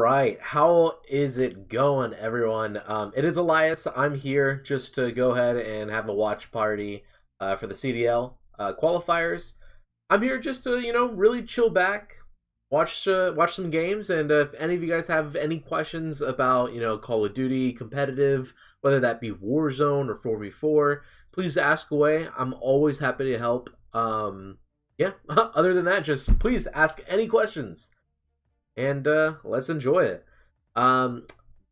right, how is it going, everyone? It is Alyus. I'm here just to go ahead and have a watch party for the CDL qualifiers. I'm here just to, really chill back, watch some games, and if any of you guys have any questions about, Call of Duty competitive, whether that be Warzone or 4v4, please ask away. I'm always happy to help. Yeah, other than that, just please ask any questions. And let's enjoy it.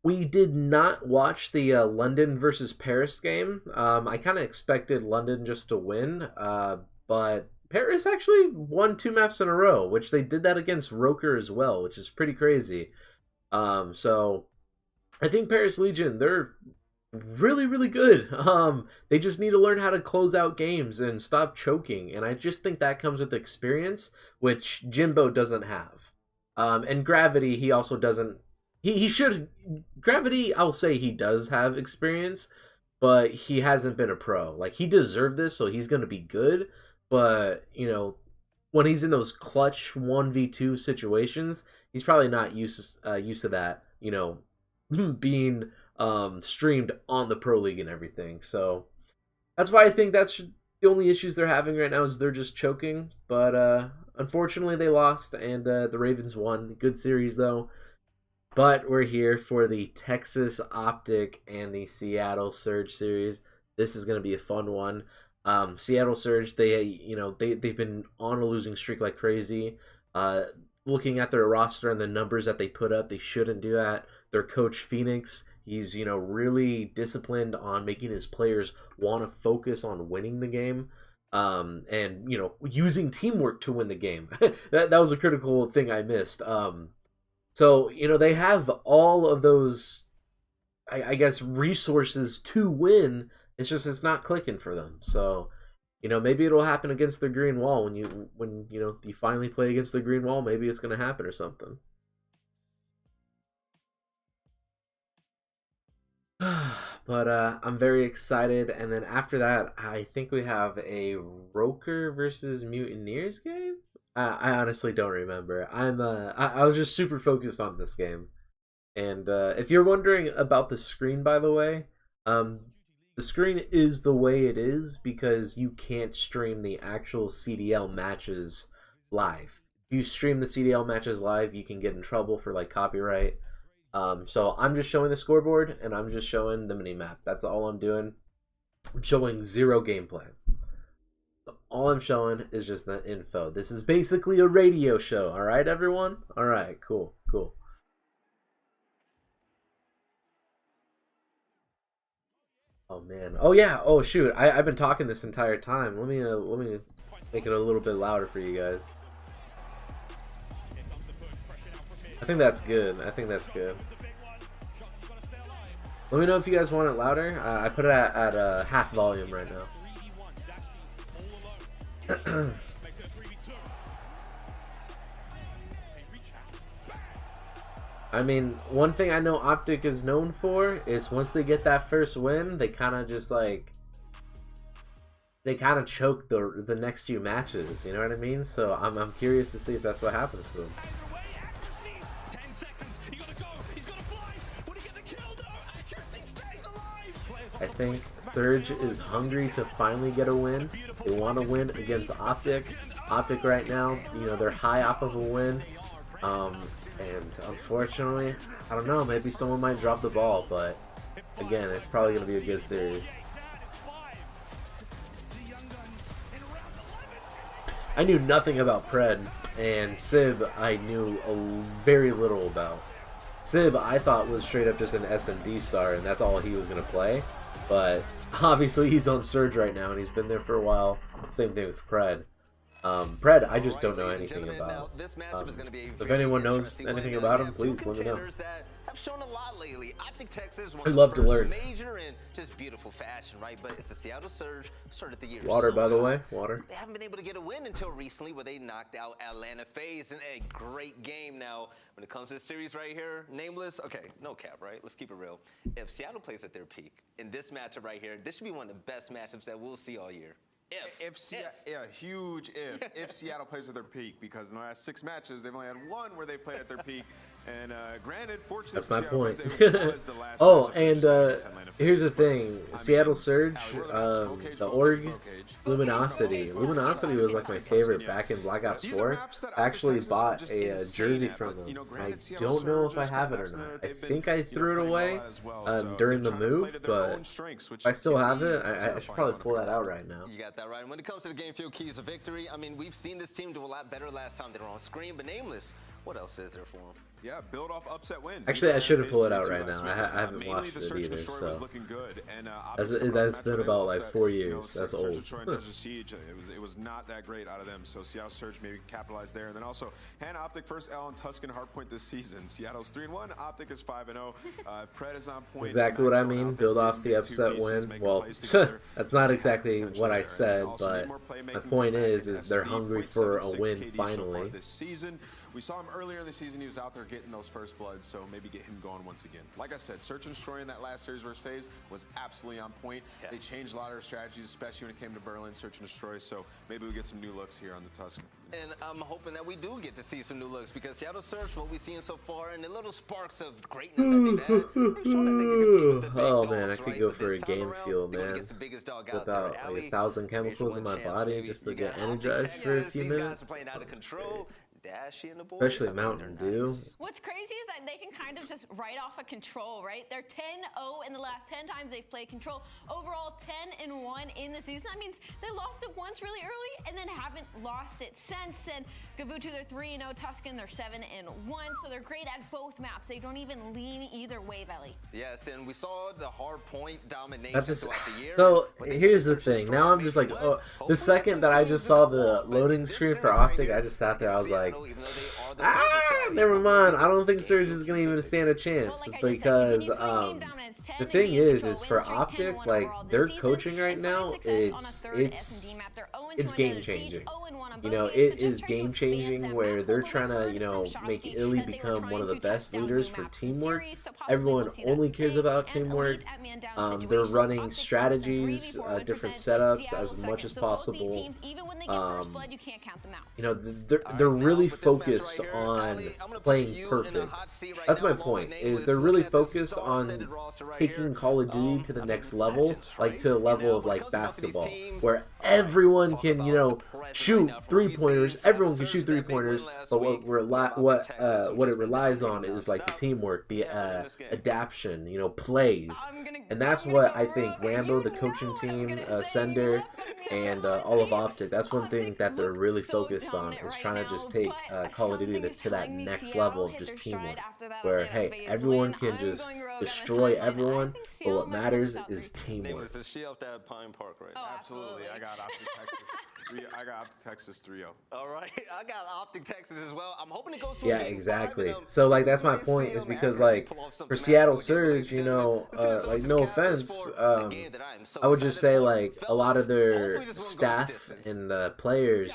We did not watch the London versus Paris game. I kind of expected London just to win, but Paris actually won 2 maps in a row, which they did that against Rokkr as well, which is pretty crazy. So I think Paris Legion, they're really, really good. They just need to learn how to close out games and stop choking, and I just think that comes with experience, which Jimbo doesn't have. And Gravity, he also doesn't. He should. Gravity, I'll say he does have experience, but he hasn't been a pro. Like, he deserved this, so he's going to be good. But, when he's in those clutch 1v2 situations, he's probably not used to that, being streamed on the Pro League and everything. So that's why I think that's the only issues they're having right now is they're just choking. But unfortunately, they lost, and the Ravens won. Good series, though. But we're here for the Texas OpTic and the Seattle Surge series. This is going to be a fun one. Seattle Surge, they've been on a losing streak like crazy. Looking at their roster and the numbers that they put up, they shouldn't do that. Their coach, Phoenix, he's, really disciplined on making his players want to focus on winning the game. And using teamwork to win the game. that was a critical thing I missed. So they have all of those, I guess, resources to win. It's not clicking for them. So maybe it'll happen against the green wall when you finally play against the green wall. Maybe it's gonna happen or something. But I'm very excited, and then after that, I think we have a Rokkr versus Mutineers game. I honestly don't remember. I was just super focused on this game, and if you're wondering about the screen, by the way, the screen is the way it is because you can't stream the actual CDL matches live. If you stream the CDL matches live, you can get in trouble for like copyright. So I'm just showing the scoreboard, and I'm just showing the minimap. That's all I'm doing. I'm showing zero gameplay. So all I'm showing is just the info. This is basically a radio show. All right, everyone? All right, cool. Oh, man. Oh, yeah. Oh, shoot. I've been talking this entire time. Let me make it a little bit louder for you guys. I think that's good. Let me know if you guys want it louder. I put it at half volume right now. I mean, one thing I know OpTic is known for is once they get that first win, they kind of just choke the next few matches. You know what I mean? So I'm curious to see if that's what happens to them. I think Surge is hungry to finally get a win. They want to win against OpTic. OpTic right now, they're high off of a win. And unfortunately, I don't know, maybe someone might drop the ball, but again, it's probably going to be a good series. I knew nothing about Pred, and Sib I knew very little about. Sib I thought was straight up just an S&D star, and that's all he was going to play. But obviously he's on Surge right now, and he's been there for a while. Same thing with Pred. Pred, I just don't know anything about. If anyone knows anything about him, please let me know. I'd love to learn. Water, by the way, water. They haven't been able to get a win until recently, where they knocked out Atlanta FaZe in a great game. Now, when it comes to this series right here, nameless. Okay, no cap, right? Let's keep it real. If Seattle plays at their peak in this matchup right here, this should be one of the best matchups that we'll see all year. Yeah, huge if Seattle plays at their peak, because in the last 6 matches they've only had 1 where they played at their peak. And granted, fortunately, that's my Seattle point. was the last Oh, matchup and against Atlanta here's the FaZe, thing: but, I Seattle mean, Surge, Cage, the Cage, org, Cage. Luminosity. Luminosity was like my favorite back in Black Ops 4. I actually bought a jersey from them. I don't know if I have it or not. I think I threw it away during the move, but if I still have it, I should probably pull that out right now. You got that right. And when it comes to the game field keys of victory, I mean, we've seen this team do a lot better last time they were on screen, but Nameless, what else is there for them? Yeah, build off upset win. Actually, I should have pulled it out right now. I haven't watched it either, so that's been about like 4 years. That's old. It was not that great out of them. So Seattle Surge maybe capitalized there, and then also Han OpTic first L on Tuscan Hardpoint this season. Seattle's 3-1, OpTic is 5-0. Pred is on point. Exactly what I mean. Build off the upset win. Well, that's not exactly what I said, but my point is they're hungry for a win finally. This season, we saw him earlier in the season. He was out there getting those first bloods, so maybe get him going once again. Like I said, Search and Destroy in that last series versus FaZe was absolutely on point. Yes. They changed a lot of their strategies, especially when it came to Berlin, Search and Destroy, so maybe we get some new looks here on the Tuscan. And I'm hoping that we do get to see some new looks, because Seattle Surge, what we've seen so far, and the little sparks of greatness that they've had, I'm sure that they can compete with the big oh dogs, man, I could right? go But for a this time game around, fuel, they're gonna man. get the biggest dog out Without there. like Alley, 1,000 chemicals in my champs, body baby. just to You get got OpTic energized for a Texas. few These minutes. guys are playing out of control. Dashy and the boys. Especially I mean, Mountain they're Dew. nice. What's crazy is that they can kind of just write off a control, right? They're 10-0 in the last 10 times they've played control. Overall, 10-1 in the season. That means they lost it once really early and then haven't lost it since. And Gavutu, they're 3-0. Tuscan, they're 7-1. So they're great at both maps. They don't even lean either way, Valley. Yes, and we saw the hard point domination throughout the year. So here's the thing. Now I'm just like, oh, the second that I just saw the loading screen for OpTic, I just sat there. I was like, never mind. I don't think Surge is gonna even stand a chance, because the thing is for OpTic, like their coaching right now, it's game changing. You know, it is game changing where they're trying to, you know, make Illy become one of the best leaders for teamwork. Everyone only cares about teamwork. They're running strategies, different setups as much as possible. You know, they're really focused on playing perfect. That's my point, is they're really focused on taking Call of Duty to the next level, like to a level of like basketball, where everyone can, you know, shoot 3-pointers. Everyone can shoot 3-pointers, but what it relies on is like the teamwork, the adaption, you know, plays, and that's what I think Rambo, the coaching team, Sender, and all of OpTic. That's one thing that they're really focused on, is trying to just take Call of Duty to that next level of just teamwork, where hey, everyone can just destroy everyone, but what matters is teamwork. Is she up that Pine Park right now? Oh, Absolutely. I got OpTic Texas 3-0. All right, I got OpTic Texas as well. I'm hoping it goes to Yeah, exactly. So like that's my point, is because like for Seattle Surge, you know, like no offense, I would just say like a lot of their staff and players,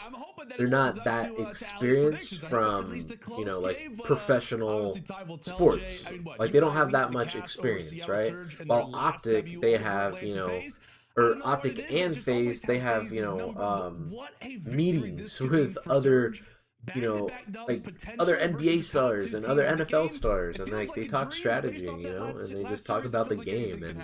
they're not that experienced from, you know, like professional sports. Like they don't have that much experience, right? While OpTic, they have, you know, or OpTic and FaZe, they have, you know, meetings with other, you know, like other NBA stars and other NFL stars, and like they talk strategy, you know, and they just talk about the game. And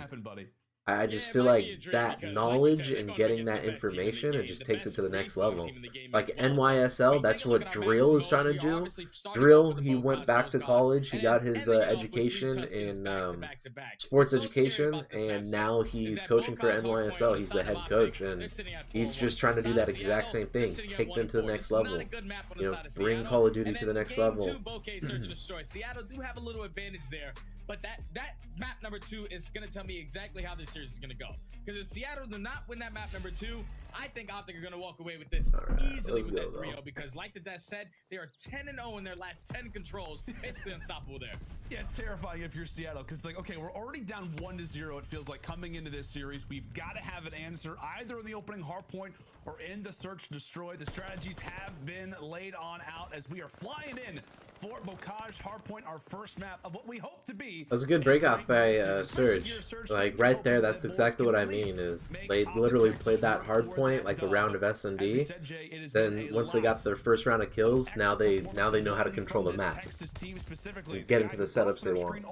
I just feel like that knowledge and getting that information, it just takes it to the next level. Like NYSL, that's what Drill is trying to do. Drill, he went back to college, he got his education in sports education, and now he's coaching for NYSL. He's the head coach, and he's just trying to do that exact same thing, take them to the next level, you know, bring Call of Duty to the next level. Seattle do have a little advantage there, but that map number 2 is going to tell me exactly how this series is going to go. Because if Seattle do not win that map number 2, I think OpTic are going to walk away with this easily with that 3-0, because like the Death said, they are 10-0 in their last 10 controls, basically unstoppable there. Yeah, it's terrifying if you're Seattle, because like, okay, we're already down 1-0. It feels like coming into this series, we've got to have an answer either in the opening hard point or in the search destroy. The strategies have been laid on out as we are flying in for Bocage Hardpoint, our first map of what we hope to be. That was a good breakoff by Surge. Like right there, that's exactly what I mean. Is they literally played that hard point like a round of S&D. Then once they got their first round of kills, now they know how to control the map and get into the setups they want.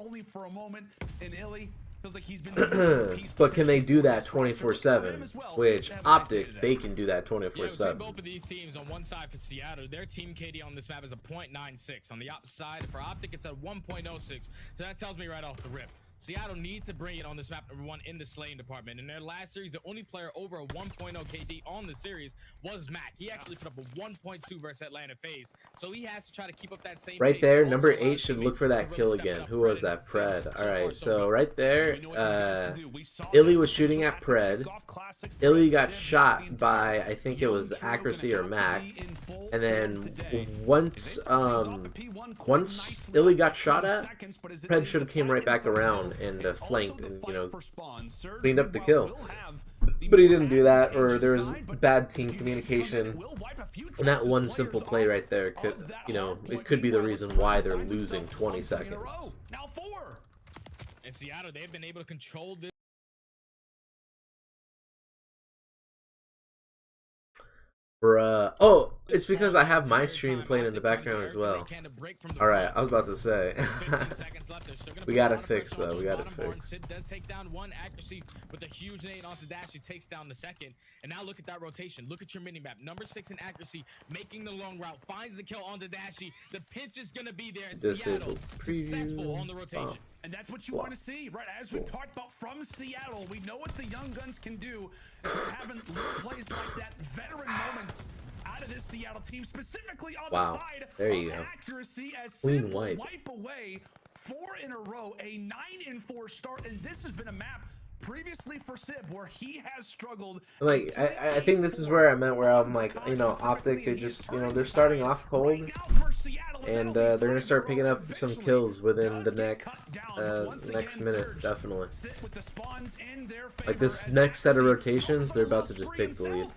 But can they do that 24/7? Which OpTic, they can do that 24/7. Both of these teams on one side for Seattle, their team KD on this map is a 0.96. On the opposite side for OpTic, it's a 1.06. So that tells me right off the rip, Seattle needs to bring it on this map number 1 in the slaying department. In their last series, the only player over a 1.0 KD on the series was Mac. He actually put up a 1.2 versus Atlanta FaZe. So he has to try to keep up that same right pace. there, number 8 should look for that kill again. Who was that? Pred. Alright, so right there, Illy was shooting at Pred. Illy got shot by, I think it was Accuracy or Mac. And then once Illy got shot at, Pred should have came right back around and flanked and, you know, cleaned up the kill. But he didn't do that, or there was bad team communication. And that one simple play right there could, you know, it could be the reason why they're losing 20 seconds. In Seattle, they've been able to control this. Bruh. Oh, it's because I have my stream playing in the background as well. Alright, I was about to say. We got it fixed though, we got it fixed. Sid does take down one Accuracy with a huge nade onto Dash. He takes down the second. And now look at that rotation. Look at your mini-map. Number 6 in Accuracy, making the long route, finds the kill onto Dashy. The pinch is going to be there, and Seattle successful on the rotation. And that's what you want to see, right? As we talked about from Seattle, we know what the young guns can do. If we're having little plays like that, veteran moments out of this Seattle team, specifically on the side of Accuracy, as Clean wipe away 4 in a row, a 9-4 start, and this has been a map previously for Sib where he has struggled. Like I think this is where I meant where I'm like, you know, OpTic, they just, you know, they're starting off cold, and they're gonna start picking up some kills within the next minute, definitely. Like this next set of rotations, they're about to just take the lead.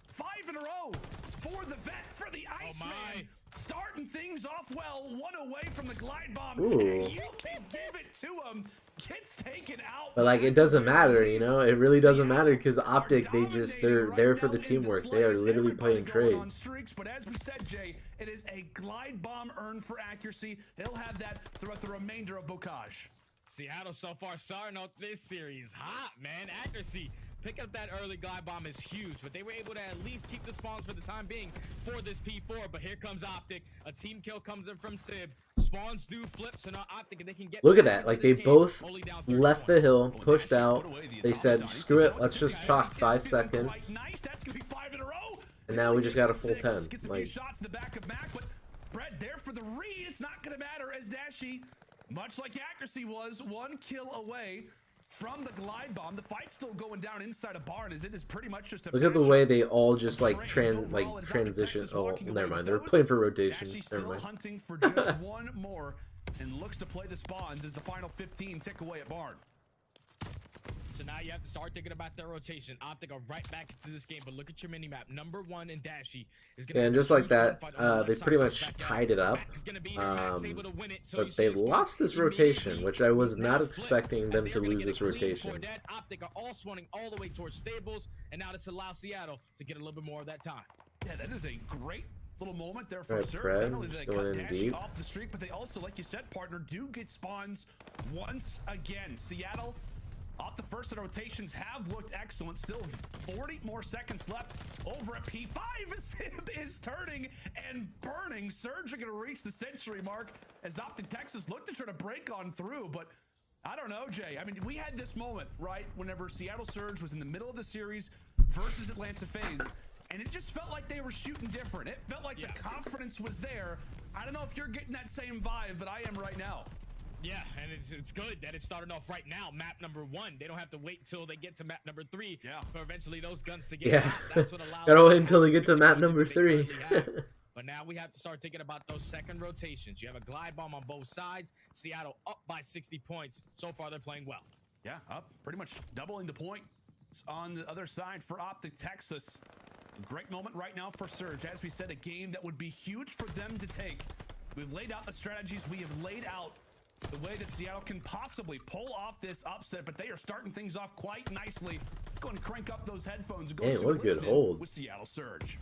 5 in a row for the vet, for the Iceman, starting things off well, 1 away from the glide bomb. Ooh. And you can give it to him. Gets taken out. But like, it doesn't matter, you know, it really doesn't matter, because OpTic, they're there for the teamwork. They are literally playing trades. But as we said, Jay, it is a glide bomb earned for Accuracy. He'll have that throughout the remainder of Bocage. Seattle so far starting off this series hot, man. Accuracy pick up that early glide bomb is huge, but they were able to at least keep the spawns for the time being for this P4. But here comes OpTic. A team kill comes in from Sib. Spawns do flip, so now OpTic, and they can get. Look at that! Like, they both left the hill, pushed out. They said, "Screw it, let's just chalk 5 seconds." And now we just got a full 10. Like, shots in the back of Mac, but Brett there for the read. It's not going to matter as Dashy, much like Accuracy was, 1 kill away from the glide bomb. The fight's still going down inside a barn, as it is pretty much just a look at the way they all just like transition. Oh, never mind. They're playing for rotations. Never mind. Hunting for just 1 more, and looks to play the spawns as the final 15 tick away at barn. So now you have to start thinking about their rotation. OpTic are right back into this game, but look at your mini map. Number 1 in Dashy is going to. Yeah, and just like that, they pretty much tied it up. But they lost this rotation, which I was not expecting them to lose this rotation. OpTic are all swanning all the way towards stables, and now this allows Seattle to get a little bit more of that time. Yeah, that is a great little moment there for Surge. Pred, Not only do they going cut in Dashy deep off the streak, but they also, like you said, partner, do get spawns once again. Seattle, off the first of the rotations, have looked excellent. Still 40 more seconds left over at P5. Sib is turning and burning. Surge are going to reach the century mark as OpTic Texas look to try to break on through, but I don't know, Jay. I mean, we had this moment, right, whenever Seattle Surge was in the middle of the series versus Atlanta FaZe, and it just felt like they were shooting different. It felt like the confidence was there. I don't know if you're getting that same vibe, but I am right now. Yeah, and it's good that it's starting off right now. Map number 1. They don't have to wait till they get to map number 3 for eventually those guns to get out. That's what allows. Gotta wait until they get to map number 3. But now we have to start thinking about those second rotations. You have a glide bomb on both sides. Seattle up by 60 points. So far, they're playing well. Yeah, up pretty much doubling the points on the other side for OpTic Texas. Great moment right now for Surge. As we said, a game that would be huge for them to take. We've laid out the strategies. We have laid out the way that Seattle can possibly pull off this upset, but they are starting things off quite nicely. Let's go and crank up those headphones. And go Hey, what a good hold. With Seattle Surge.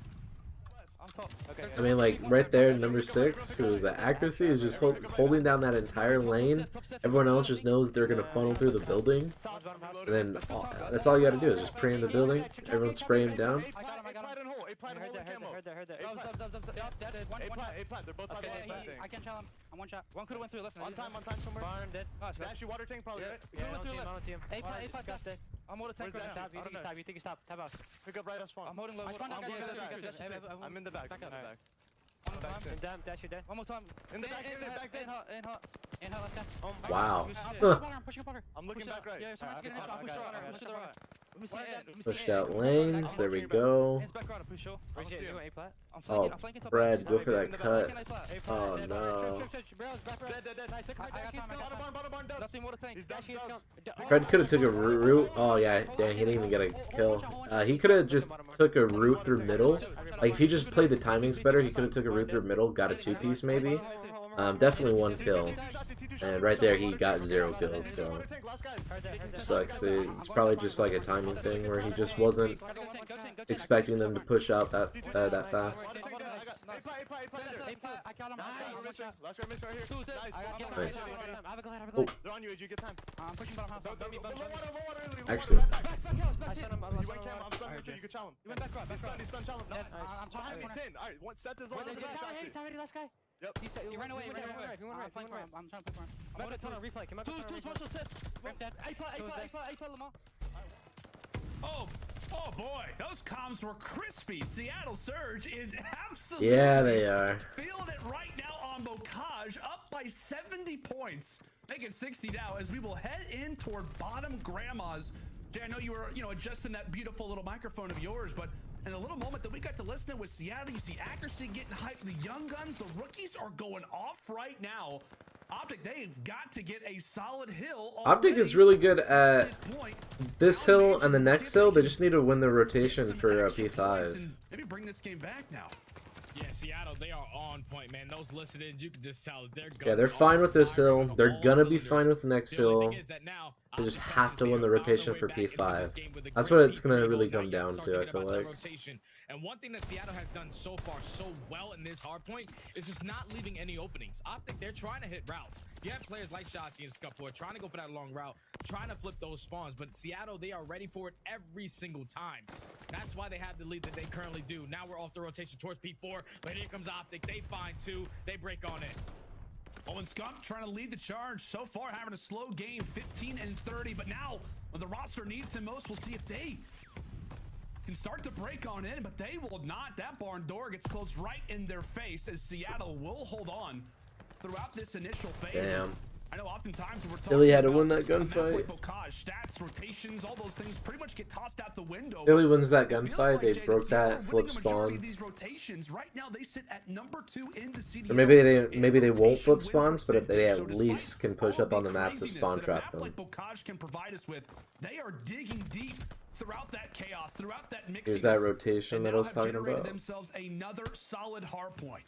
I mean, like, right there, number 6, who's the accuracy, is just holding down that entire lane. Everyone else just knows they're going to funnel through the building. And then that's all you got to do is just pray in the building. Everyone spray him down. I can challenge him. I'm one shot. One could have went through left. On time somewhere. Barn dead. Dash you water tank probably, right? A plant got dead. I'm holding tank right now. You think you stop. Tap out. Pick up right up spawn. I'm holding low. I'm in the back. Damn, dash you dead. One more time. In the back, in hot, let's go. Wow. I'm pushing a putter. I'm looking back right. Yeah, someone's getting in. I'll push the right. Pushed out lanes. There we go. Oh, Brad, go for that cut. Oh no. Fred could have took a route. Oh yeah, dang, he didn't even get a kill. He could have just took a route through middle. Like if he just played the timings better, he could have took a route through middle, got a 2-piece maybe. Definitely 1 kill. And right there he got 0 kills, so sucks. It's probably just like a timing thing where he just wasn't expecting them to push out that fast. Nice. Oh. Actually. Yep. He ran away. I'm trying to play for him. I'm going to tunnel replay. Come on. Two special sets. A Lamar. Oh boy, those comms were crispy. Seattle Surge is absolutely they are feeling it right now on Bocage, up by 70 points. Make it 60 now as we will head in toward bottom grandmas. Jay, I know you were, adjusting that beautiful little microphone of yours, but in a little moment that we got to listen to with Seattle, you see accuracy getting hyped. The young guns, the rookies are going off right now. OpTic, they've got to get a solid hill. OpTic is really good at this hill and the next hill. They just need to win the rotation for P5. Maybe bring this game back now. Yeah, Seattle, they are on point, man. Those listening, you can just tell they're good. Yeah, they're fine with this hill. They're gonna be fine with the next hill. They just have to win the rotation for P5. That's what it's gonna really come down to, I feel like. And one thing that Seattle has done so far so well in this hard point is just not leaving any openings. OpTic, they're trying to hit routes. You have players like Shotzi and Scuffboy trying to go for that long route, trying to flip those spawns, but Seattle, they are ready for it every single time. That's why they have the lead that they currently do. Now we're off the rotation towards P4, but here comes OpTic. They find 2, they break on it. Owen Scott trying to lead the charge. So far having a slow game, 15 and 30, but now when the roster needs him most, we'll see if they can start to break on in, but they will not. That barn door gets closed right in their face as Seattle will hold on throughout this initial phase. Damn. I know oftentimes we're talking Billy had to win that gunfight. Stats, rotations, all those things pretty much get tossed out the window. Billy wins that gunfight. They broke that, flip spawns. Right now they sit at number 2 in the CDL. Or maybe they won't flip spawns, but they at least can push up on the map to spawn trap them. Can provide us with. They are digging deep throughout that chaos, throughout that mixing. Here's that rotation that I was talking about. Themselves another solid hard point.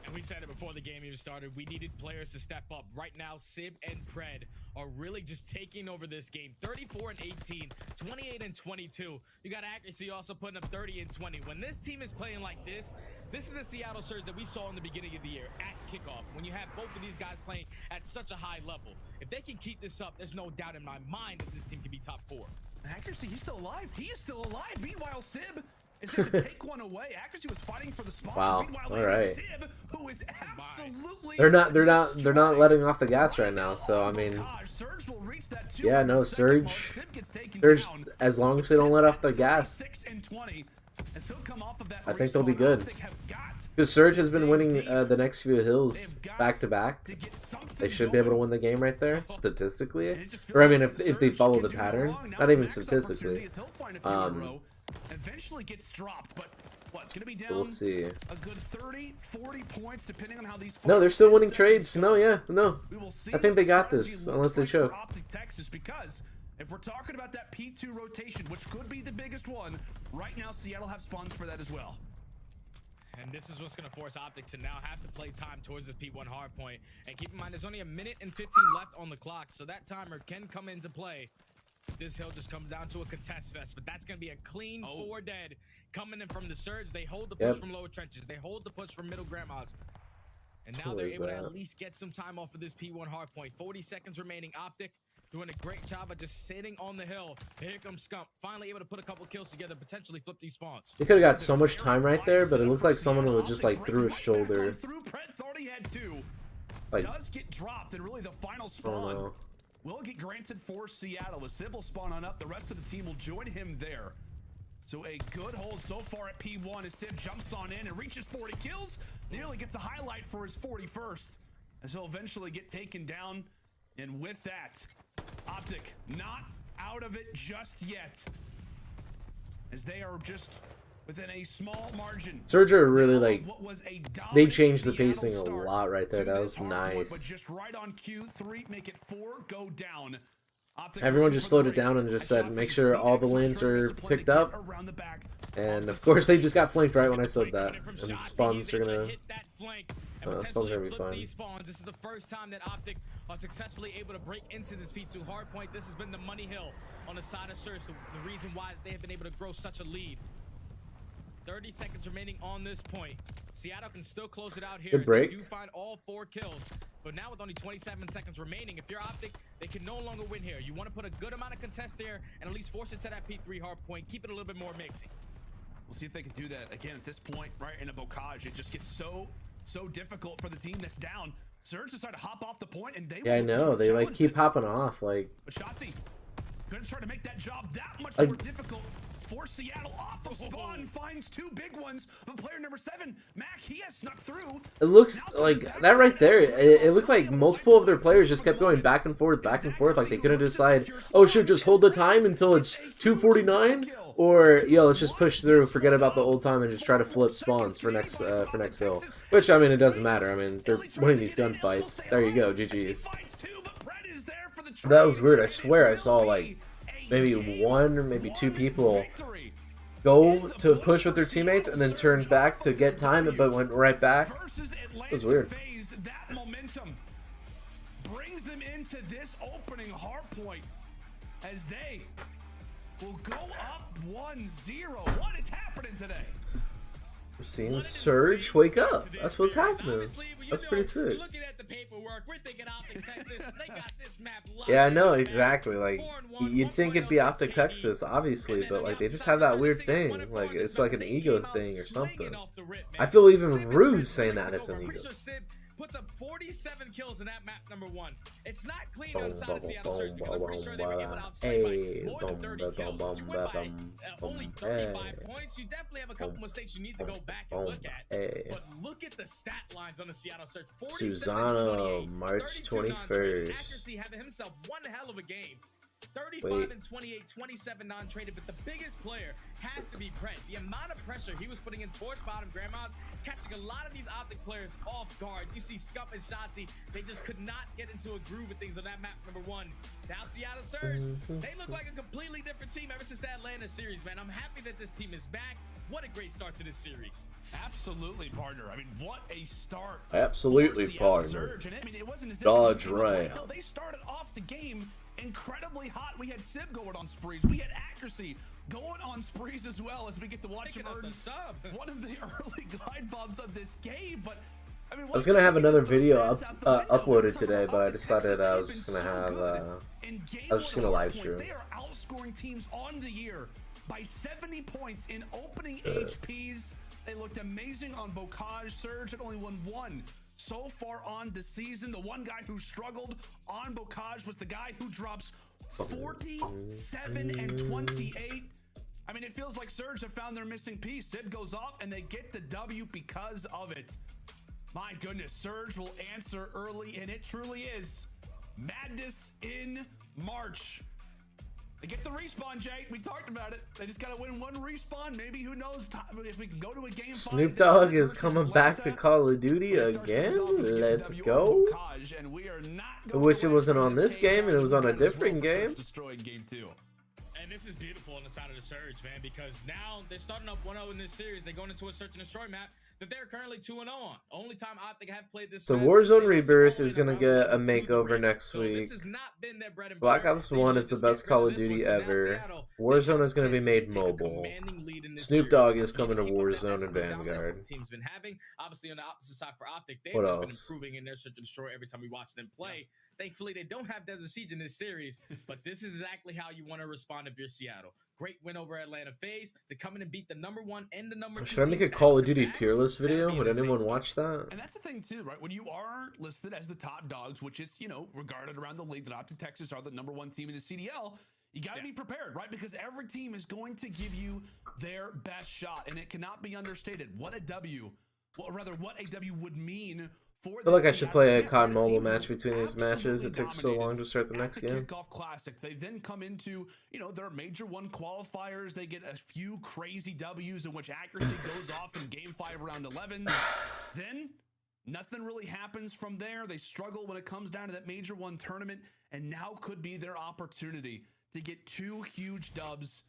And we said it before the game even started. We needed players to step up. Right now, Sib and Pred are really just taking over this game. 34 and 18, 28 and 22. You got accuracy also putting up 30 and 20. When this team is playing like this is the Seattle Surge that we saw in the beginning of the year at kickoff. When you have both of these guys playing at such a high level. If they can keep this up, there's no doubt in my mind that this team can be top 4. Accuracy, he's still alive. He is still alive. Meanwhile, Sib is going to take one away. Accuracy was fighting for the spot. Wow. All right. Sib, who is absolutely they're not letting off the gas right now. So I mean, yeah, no, Surge. As long as they don't let off the gas, I think they'll be good. Because Surge has been winning the next few hills back to back. They should be able to win the game right there, statistically. Or I mean, if they follow the pattern, not even statistically. Eventually gets dropped, but what's gonna be down? So we'll see. A good 30, 40 points, depending on how these. No, they're still winning trades. No, yeah, no. I think they got this, unless they choke. Texas, because if we're talking about that P2 rotation, which could be the biggest one, right now Seattle have spawns for that as well. And this is what's going to force OpTic to now have to play time towards this P1 hard point. And keep in mind, there's only a minute and 15 left on the clock, so that timer can come into play. This hill just comes down to a contest fest, but that's going to be a clean 4 dead coming in from the surge. They hold the push from lower trenches. They hold the push from middle grandmas. And now they're able to at least get some time off of this P1 hard point. 40 seconds remaining. OpTic doing a great job of just sitting on the hill. Here comes Scump, finally able to put a couple kills together, potentially flip these spawns. He could have got so much time right there, but it looked like someone was just like through his shoulder. Like, does get dropped, and really the final spawn will get granted for Seattle. A Sybil spawn on up, the rest of the team will join him there. So a good hold so far at P1 as Sib jumps on in and reaches 40 kills. Nearly gets a highlight for his 41st, as he'll eventually get taken down. And with that, OpTic not out of it just yet, as they are just within a small margin. Surge are really like, they changed the pacing a lot right there. That was nice. But just right on cue, 3 make it 4 go down. Everyone just slowed it down and just said, make sure all the lanes are picked up. And of course, they just got flanked right when I said that. And spawns are gonna be fun. This is the first time that OpTic are successfully able to break into this P2 hard point. This has been the money hill on the side of Surge, the reason why they have been able to grow such a lead. 30 seconds remaining on this point. Seattle can still close it out here. Good break. They do find all 4 kills. But now with only 27 seconds remaining, if you're OpTic, they can no longer win here. You want to put a good amount of contest here and at least force it to that P3 hard point. Keep it a little bit more mixy. We'll see if they can do that again at this point, right in a bocage. It just gets so difficult for the team that's down. Surge decided to hop off the point, and they I know they like keep hopping off. Like, but Shotzi gonna try to make that job that much more difficult for Seattle. Off of spawn, finds 2 big ones, but player number 7, Mac, he has snuck through. It looks like that right there. It looked like multiple of their players just kept going back and forth. Like they couldn't decide, oh shoot, just hold the time until it's 2:49, or yo, let's just push through, forget about the old time, and just try to flip spawns for next hill. Which, I mean, it doesn't matter. I mean, they're winning these gunfights. There you go, GG's. That was weird. I swear I saw like maybe 1 or maybe 2 people go to push with their teammates and then turn back to get time, but went right back. It was weird. That momentum brings them into this opening hard point as they will go up 1-0. What is happening today? We're seeing Surge wake up. That's what's happening. That's pretty sick. Looking at the paperwork, we're thinking OpTic Texas. They got this map locked. Yeah, I know exactly. Like, you'd think it'd be OpTic Texas, obviously, but like they just have that weird thing. Like it's like an ego thing or something. I feel even rude saying that it's an ego. Puts up 47 kills in that map number 1. It's not clean outside of Seattle Surge because I'm pretty sure they were able to outside by more than 30 kills. But you went by only 35 points. You definitely have a couple mistakes you need to go back and look at. But look at the stat lines on the Seattle Surge. Susano, March 21st. Accuracy having himself one hell of a game. 35 and 28, 27 non-traded, but the biggest player had to be pressed. The amount of pressure he was putting in towards bottom grandmas, catching a lot of these OpTic players off guard. You see Scump and Shotzi, they just could not get into a groove with things on that map number 1. Now Seattle Surge, they look like a completely different team ever since that Atlanta series, man. I'm happy that this team is back. What a great start to this series. Absolutely, partner. I mean, what a start. Absolutely, partner. And I mean, it wasn't as if Dodge Ram. No, they started off the game incredibly hot. We had Sib going on sprees. We had Accuracy going on sprees as well, as we get to watch him earn one of the early glide bombs of this game. But I mean, I was gonna have another video uploaded today, but I decided I was just gonna have I was just gonna live stream. They are outscoring teams on the year by 70 points in opening HPs. They looked amazing on Bocage. Surge had only won 1 so far on the season. The one guy who struggled on Bocage was the guy who drops 47 and 28. I mean, it feels like Surge have found their missing piece. Sid goes off and they get the W because of it. My goodness, Surge will answer early, and it truly is madness in March. They get the respawn, Jake. We talked about it. They just gotta win 1 respawn. Maybe, who knows, if we can go to a game. Snoop Dogg is coming back to Call of Duty again. Let's go. I wish it wasn't on this game and it was on a different game. And this is beautiful on the side of the Surge, man, because now they're starting up 1-0 in this series. They're going into a search and destroy map. that they're currently 2-0 on. Only time OpTic have played this. So map, Warzone they lost Rebirth all is in gonna around get a 11 to the makeover ring. next So week. this has not been their bread and Black butter. Ops They 1 usually is the just best get Call rid of this Duty one. So now ever. Seattle, they Warzone have is going to be chances made to take a mobile. commanding lead in this Snoop series. Dogg is They coming to need keep up that Warzone and SMG dominance that Vanguard. the team's been having. Obviously, on the opposite side for OpTic, they've What just been else? improving in their search and destroy every time we watch them play. Thankfully, they don't have Desert Siege in this series, but this is exactly how you want to respond if you're Seattle. Great win over Atlanta FaZe to come in and beat the #1 and the #2. Should I make a Call of Duty tier list video? Would anyone watch that? And that's the thing too, right? When you are listed as the top dogs, which is, you know, regarded around the league that OpTic Texas are the #1 team in the CDL, you got to be prepared, right? Because every team is going to give you their best shot, and it cannot be understated what a W, well, rather what a W would mean for. I feel like I should play a COD mobile match between these matches. It took so long to start the next game. Kickoff Classic. They then come into, you know, their Major 1 qualifiers. They get a few crazy W's in which accuracy goes off in Game 5 round 11. Then nothing really happens from there. They struggle when it comes down to that Major 1 tournament, and now could be their opportunity to get 2 huge dubs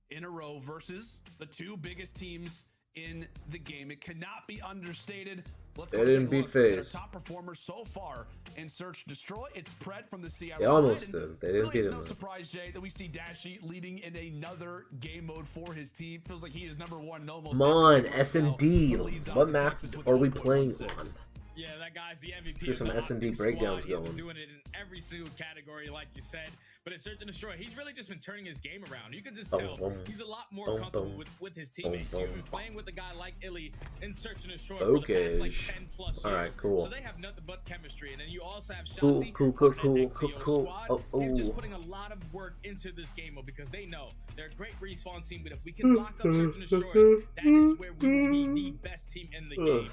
in a row versus the 2 biggest teams in the game. It cannot be understated. Let's They didn't beat FaZe. Top performer so far in Search and Destroy. It's Pred from the Seattle. They almost side. did. They didn't Really, beat it's him. no though. surprise, Jay, that we see Dashy leading in another game mode for his team. Feels like he is #1 in almost. Come on, every game right S&D. now. Leads What OpTic map Texas with are we 1.16. playing on? Yeah, that guy's the MVP. Here's some of the S&D OpTic breakdowns squad. He's going. been doing it in every single category, like you said. But in Search and Destroy, he's really just been turning his game around. You can just tell he's a lot more comfortable with his teammates. You've been playing with a guy like Illy in Search and Destroy for the past like 10+ years. All right, cool. So they have nothing but chemistry. And then you also have Cool, Shotzi cool. squad. They're just putting a lot of work into this game mode because they know they're a great respawn team. But if we can lock up Search and Destroy, that is where we will be the best team in the game.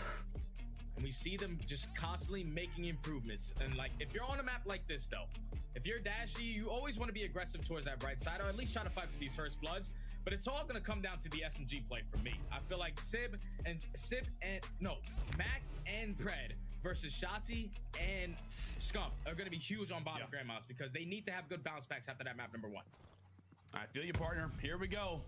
And we see them just constantly making improvements. And like, if you're on a map like this though, if you're Dashy, you always want to be aggressive towards that right side, or at least try to fight for these first bloods. But it's all gonna come down to the SMG play for me. I feel like Mac and Pred versus Shotzi and Scump are gonna be huge on bottom grandmas because they need to have good bounce backs after that map #1. I feel you, partner. Here we go.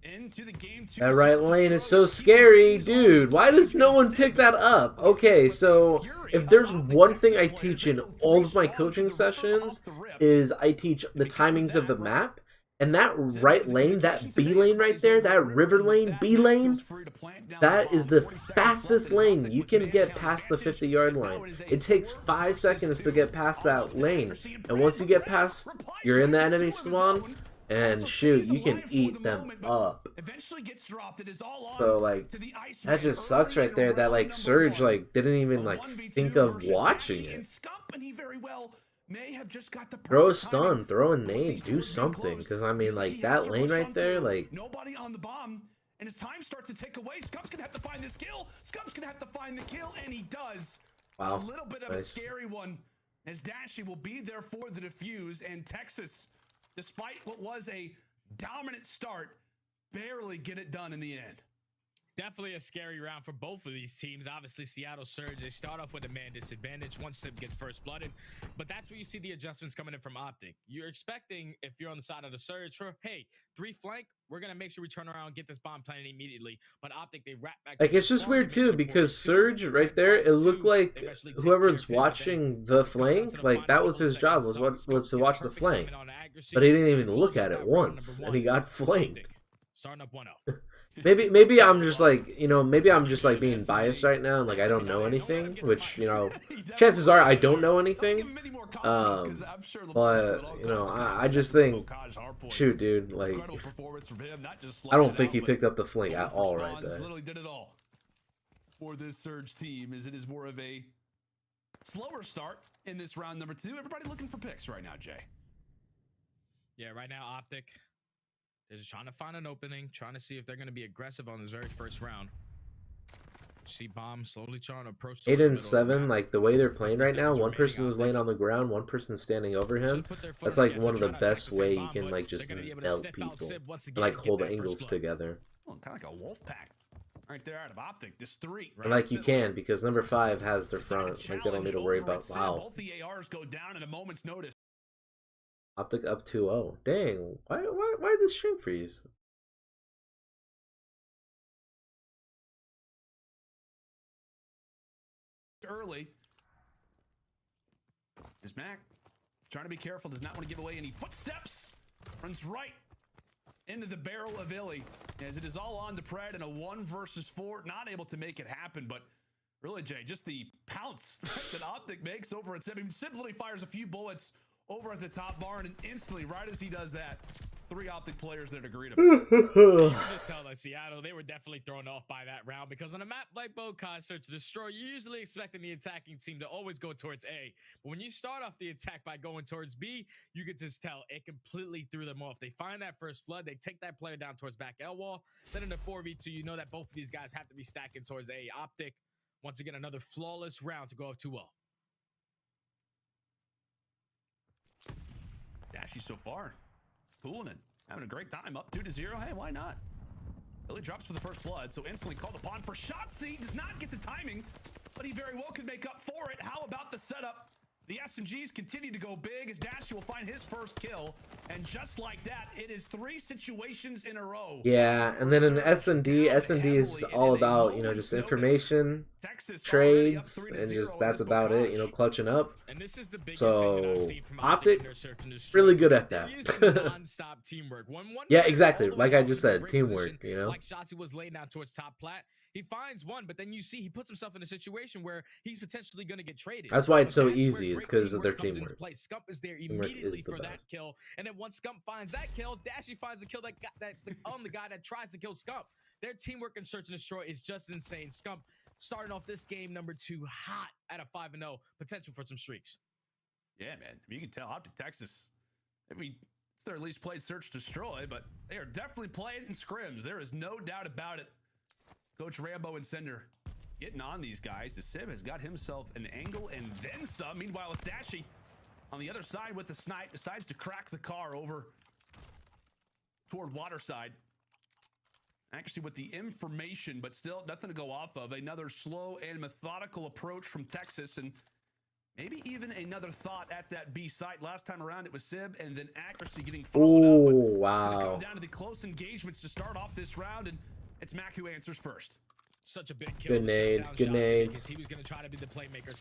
Into the game 2. That right lane is so scary, dude. Why does no one pick that up? Okay, so if there's one thing I teach in all of my coaching sessions is I teach the timings of the map. And that right lane, that B lane right there, that river lane, B lane, that is the fastest lane. You can get past the 50-yard line. It takes 5 seconds to get past that lane. And once you get past, you're in the enemy spawn. And shoot, you can eat them up. So like, that just sucks right there that like Surge like didn't even like think of watching it. Throw a stun, throw a nade, do something. Because I mean like that lane right there, like nobody on the bomb. And as time starts to tick away, Scump's gonna have to find this kill. Scump's gonna have to find the kill, and he does. Wow, a little bit of a scary one, as Dashy will be there for the defuse, and Texas, despite what was a dominant start, barely get it done in the end. Definitely a scary round for both of these teams. Obviously, Seattle Surge, they start off with a man disadvantage once Sib gets first blooded, but that's where you see the adjustments coming in from OpTic. You're expecting, if you're on the side of the Surge, for, hey, 3 flank, we're going to make sure we turn around and get this bomb planted immediately. But OpTic, they wrap back. it's just weird too, because Surge right there, it looked like whoever's watching the flank, like that was his job, was to watch the flank. But he didn't even look at it once, and he got flanked. Starting up 1-0. Maybe I'm just like, you know, maybe I'm just like being biased right now and like I don't know anything, which, you know, chances are I don't know anything. But, you know, I just think, shoot, dude, like, I don't think he picked up the flank at all right there. Literally did it all for this Surge team, as it is more of a slower start in this round #2. Everybody looking for picks right now, Jay. Yeah, right now, OpTic, they're just trying to find an opening, trying to see if they're going to be aggressive on this very first round. See Bomb slowly trying to approach. 8 and 7, like the way they're playing right now, one person is laying on the ground, one person standing over him. That's like one of the best way you can like just melt people and like hold angles together. Well, kind of like a wolf pack right there out of OpTic. This 3. And like you can, because number 5 has their front. Like they don't need to worry about. Wow. Both the ARs go down in a moment's notice. OpTic up 2-0. Dang, why this stream freeze? early. Is Mac trying to be careful, does not want to give away any footsteps. Runs right into the barrel of Illy, as it is all on to Pred in a 1 versus 4. Not able to make it happen, but really, Jay, just the pounce that OpTic makes over at Sib. He simply fires a few bullets over at the top barn, and instantly, right as he does that, 3 OpTic players there to greet him. You can just tell that Seattle, they were definitely thrown off by that round, because on a map like Bocage Search and Destroy, you're usually expecting the attacking team to always go towards A. But when you start off the attack by going towards B, you could just tell it completely threw them off. They find that first blood, they take that player down towards back L wall. Then in the 4v2, you know that both of these guys have to be stacking towards A. OpTic, once again, another flawless round to go up 2-0. Dashy so far, cooling it. Having a great time, up 2-0. Hey, why not? Billy drops for the first blood, so instantly called upon for shots. He does not get the timing, but he very well could make up for it. How about the setup? The SMGs continue to go big as Dashy will find his first kill. And just like that, it is 3 situations in a row. Yeah, and then in S&D is all about, you know, just information, trades, and just that's about it, you know, clutching up. So OpTic, really good at that. Yeah, exactly. Like I just said, teamwork, you know. Like Shotzi was laying down towards top plat. He finds one, but then you see he puts himself in a situation where he's potentially going to get traded. That's why it's so easy, is because of their teamwork. Scump is there immediately for that kill, and then once Scump finds that kill, Dashy finds a kill that on the guy that tries to kill Scump. Their teamwork in Search and Destroy is just insane. Scump starting off this game number 2 hot at a 5-0, potential for some streaks. Yeah, man. I mean, you can tell OpTic Texas, I mean, it's their least played Search Destroy, but they are definitely playing in scrims. There is no doubt about it. Coach Rambo and Sender getting on these guys. The Sib has got himself an angle and then some. Meanwhile, it's Dashy on the other side with the snipe. Decides to crack the car over toward Waterside. Actually, with the information, but still nothing to go off of. Another slow and methodical approach from Texas, and maybe even another thought at that B site. Last time around, it was Sib, and then accuracy getting followed up. Oh, wow. Come down to the close engagements to start off this round, and it's Mac who answers first. Such a big kill. Good nade, good nades. He was going to try to be the playmaker.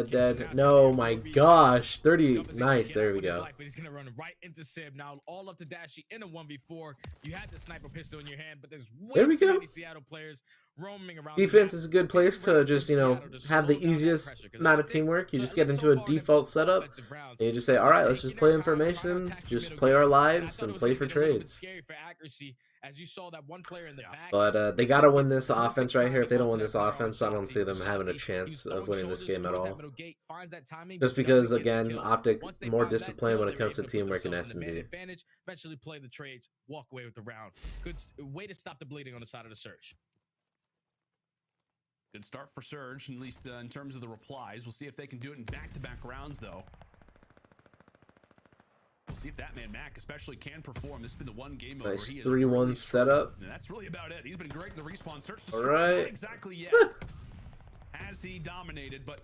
Dead. No, my gosh. 30. Nice. There we go. But he's going to run right into Sib. Now, all up to Dashy in a 1v4. You had the sniper pistol in your hand, but there's way too many Seattle players roaming around. Defense is a good place to just, you know, have the easiest amount of teamwork. You just get into a default setup, and you just say, all right, let's just play information, just play our lives, and play for trades. As you saw that one player in the back. But they got to win this offense right here. If they don't win this offense, I don't see them having a chance of winning this game at all. Just because, again, OpTic more disciplined when it comes to teamwork and S&D. Eventually play the trades, walk away with the round. Good way to stop the bleeding on the side of the Surge. Good start for Surge, at least in terms of the replies. We'll see if they can do it in back-to-back rounds, though. We'll see if that man Mac especially can perform. This has been the one game over. Nice 3-1 setup. And that's really about it. He's been great in the respawn. Search all right. Not exactly yet has he dominated, but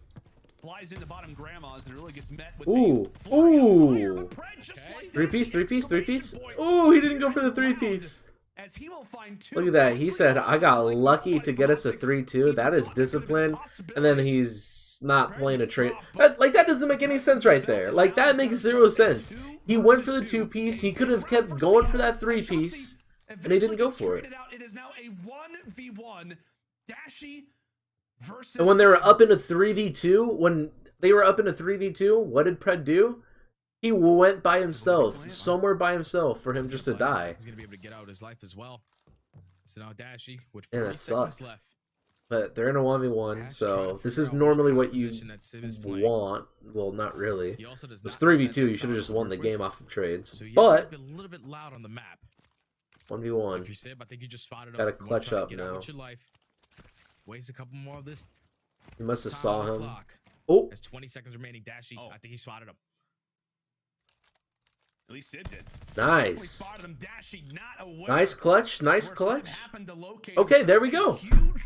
flies into bottom grandmas and really gets met with ooh. 3-piece. Ooh, he didn't go for the 3-piece. As he will find 2. Look at that. He said, I got lucky to get us a 3-2. That is discipline. And then he's not playing a trade. Like, that doesn't make any sense right there. Like, that makes 0 sense. He went for the 2-piece. He could have kept going for that 3-piece, and he didn't go for it. It is now a 1v1 Dashy versus. And when they were up in a 3v2, what did Pred do? He went by himself, somewhere by himself, for him just to die. He's gonna be able to get out his life as well. So now Dashy with 40 seconds left. But they're in a 1v1, so this is normally what you want. Well, not really. It was 3v2. You should have just won the game off of trades. But a little bit loud on the map. 1v1. I think you just spotted. Gotta clutch up now. Waste a couple more of this. He must have saw him. Oh, there's 20 seconds remaining. Dashy, I think he spotted him. At least Sid did. Nice. Nice clutch. Nice clutch. Okay, there we go.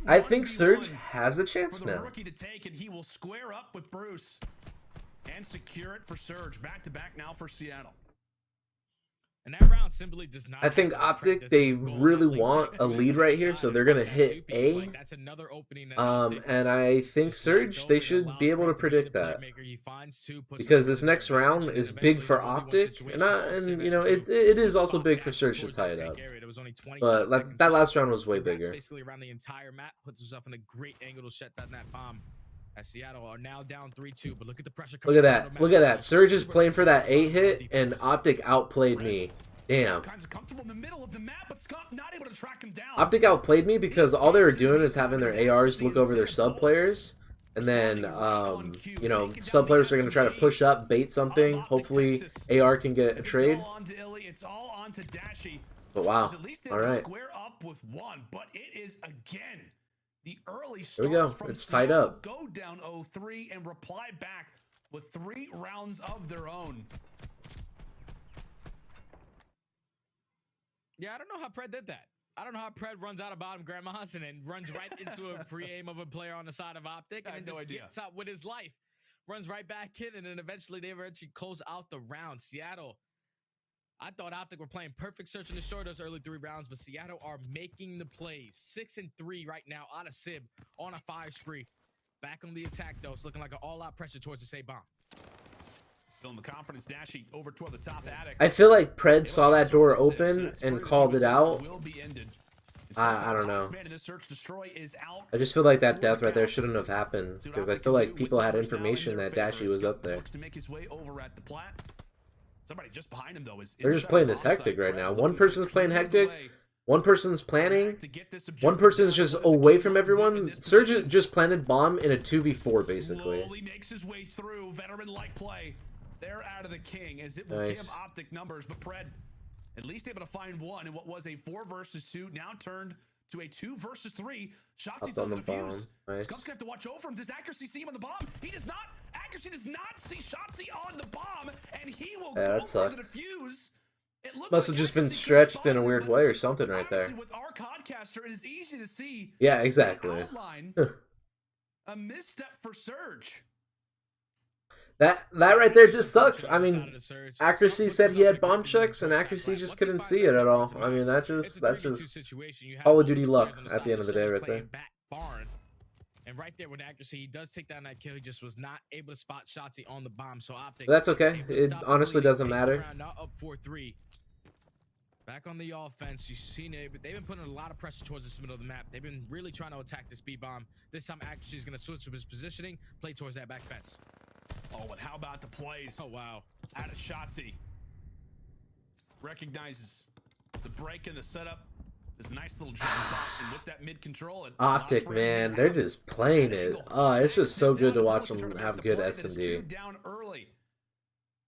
I think Surge has a chance now. Rookie to take, and he will square up with Bruce and secure it for Surge. Back to back now for Seattle. And that round simply does not. I think OpTic, they really want a lead right here, so they're gonna hit A. And I think Surge, they should be able to predict that, because this next round is big for OpTic, and you know it is also big for Surge to tie it up. But that last round was way bigger. Basically around the entire map, puts himself in a great angle to shut down that bomb. As Seattle are now down 3-2, but look at the pressure. Look at that. Look at that. Surge is playing for that 8 hit, and OpTic outplayed me. Damn. OpTic outplayed me because all they were doing is having their ARs look over their sub players, and then you know, sub players are going to try to push up, bait something. Hopefully AR can get a trade. But wow. All right. The early Here we go. It's tied up. Go down 0-3 and reply back with 3 rounds of their own. Yeah, I don't know how Pred did that. I don't know how Pred runs out of bottom grandmas and then runs right into a pre-aim of a player on the side of OpTic, and then just gets out with his life. Runs right back in, and then eventually they actually close out the round. Seattle, I thought OpTic were playing perfect search and destroy those early 3 rounds, but Seattle are making the plays. 6-3 right now out of Sib on a fire spree. Back on the attack, though. It's looking like an all-out pressure towards the save bomb. Feeling the confidence, Dashy over toward the top attic. I feel like Pred saw that door open and called it out. I don't know. I just feel like that death right there shouldn't have happened, because I feel like people had information that Dashy was up there. Somebody just behind him, though, they're just playing this hectic right now. One person's playing hectic, one person's planning, one person's just away from everyone. Surge just planted bomb in a 2v4 basically. Slowly makes his way through veteran-like play. They're out of the king, as it will give OpTic numbers, but Pred at least able to find one in what was a 4 versus 2, now turned to a 2 versus 3. Shots on the defuse. Nice. Skunk's gonna have to watch over him. Does Accuracy see him on the bomb? He does not. Accuracy does not see Shotzzy on the bomb, and he will go for the defuse. Must have just been stretched in a weird way or something right there. With our Codcaster, it is easy to see. Yeah, exactly. A misstep for Surge. That right there just sucks. I mean, Accuracy said he had bomb checks, and Accuracy just couldn't see it at all. I mean, that's just Call of Duty luck at the end of the day, right there. And right there with Accuracy, he does take down that kill. He just was not able to spot Shotzzy on the bomb. So OpTic, that's okay. It honestly doesn't matter. Now up 4-3. Back on the offense, you've seen it, but they've been putting a lot of pressure towards this middle of the map. They've been really trying to attack this B bomb. This time, Accuracy is going to switch to his positioning, play towards that back fence. Oh, and how about the plays? Oh, wow. Out of Shotzzy. Recognizes the break in the setup. This nice little jump spot, and with that mid control. And OpTic, man, they're just playing it. Oh, it's just so good to watch them have good S&D. Down early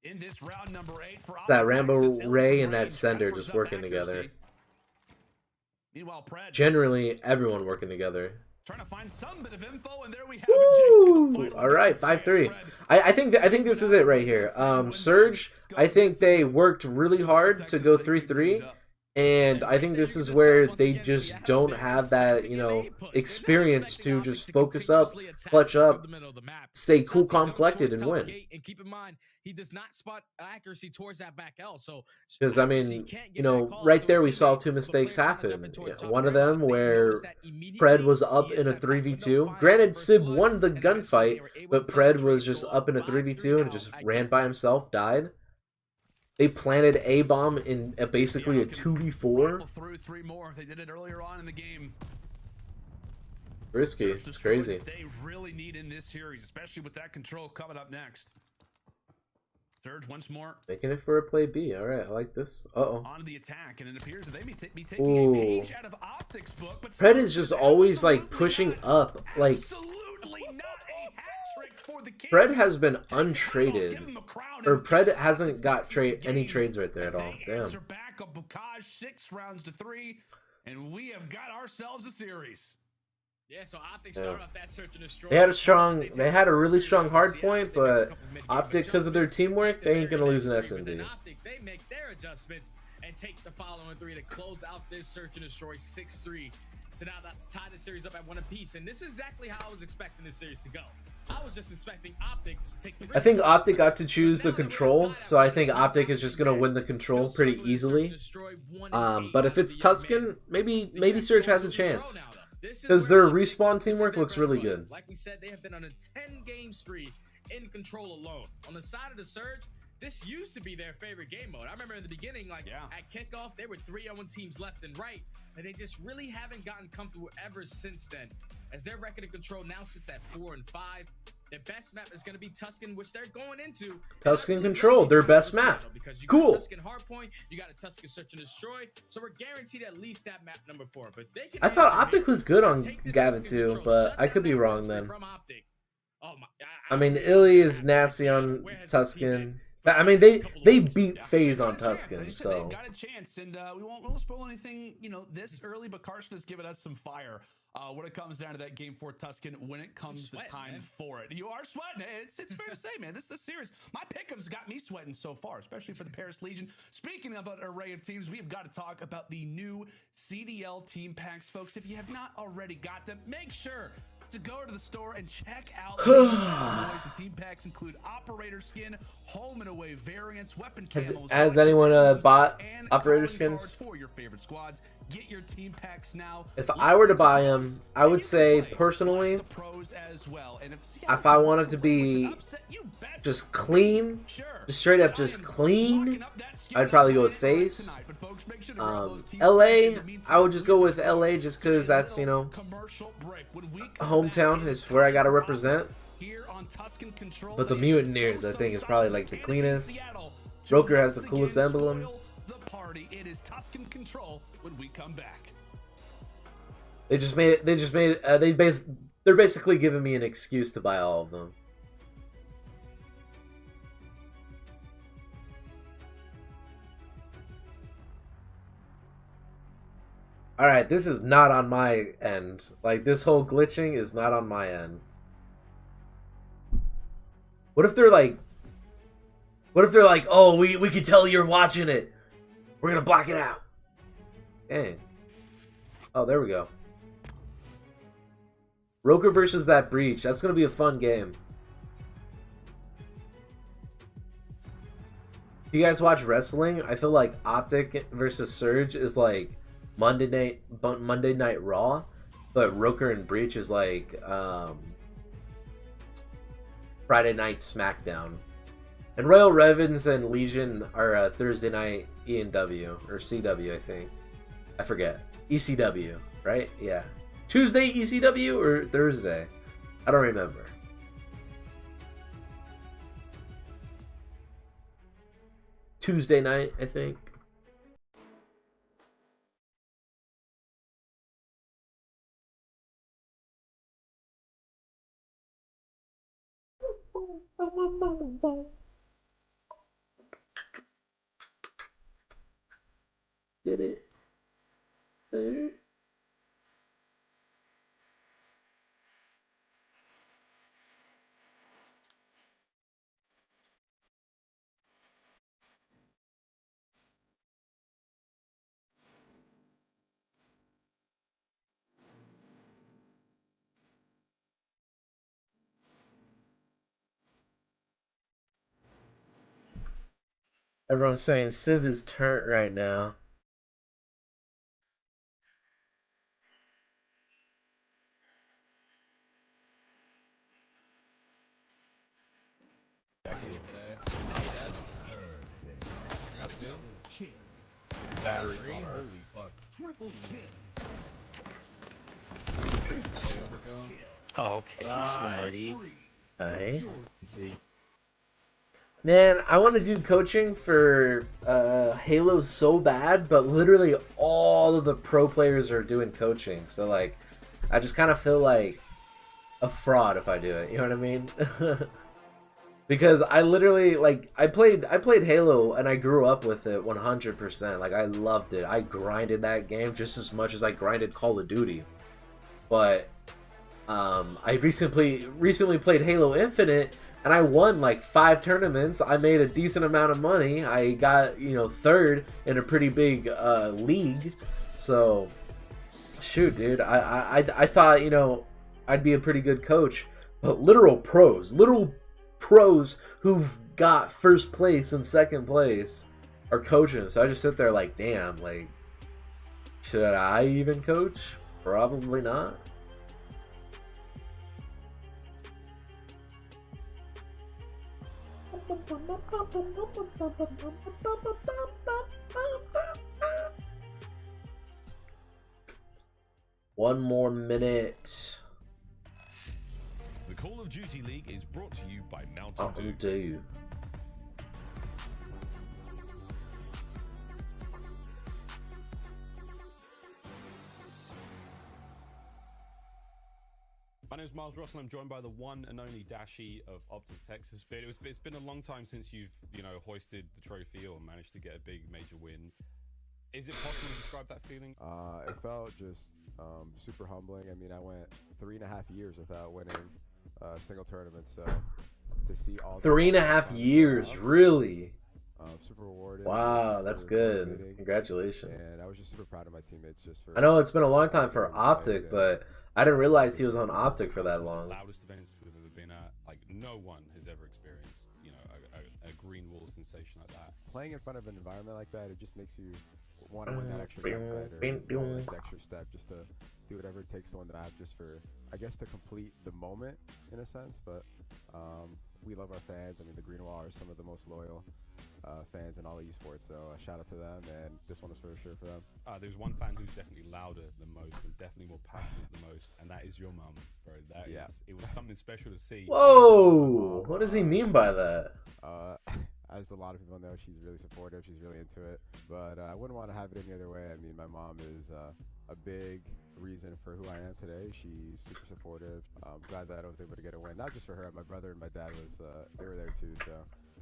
in this round number 8 for that Rambo Ray and that Sender just working together. Meanwhile, Pred, generally everyone working together. Trying to find some bit of info, and there we have it. All right, 5-3. I think this is it right here. Surge, I think they worked really hard to go 3-3. And I think this is where they just don't have that, you know, experience to just focus up, clutch up, stay cool, calm, collected, and win. And keep in mind, he does not spot Accuracy towards that back L. So, because I mean, you know, right there we saw 2 mistakes happen. One of them where Pred was up in a 3v2. Granted, Sib won the gunfight, but Pred was just up in a 3v2 and just ran by himself, died. They planted a bomb in basically a 2v4. Through 3 more. They did it earlier on in the game. Risky. It's crazy. They really need in this series, especially with that control coming up next. Surge once more. Making it for a play B. All right, I like this. Uh-oh. On the attack, and it appears that they may be taking a page out of OpTic's book. But Pred is just always like pushing up, like. Absolutely not a hat trick for the king. Pred has been untraded. Or Pred hasn't got any trades right there at all. Damn. Back up Bukaj 6 rounds to 3, and we have got ourselves a series. Yeah, so OpTic started off that search and destroy. They had a really strong hard point, but OpTic, because of their teamwork, they ain't gonna lose an S&D. OpTic, they make their adjustments and take the following 3 to close out this search and destroy 6-3. to now tie the series up at 1 apiece. And this is exactly how I was expecting this series to go. I was just expecting OpTic to take the risk. I think OpTic got to choose the control, so I think OpTic is just gonna win the control pretty easily. But if it's Tuscan, maybe Surge has a chance, because their respawn teamwork looks really good. Like we said, they have been on a 10-game spree in control alone. On the side of the Surge, this used to be their favorite game mode. I remember in the beginning, like at kickoff, they were 3-0 teams left and right, and they just really haven't gotten comfortable ever since then. As their record of control now sits at 4 and 5, their best map is going to be Tuscan, which they're going into. Tuscan control, their best map. Cool. Tuscan hardpoint, you got a Tuscan search and destroy, so we're guaranteed at least that map number 4. But they can. I thought OpTic was good on Gavin too, but I could be wrong then. I mean, Illy is nasty on Tuscan. I mean, they beat FaZe on Tuscan, so they've got a chance, and we won't spoil anything, you know, this early. But Carson has given us some fire when it comes down to that game for Tuscan. When it comes the time for it, you are sweating. It's fair to say, man. This series, my pick'ems got me sweating so far, especially for the Paris Legion. Speaking of an array of teams, we've got to talk about the new CDL team packs, folks. If you have not already got them, make sure to go to the store and check out the team packs. Include operator skin, home and away variants, weapon camos. Has anyone bought operator skins for your favorite squads? Get your team packs now. If I were to buy them, I would say personally, if I wanted to be just clean, just straight up just clean, I'd probably go with FaZe. LA, I would just go with LA just because that's, you know, hometown is where I gotta represent. But the Mutineers, I think, is probably like the cleanest. Rokkr has the coolest emblem. It is Tuscan control when we come back. They're basically giving me an excuse to buy all of them. Alright, this is not on my end. Like, this whole glitching is not on my end. What if they're like, oh, we can tell you're watching it. We're gonna block it out. Dang. Oh, there we go. Rokkr versus that Breach. That's gonna be a fun game. If you guys watch wrestling, I feel like OpTic versus Surge is like Monday Night Raw, but Rokkr and Breach is like Friday Night SmackDown. And Royal Ravens and Legion are Thursday night E&W, or CW, I think. I forget. ECW, right? Yeah. Tuesday ECW or Thursday? I don't remember. Tuesday night, I think. Did it? There. Everyone's saying Civ is turnt right now. Battery. Holy fuck. Oh, okay. Smarty. Nice. Man, I want to do coaching for Halo so bad, but literally all of the pro players are doing coaching. So, like, I just kind of feel like a fraud if I do it. You know what I mean? Because I literally, like, I played Halo and I grew up with it 100%. Like, I loved it. I grinded that game just as much as I grinded Call of Duty. But I recently played Halo Infinite and I won like 5 tournaments. I made a decent amount of money. I got, you know, 3rd in a pretty big league. So Shoot, dude, I thought, you know, I'd be a pretty good coach, but literal pros who've got first place and second place are coaching. So I just sit there like, damn, like, should I even coach? Probably not. One more minute. The Call of Duty League is brought to you by Mountain Mountain Dew. Dew. My name is Miles Ross, and I'm joined by the one and only Dashi of OpTic Texas. But it's been a long time since you've hoisted the trophy or managed to get a big major win. Is it possible to describe that feeling? It felt just super humbling. I mean, I went 3.5 years without winning a single tournament, so to see all 3.5 years, really? Super rewarding. Wow, that's good. Congratulations. And I was just super proud of my teammates. Just for I know it's been a long time for OpTic, but I didn't realize he was on OpTic for that long. Loudest events we've ever been at. Like, no one has ever experienced, a green wall sensation like that. Playing in front of an environment like that, it just makes you want to win that extra extra step, just to do whatever it takes to win the map, just for, I guess, to complete the moment in a sense. But we love our fans. I mean, the Green Wall are some of the most loyal fans in all of esports, so shout out to them, and this one is for sure for them. There's one fan who's definitely louder than most and definitely more passionate than most, and that is your mum, bro. It was something special to see. Whoa! What does he mean by that? As a lot of people know, she's really supportive. She's really into it, but I wouldn't want to have it any other way. I mean, my mom is a big reason for who I am today. She's super supportive. I'm glad that I was able to get a win, not just for her. My brother and my dad they were there too. So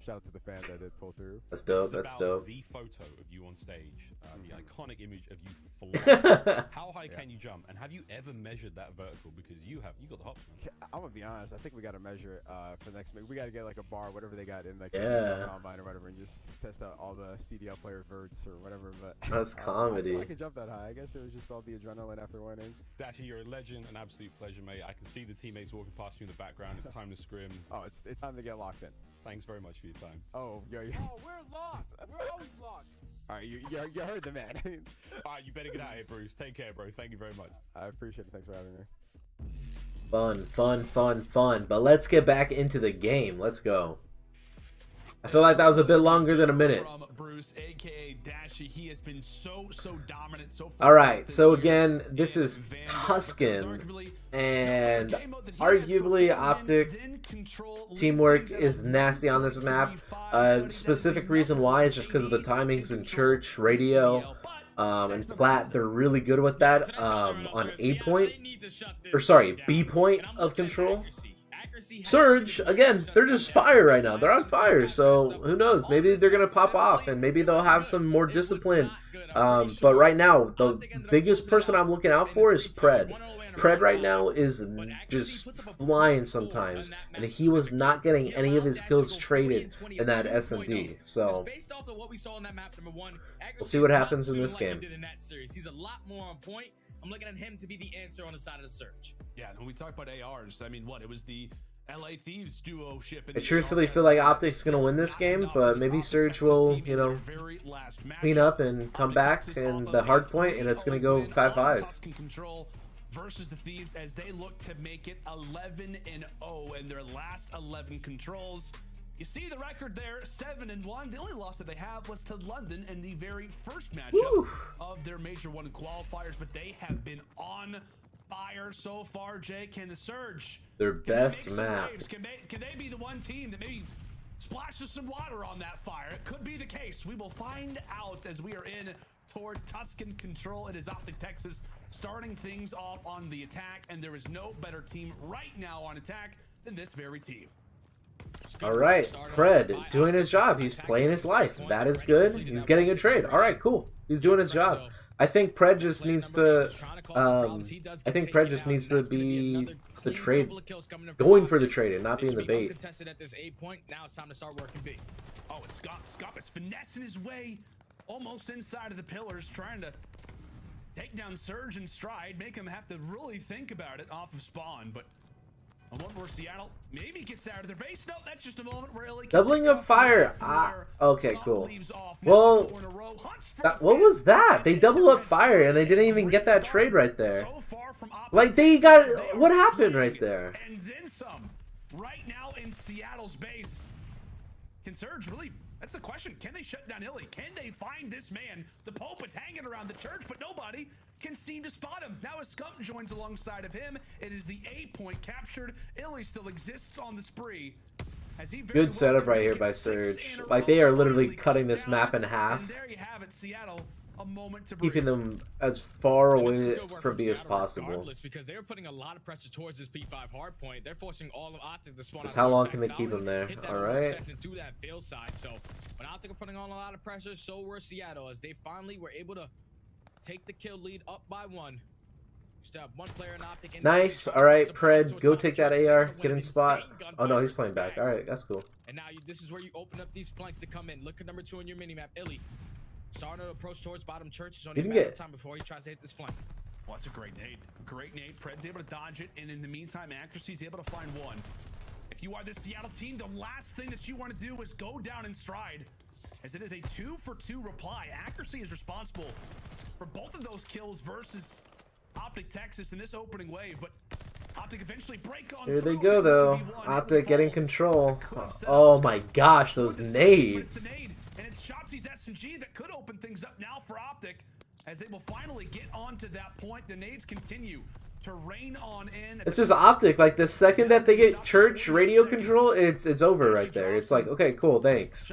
shout out to the fans that did pull through. That's dope. That's dope. The photo of you on stage, the iconic image of you flying. How high can you jump? And have you ever measured that vertical? Because you got the hops, man. I'm gonna be honest. I think we got to measure it for the next. We got to get like a bar, whatever they got in like combine or whatever, and just test out all the CDL player verts or whatever. But that's comedy. I could jump that high. I guess it was just all the adrenaline after winning. Dashi, you're a legend, an absolute pleasure, mate. I can see the teammates walking past you in the background. It's time to scrim. Oh, it's time to get locked in. Than's very much for your time. Oh, yo. Oh, we're locked. We're always locked. All right, you heard the man. All right, you better get out of here, Bruce. Take care, bro. Thank you very much. I appreciate it. Thanks for having me. Fun. But let's get back into the game. Let's go. I feel like that was a bit longer than a minute. From Bruce, aka Dashi, he has been so dominant so far. All right, so again, this is Tuscan, and arguably OpTic teamwork is nasty on this map. Specific reason why is just because of the timings in church, radio, and plat. They're really good with that on B point of control. Surge, again, they're just fire right now. They're on fire, so who knows? Maybe they're going to pop off, and maybe they'll have some more discipline. But right now, the biggest person I'm looking out for is Pred. Pred right now is just flying sometimes, and he was not getting any of his kills traded in that SMD. So we'll see what happens in this game. He's a lot more on point. I'm looking at him to be the answer on the side of the search. Yeah, when we talk about ARs, I mean, it was the LA Thieves duo ship. I truthfully feel like OpTic's going to win this game, but maybe Surge will, clean up and come back in the hard point, and it's going to go 5-5. Versus the Thieves as they look to make it 11-0 in their last 11 controls. You see the record there, 7-1. The only loss that they have was to London in the very first matchup of their Major 1 qualifiers, but they have been on fire so far. Jay, can the Surge, their best map, can they be the one team that maybe splashes some water on that fire? It could be the case. We will find out as we are in toward Tuscan control. It is OpTic Texas starting things off on the attack, and there is no better team right now on attack than this very team. All right, Pred doing his job. He's playing his life. That is good. He's getting a trade. All right, cool. He's doing his job. I think Pred just needs to. I think Pred just needs to be the trade, going for the trade and not being the bait. At this A point, now it's time to start working B. Oh, it's Scott is finessing his way almost inside of the pillars, trying to take down Surge and Stride, make him have to really think about it off of spawn. But a moment where Seattle maybe gets out of their base. No, that's just a moment where Illy doubling up fire. Okay, cool. Well, what was that? They double up fire and they didn't even get that trade right there. Like they got, what happened right there? And then some. Right now in Seattle's base, can Surge really? That's the question. Can they shut down Illy? Can they find this man? The Pope is hanging around the church, but nobody can seem to spot him. Now as Scump joins alongside of him, it is the A point captured. Illy still exists on the spree. As he good setup right here by Surge. Like they are literally cutting this map in half. And there you have it, Seattle. A moment to keeping them as far away from B as possible. Because they're putting a lot of pressure towards this P5 hard point. They're forcing all of OpTic to spawn. Just how long can they keep them there? All right. Do that fail side. So when OpTic are putting on a lot of pressure, so were Seattle as they finally were able to take the kill lead up by 1. Still have 1 player in OpTic. Nice. All right, Pred, go take that AR. Get in spot. Oh no, he's playing back. All right, that's cool. And now this is where you open up these flanks to come in. Look at number 2 on your minimap, Illy. Starting to approach towards bottom church. It's only a matter of time before he tries to hit this flank. Well, that's a great nade. Great nade. Pred's able to dodge it, and in the meantime, Accuracy's able to find 1. If you are the Seattle team, the last thing that you want to do is go down in Stride, as it is a 2-for-2 reply. Accuracy is responsible for both of those kills versus OpTic Texas in this opening wave, but OpTic eventually break on. Here they go, though. OpTic getting control. Oh my gosh, those nades. And it's Shotzi's SMG that could open things up now for OpTic, as they will finally get onto that point. The nades continue to rain on in. It's just OpTic. Like the second that they get church radio control, it's over right there. It's like, okay, cool, thanks.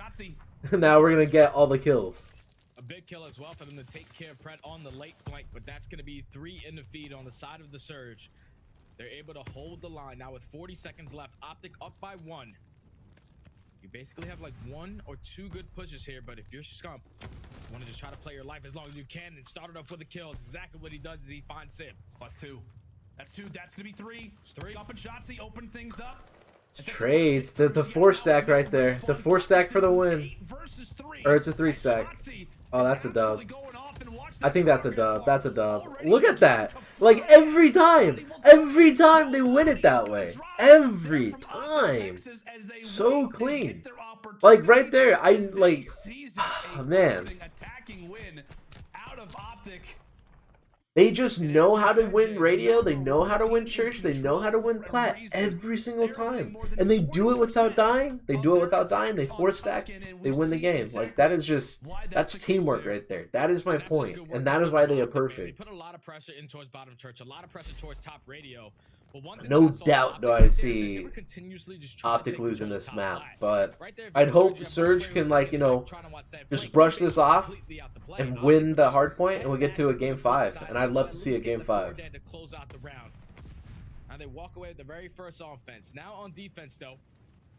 Now we're gonna get all the kills. A big kill as well for them to take care of Pred on the late flank, but that's gonna be 3 in the feed on the side of the Surge. They're able to hold the line now with 40 seconds left. OpTic up by 1. You basically have like 1 or 2 good pushes here, but if you're Scump, you want to just try to play your life as long as you can and start it off with a kill. It's exactly what he does is he finds Sib. +2. That's 2. That's gonna be 3. It's 3. Up and Shotzi open things up. Trades. The 4 stack right there. The 4 stack for the win. Or it's a 3 stack. Oh, that's a dub. I think that's a dub. That's a dub. Look at that. Like every time they win it that way. Every time. So clean. Like right there, I like, man. They just know how to win radio, they know how to win church, they know how to win plat every single time. And they do it without dying. They do it without dying. They 4 stack, they win the game. Like that is just, that's teamwork right there. That is my point. And that is why they are perfect. They put a lot of pressure in towards bottom church, a lot of pressure towards top radio. No doubt do I see OpTic losing this map, but I'd hope Surge can, like, you know, just brush this off and win the hard point, and we'll get to a game 5. And I'd love to see a game 5. Now they walk away with the very first offense. Now on defense, though,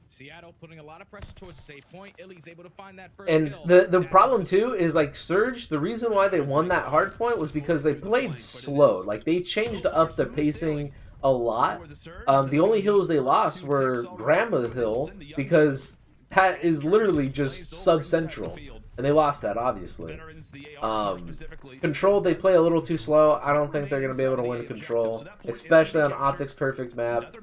Seattle putting a lot of pressure towards the save point. Illy's able to find that first and the problem too is like Surge, the reason why they won that hard point was because they played slow. Like they changed up the pacing a lot. The only hills they lost were Grandma Hill, because that is literally just sub-central, and they lost that, obviously. Control, they play a little too slow. I don't think they're going to be able to win Control, especially on OpTic's perfect map.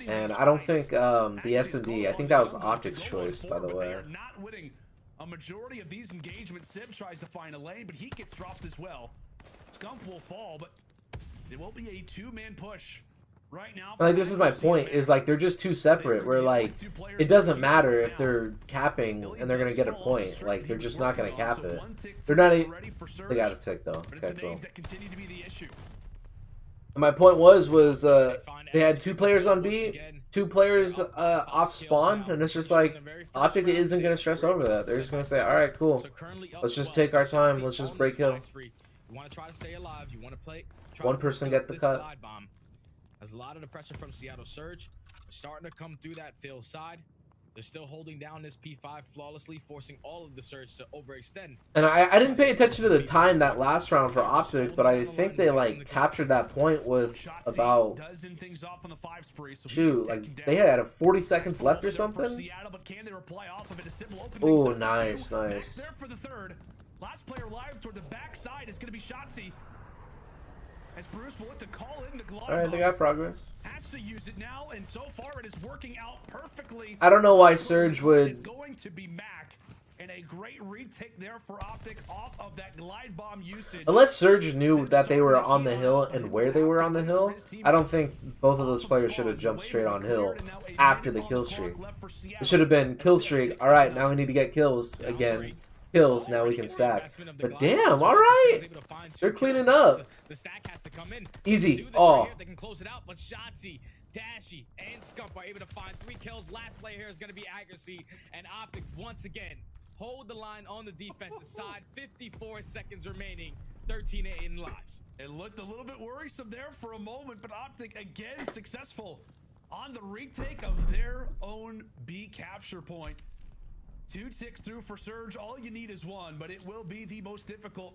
And I don't think the S&D, I think that was OpTic's choice, by the way. A majority of these engagements, Sib tries to find a lane, but he gets dropped as well. Scump will fall, but it will be a 2-man push right now. Like, this is my point, is like they're just too separate, where like it doesn't matter if they're capping and they're gonna get a point. Like they're just not gonna cap it. They're not they got a tick though. Okay, cool. My point was they had 2 players on B, 2 players off spawn, and it's just like OpTic isn't gonna stress over that. They're just gonna say, all right, cool, let's just take our time, let's just break hill. You want to try to stay alive. You want to play. One person get the cut. There's a lot of the pressure from Seattle Surge starting to come through that field side. They're still holding down this P5 flawlessly, forcing all of the surge to overextend. And I didn't pay attention to the time that last round for OpTic, but I think they like captured that point with about, shoot, like they had 40 seconds left or something. Oh, nice, nice. Last player live toward the backside is going to be Shotzzy. As Bruce will look to call in the glove. All right, they got progress. Has to use it now, and so far it is working out perfectly. I don't know why Surge would. It's going to be Mac, and a great retake there for OpTic off of that glide bomb usage. Unless Surge knew that they were on the hill and where they were on the hill, I don't think both of those players should have jumped straight on hill after the kill streak. It should have been kill streak. All right, now we need to get kills again. Kills, now we can stack. But damn, all right, they're cleaning up. Easy. Oh. They can close it out, but Shotzzy, Dashy, and Scump are able to find 3 kills. Last play here is going to be Accuracy, and OpTic once again hold the line on the defensive side. 54 seconds remaining. 13 in lives. It looked a little bit worrisome there for a moment, but OpTic again successful on the retake of their own B capture point. 2 ticks through for Surge. All you need is 1, but it will be the most difficult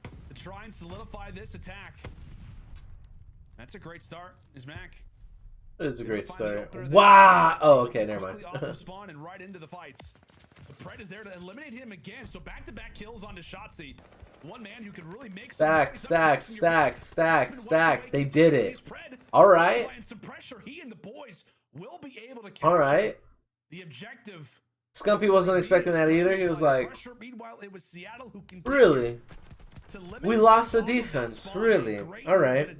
to try and solidify this attack. That's a great start, is Mac. That is a great start. Wow! Oh, okay, never mind. Off the spawn and right into the fights. The Pred is there to eliminate him again, so back-to-back kills onto Shotzzy. One man who could really make stack. They did it. All right. He and the boys will be able to all right. The objective. Scumpy wasn't expecting that either. He was like, really? We lost the defense. Really? All right.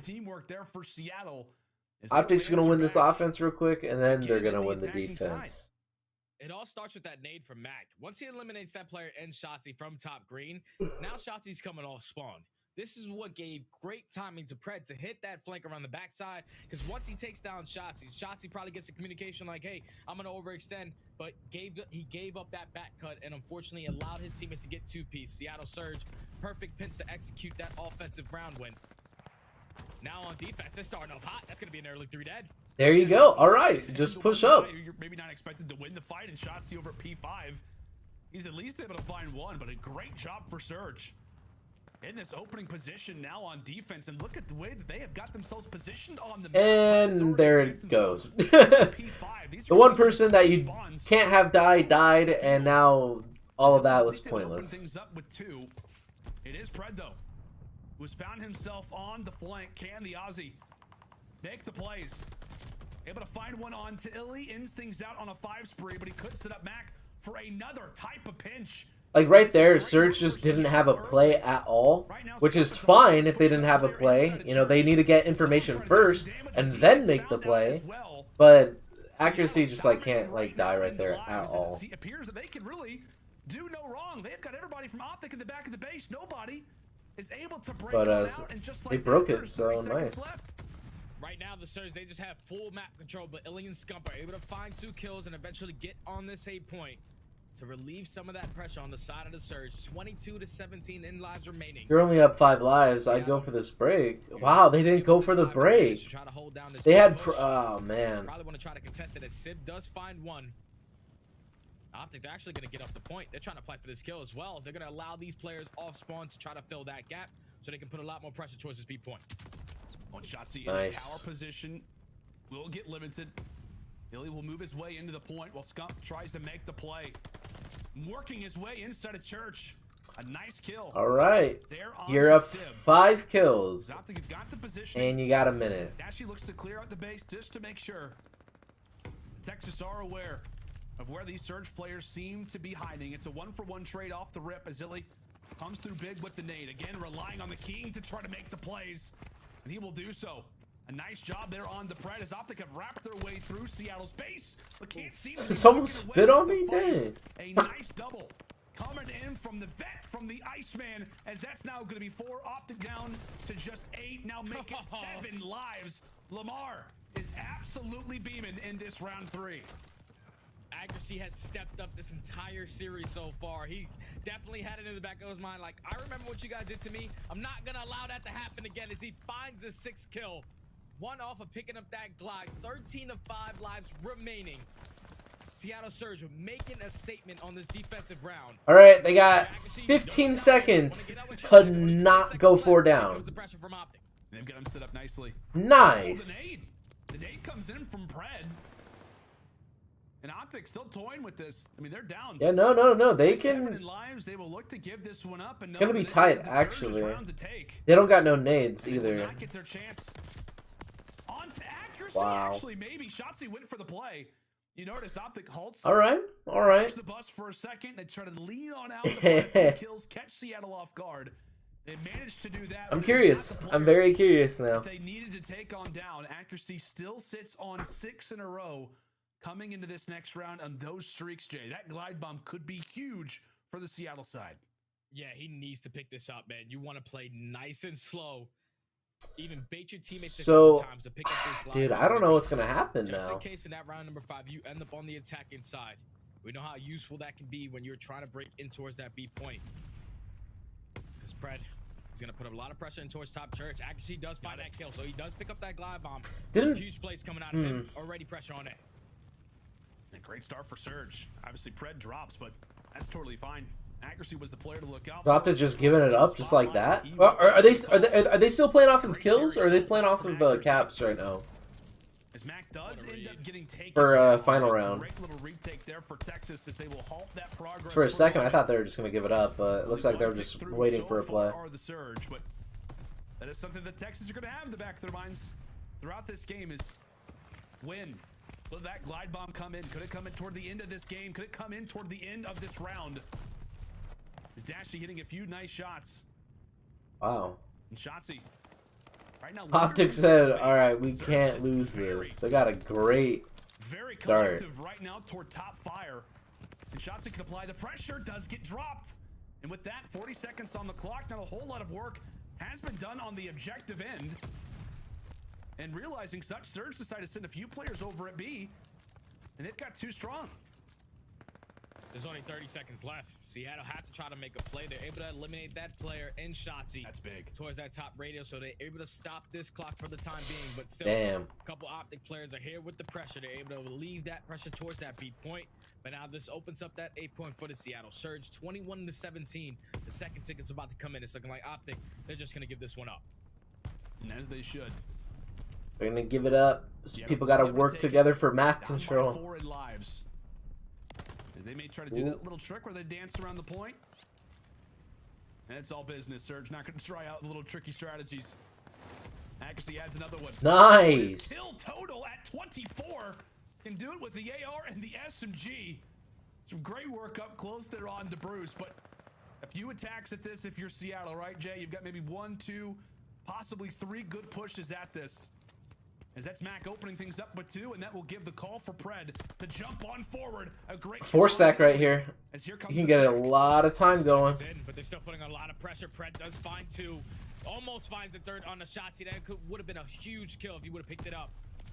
OpTic's going to win this offense real quick, and then they're going to win the defense. It all starts with that nade from Mac. Once he eliminates that player and Shotzzy from top green, now Shotzi's coming off spawn. This is what gave great timing to Pred to hit that flank around the backside, because once he takes down Shotzzy probably gets the communication like, hey, I'm going to overextend, but he gave up that back cut and unfortunately allowed his teammates to get 2-piece. Seattle Surge, perfect pinch to execute that offensive ground win. Now on defense, they're starting off hot. That's going to be an early 3 dead. There you go. All right, just push up. You're maybe not expected to win the fight, and Shotzzy over at P5. He's at least able to find 1, but a great job for Surge. In this opening position now on defense, and look at the way that they have got themselves positioned on the map. And there it goes. The one person that you can't have died, and now all of that was pointless. Things up with 2. It is Pred though, who's found himself on the flank. Can the Aussie make the plays? Able to find one on to Illy, ends things out on a 5 spree, but he could set up Mac for another type of pinch. Like right there, Surge just didn't have a play at all, which is fine if they didn't have a play. You know, they need to get information first and then make the play. But Accuracy just like can't like die right there at all. It appears that they can really do no wrong. They've got everybody from OpTic in the back of the base. Nobody is able to break it out, and just like they broke it, so nice. Right now, the Surge, they just have full map control, but Illy and Scump are able to find 2 kills and eventually get on this 8 point to relieve some of that pressure on the side of the Surge. 22 to 17 in lives remaining. You're only up 5 lives. I'd go for this break. Wow, they didn't go for the break. They had, oh man. Probably want to try to contest it as Sib does find 1. OpTic, they're actually going to get off the point. They're trying to play for this kill as well. They're going to allow these players off spawn to try to fill that gap so they can put a lot more pressure towards this B point. On Shotzzy in a power position, will get limited. Illy will move his way into the point while Scump tries to make the play. Working his way inside of Church. A nice kill. All right. You're up 5 kills. Got the position. And you got a minute. Dashy looks to clear out the base just to make sure. Texas are aware of where these Surge players seem to be hiding. It's a 1-for-1 trade off the rip as Illy comes through big with the nade. Again, relying on the King to try to make the plays. And he will do so. A nice job there on the Pred as OpTic have wrapped their way through Seattle's base, but can't seem to someone spit on me, dang. A nice double coming in from the vet, from the Iceman, as that's now going to be 4. OpTic down to just 8, now make it 7 lives. Lamar is absolutely beaming in this round 3. Accuracy has stepped up this entire series so far. He definitely had it in the back of his mind like, I remember what you guys did to me. I'm not going to allow that to happen again as he finds his 6th kill. one off of picking up that glide. 13 of 5 lives remaining. Seattle Surge making a statement on this defensive round. All right, they got 15 seconds to not go 4 down. They've got him set up nicely. Nice. The nade comes in from Pred. And OpTic still toying with this. I mean, they're down. Yeah, no. They can. Lives, they will look to give this one up, and it's gonna be tight, actually. They don't got no nades either. Not get their chance. On to accuracy. Wow. Actually, maybe Shotzzy went for the play. You notice OpTic halts. All right. Watch the bus for a second. They try to lean on out the kills, catch Seattle off guard. They managed to do that. I'm curious. I'm very curious now. They needed to take on down. Accuracy still sits on 6 in a row coming into this next round on those streaks, Jay. That glide bomb could be huge for the Seattle side. Yeah, he needs to pick this up, man. You want to play nice and slow. Even bait your teammates a couple times to pick up this glide dude, bomb. I don't know what's gonna happen Just now. in case in that round number 5, you end up on the attacking side. We know how useful that can be when you're trying to break in towards that B point. This Pred, he's gonna put a lot of pressure in towards top church. Accuracy does find that kill, so he does pick up that glide bomb. Huge plays coming out of him. Already pressure on it. A great start for Surge. Obviously, Pred drops, but that's totally fine. Accuracy was the player to look out. Optic just giving it up just like that. Are they still playing off of kills, or are they playing off of caps right now? As Mac does end up getting taken for final round. Great little retake there for Texas as they will halt that progress. For a second, I thought they were just gonna give it up, but it looks like they were just waiting for a play. The Surge, but that is something that Texas are going to have in the back of their minds throughout this game is win. Will that glide bomb come in? Could it come in toward the end of this game? Could it come in toward the end of this round? Is Dashy hitting a few nice shots? Wow. And Shotzzy. Right now, OpTic said, "All right, we can't lose this." They got a great very start. collective right now toward top fire. And Shotzzy can apply the pressure. Does get dropped. And with that, 40 seconds on the clock. Not a whole lot of work has been done on the objective end. And realizing such, Surge decided to send a few players over at B, and they've got 2 strong. There's only 30 seconds left. Seattle had to try to make a play. They're able to eliminate that player in Shotzzy. That's big. Towards that top radio, so they're able to stop this clock for the time being. But still, Damn. A couple OpTic players are here with the pressure. They're able to leave that pressure towards that B point. But now this opens up that 8-point for the Seattle Surge. 21-17. The second ticket's about to come in. It's looking like OpTic. They're just going to give this one up. And as they should. They're gonna give it up. People got to work together for map control. 4 in lives. As they may try to do that little trick where they dance around the point. And it's all business. Surge not going to try out little tricky strategies. Accuracy adds another one. Nice. Kill total at 24. Can do it with the AR and the SMG. Some great work up close there on to Bruce, but a few attacks at this if you're Seattle, right, Jay? You've got maybe 1, 2, possibly 3 good pushes at this. As that's Mac opening things up with 2, and that will give the call for Pred to jump on forward. A great 4-stack right here. You can get a lot of time going. But they're still putting a lot of pressure. Pred does find 2. Almost finds the 3rd on the Shotzzy. That would have been a huge kill if he would have picked it up.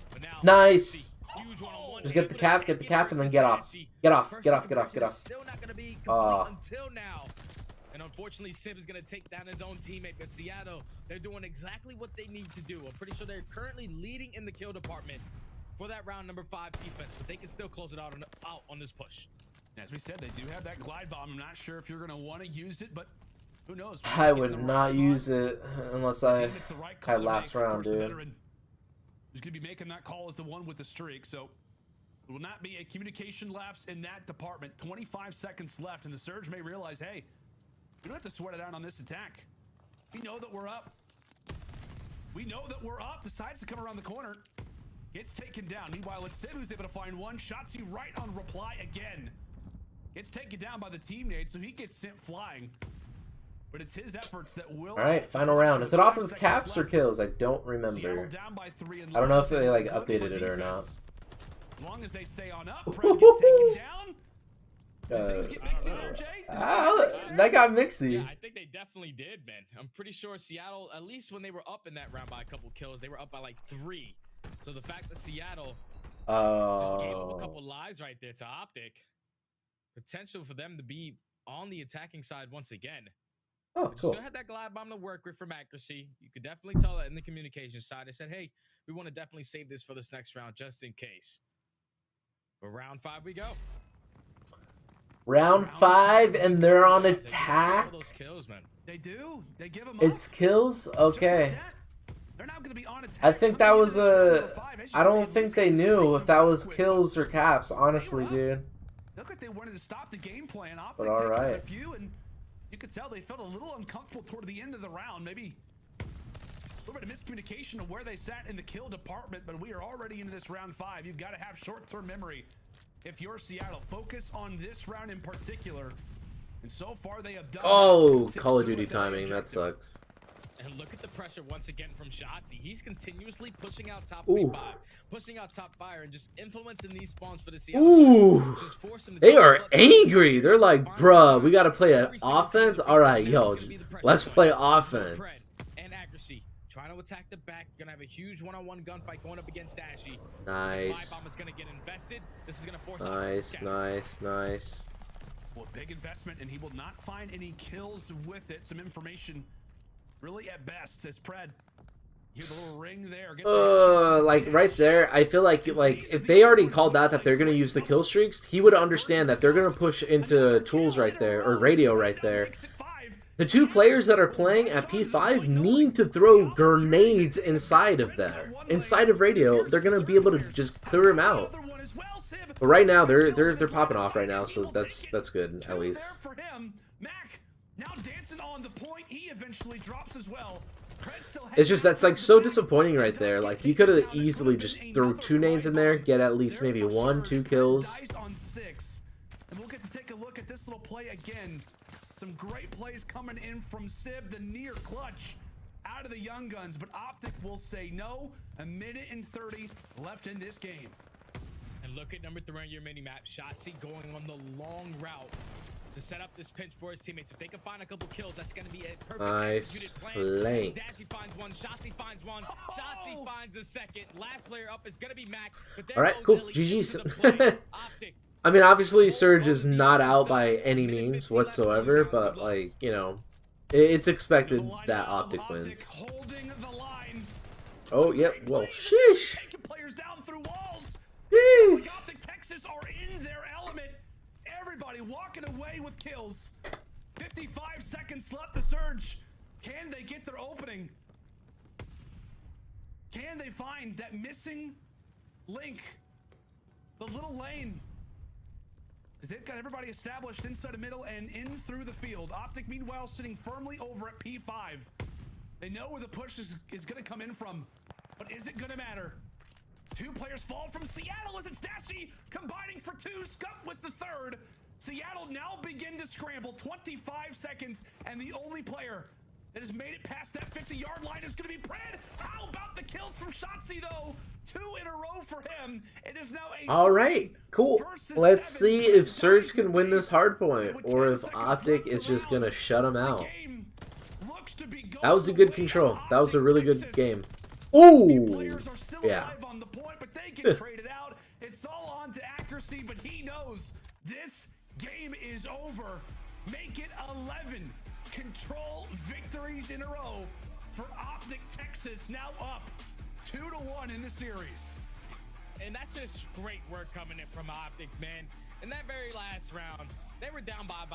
But now, nice. Huge one-on-one. Just get the cap, and then get off. Get off. Still not going to be complete until now. And unfortunately, Sib is going to take down his own teammate. But Seattle, they're doing exactly what they need to do. I'm pretty sure they're currently leading in the kill department for that round number 5 defense. But they can still close it out on this push. As we said, they do have that glide bomb. I'm not sure if you're going to want to use it, but who knows? I would not use it unless I had last round, dude. Who's going to be making that call is the one with the streak. So it will not be a communication lapse in that department. 25 seconds left, and the Surge may realize, hey, we don't have to sweat it out on this attack. We know that we're up. Decides to come around the corner. Gets taken down. Meanwhile, it's Sib who's able to find one. Shotzzy right on reply again. Gets taken down by the teammate, so he gets sent flying. But it's his efforts that will... Alright, final round. Is it off of caps or kills? I don't remember. I don't know if they like updated it or not. As long as they stay on up, Pred gets taken down. Things get mixy there, Jay? That got mixy. Yeah, I think they definitely did, man. I'm pretty sure Seattle, at least when they were up in that round by a couple kills, they were up by like 3. So the fact that Seattle just gave up a couple lives right there to OpTic, potential for them to be on the attacking side once again. Oh, But you cool. still had that glide bomb to work with from accuracy. You could definitely tell that in the communication side. They said, hey, we want to definitely save this for this next round just in case. But round 5 we go. Round 5, and they're on attack. Those kills, man. They do. They give them It's kills? Okay. They're now going to be on attack. I think that was I don't think they knew if that was kills or caps, honestly, dude. Look like they wanted to stop the game plan. But all right. A few, and you could tell they felt a little uncomfortable toward the end of the round. Maybe a little bit of miscommunication of where they sat in the kill department, but we are already into this round 5. You've got to have short-term memory. If you're Seattle, focus on this round in particular. And so far they have done. Oh, Call of Duty timing. That sucks. And look at the pressure once again from Shotzzy. He's continuously pushing out top Ooh. P5, pushing out top fire, and just influencing these spawns for the Seattle. Ooh, they are angry. They're like, bruh, we got to play an offense. All right, yo, let's play offense. And accuracy. Trying to attack the back. Gonna have a huge one-on-one gunfight going up against Dashy. Nice. The bomb is gonna get invested. This is gonna force Nice. Well, big investment, and he will not find any kills with it. Some information, really at best, as Pred. Hear the little ring there. Like right there, I feel like if they already called out that they're gonna use the kill streaks, he would understand that they're gonna push into tools right there or radio right there. The two players that are playing at P5 need to throw grenades inside of there, inside of radio. They're gonna be able to just clear them out. But right now, they're popping off right now, so that's good at least. For him, Mac now dancing on the point. He eventually drops as well. It's just that's like so disappointing right there. Like you could have easily just threw 2 nades in there, get at least maybe 1-2 kills. And we'll get to take a look at this little play again. Some great plays coming in from Sib, the near clutch out of the Young Guns, but OpTic will say no. 1 minute and 30 left in this game. And look at number 3 on your mini map. Shotzzy going on the long route to set up this pinch for his teammates. If they can find a couple kills, that's going to be a perfect executed plan. Dashy finds one, Shotzzy finds one, Shotzzy finds a second. Last player up is going to be Mac. But there Alright, cool. GG's. OpTic. I mean, obviously, Surge is not out by any means whatsoever, but, like, you know, it's expected that OpTic wins. Oh, yep. Well, sheesh. Players down through walls. Sheesh. OpTic Texas are in their element. Everybody walking away with kills. 55 seconds left to Surge. Can they get their opening? Can they find that missing link? The little lane. As they've got everybody established inside the middle and in through the field. OpTic, meanwhile, sitting firmly over at P5. They know where the push is going to come in from. But is it going to matter? 2 players fall from Seattle as it's Dashy combining for 2. Scump with the 3rd. Seattle now begin to scramble. 25 seconds. And the only player that has made it past that 50-yard line is going to be Pred. How about the kills from Shotzzy, though? 2 in a row for him. It is now a Alright, cool. Let's see if Surge can win this hardpoint, or if OpTic is just going to shut him out. That was a good control. That was a really good game. Ooh! Yeah. It's all on to accuracy, but he knows this game is over. Make it 11 control victories in a row for OpTic Texas, now up 2-1 in the series. And that's just great work coming in from OpTic, man. In that very last round, they were down by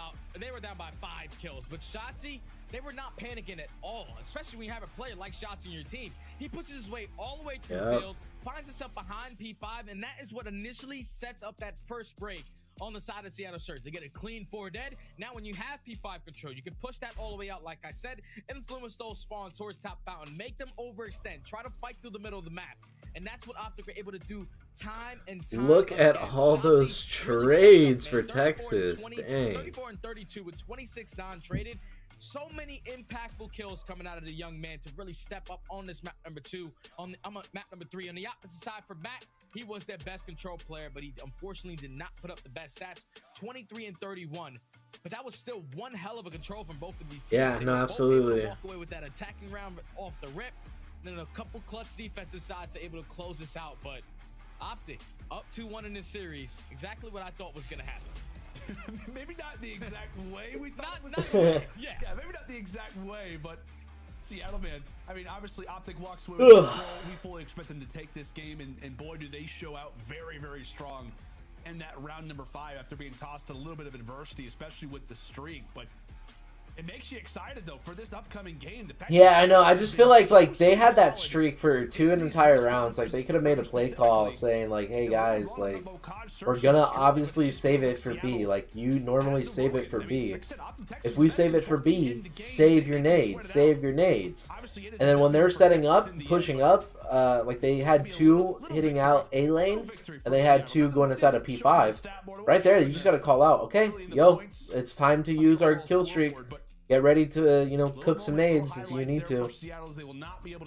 5 kills, but Shotzzy, they were not panicking at all, especially when you have a player like Shotzzy in your team. He pushes his way all the way through the field, finds himself behind P5, and that is what initially sets up that first break on the side of Seattle Surge. They get a clean 4 dead. Now when you have P5 control, you can push that all the way out, like I said, influence those spawns towards top fountain, make them overextend, try to fight through the middle of the map. And that's what OpTic were able to do time and time Look again. at all those trades for Texas. Dang. 34 and 32 with 26 non-traded. So many impactful kills coming out of the young man to really step up on this map number 2. On map number 3. On the opposite side for Matt, he was their best control player, but he unfortunately did not put up the best stats. 23 and 31. But that was still one hell of a control from both of these teams. Yeah, no, absolutely. Walk away with that attacking round off the rip. Then a couple clutch defensive sides to able to close this out. But OpTic up 2-1 in this series. Exactly what I thought was going to happen. Maybe not the exact way we thought it was. Yeah, maybe not the exact way, but Seattle, man. I mean, obviously, OpTic walks away with control. We fully expect them to take this game, and boy, do they show out very, very strong in that round number 5 after being tossed to a little bit of adversity, especially with the streak. But it makes you excited though for this upcoming game. Yeah, I know. I just feel like they had that streak for 2 entire rounds. Like they could have made a play call saying like, "Hey guys, like we're gonna obviously save it for B. Like you normally save it for B. If we save it for B, save your nades, save your nades." And then when they're setting up, pushing up, like they had 2 hitting out A lane, and they had 2 going inside of P5. Right there, you just gotta call out, okay, yo, it's time to use our kill streak. Get ready to, you know, cook some nades if you need to.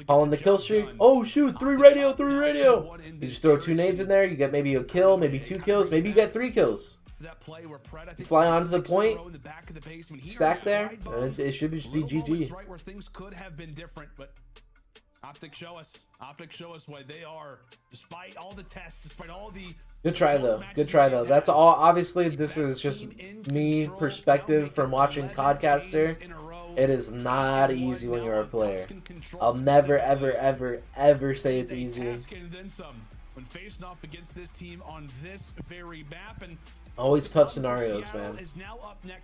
Calling the kill streak. Oh shoot, 3 radio, 3 radio. You just throw 2 nades in there, you get maybe a kill, maybe 2 kills, maybe you get 3 kills. You fly onto the point, stack there, and it should just be GG. Right where things could have been different, but OpTic show us why they are, despite all the tests, despite all the... Good try though. Good try though. That's all. Obviously, this is just me perspective from watching Codcaster. It is not easy when you're a player. I'll never, ever, ever, ever say it's easy. When facing off against this team on this very map, and always tough scenarios, man.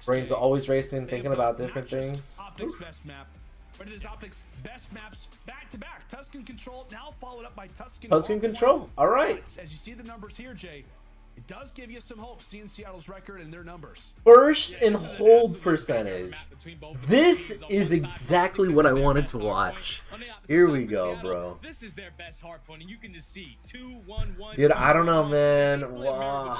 Brain's always racing, thinking about different things. OpTic's best map. But it is OpTic's best maps back-to-back. Tuscan Control now followed up by Tuscan Control. All right. As you see the numbers here, Jay, it does give you some hope seeing Seattle's record and their numbers. Burst and hold percentage. This is exactly what I wanted to watch. Here we go, bro. This is their best hard point, and you can just see 2-1-1. Dude, I don't know, man. Wow.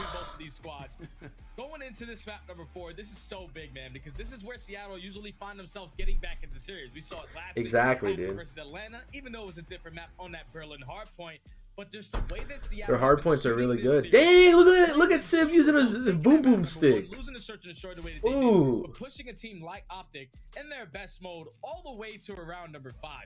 Going into this map number 4, this is so big, man, because this is where Seattle usually find themselves getting back into the series. We saw it last week dude. Versus Atlanta, even though it was a different map on that Berlin hard point. But there's the way that Seattle their hard points are really good. Dang, look at that! Look at Civ using a boom boom stick. Losing the search and destroy the way that they did, but pushing a team like OpTic in their best mode all the way to around number 5.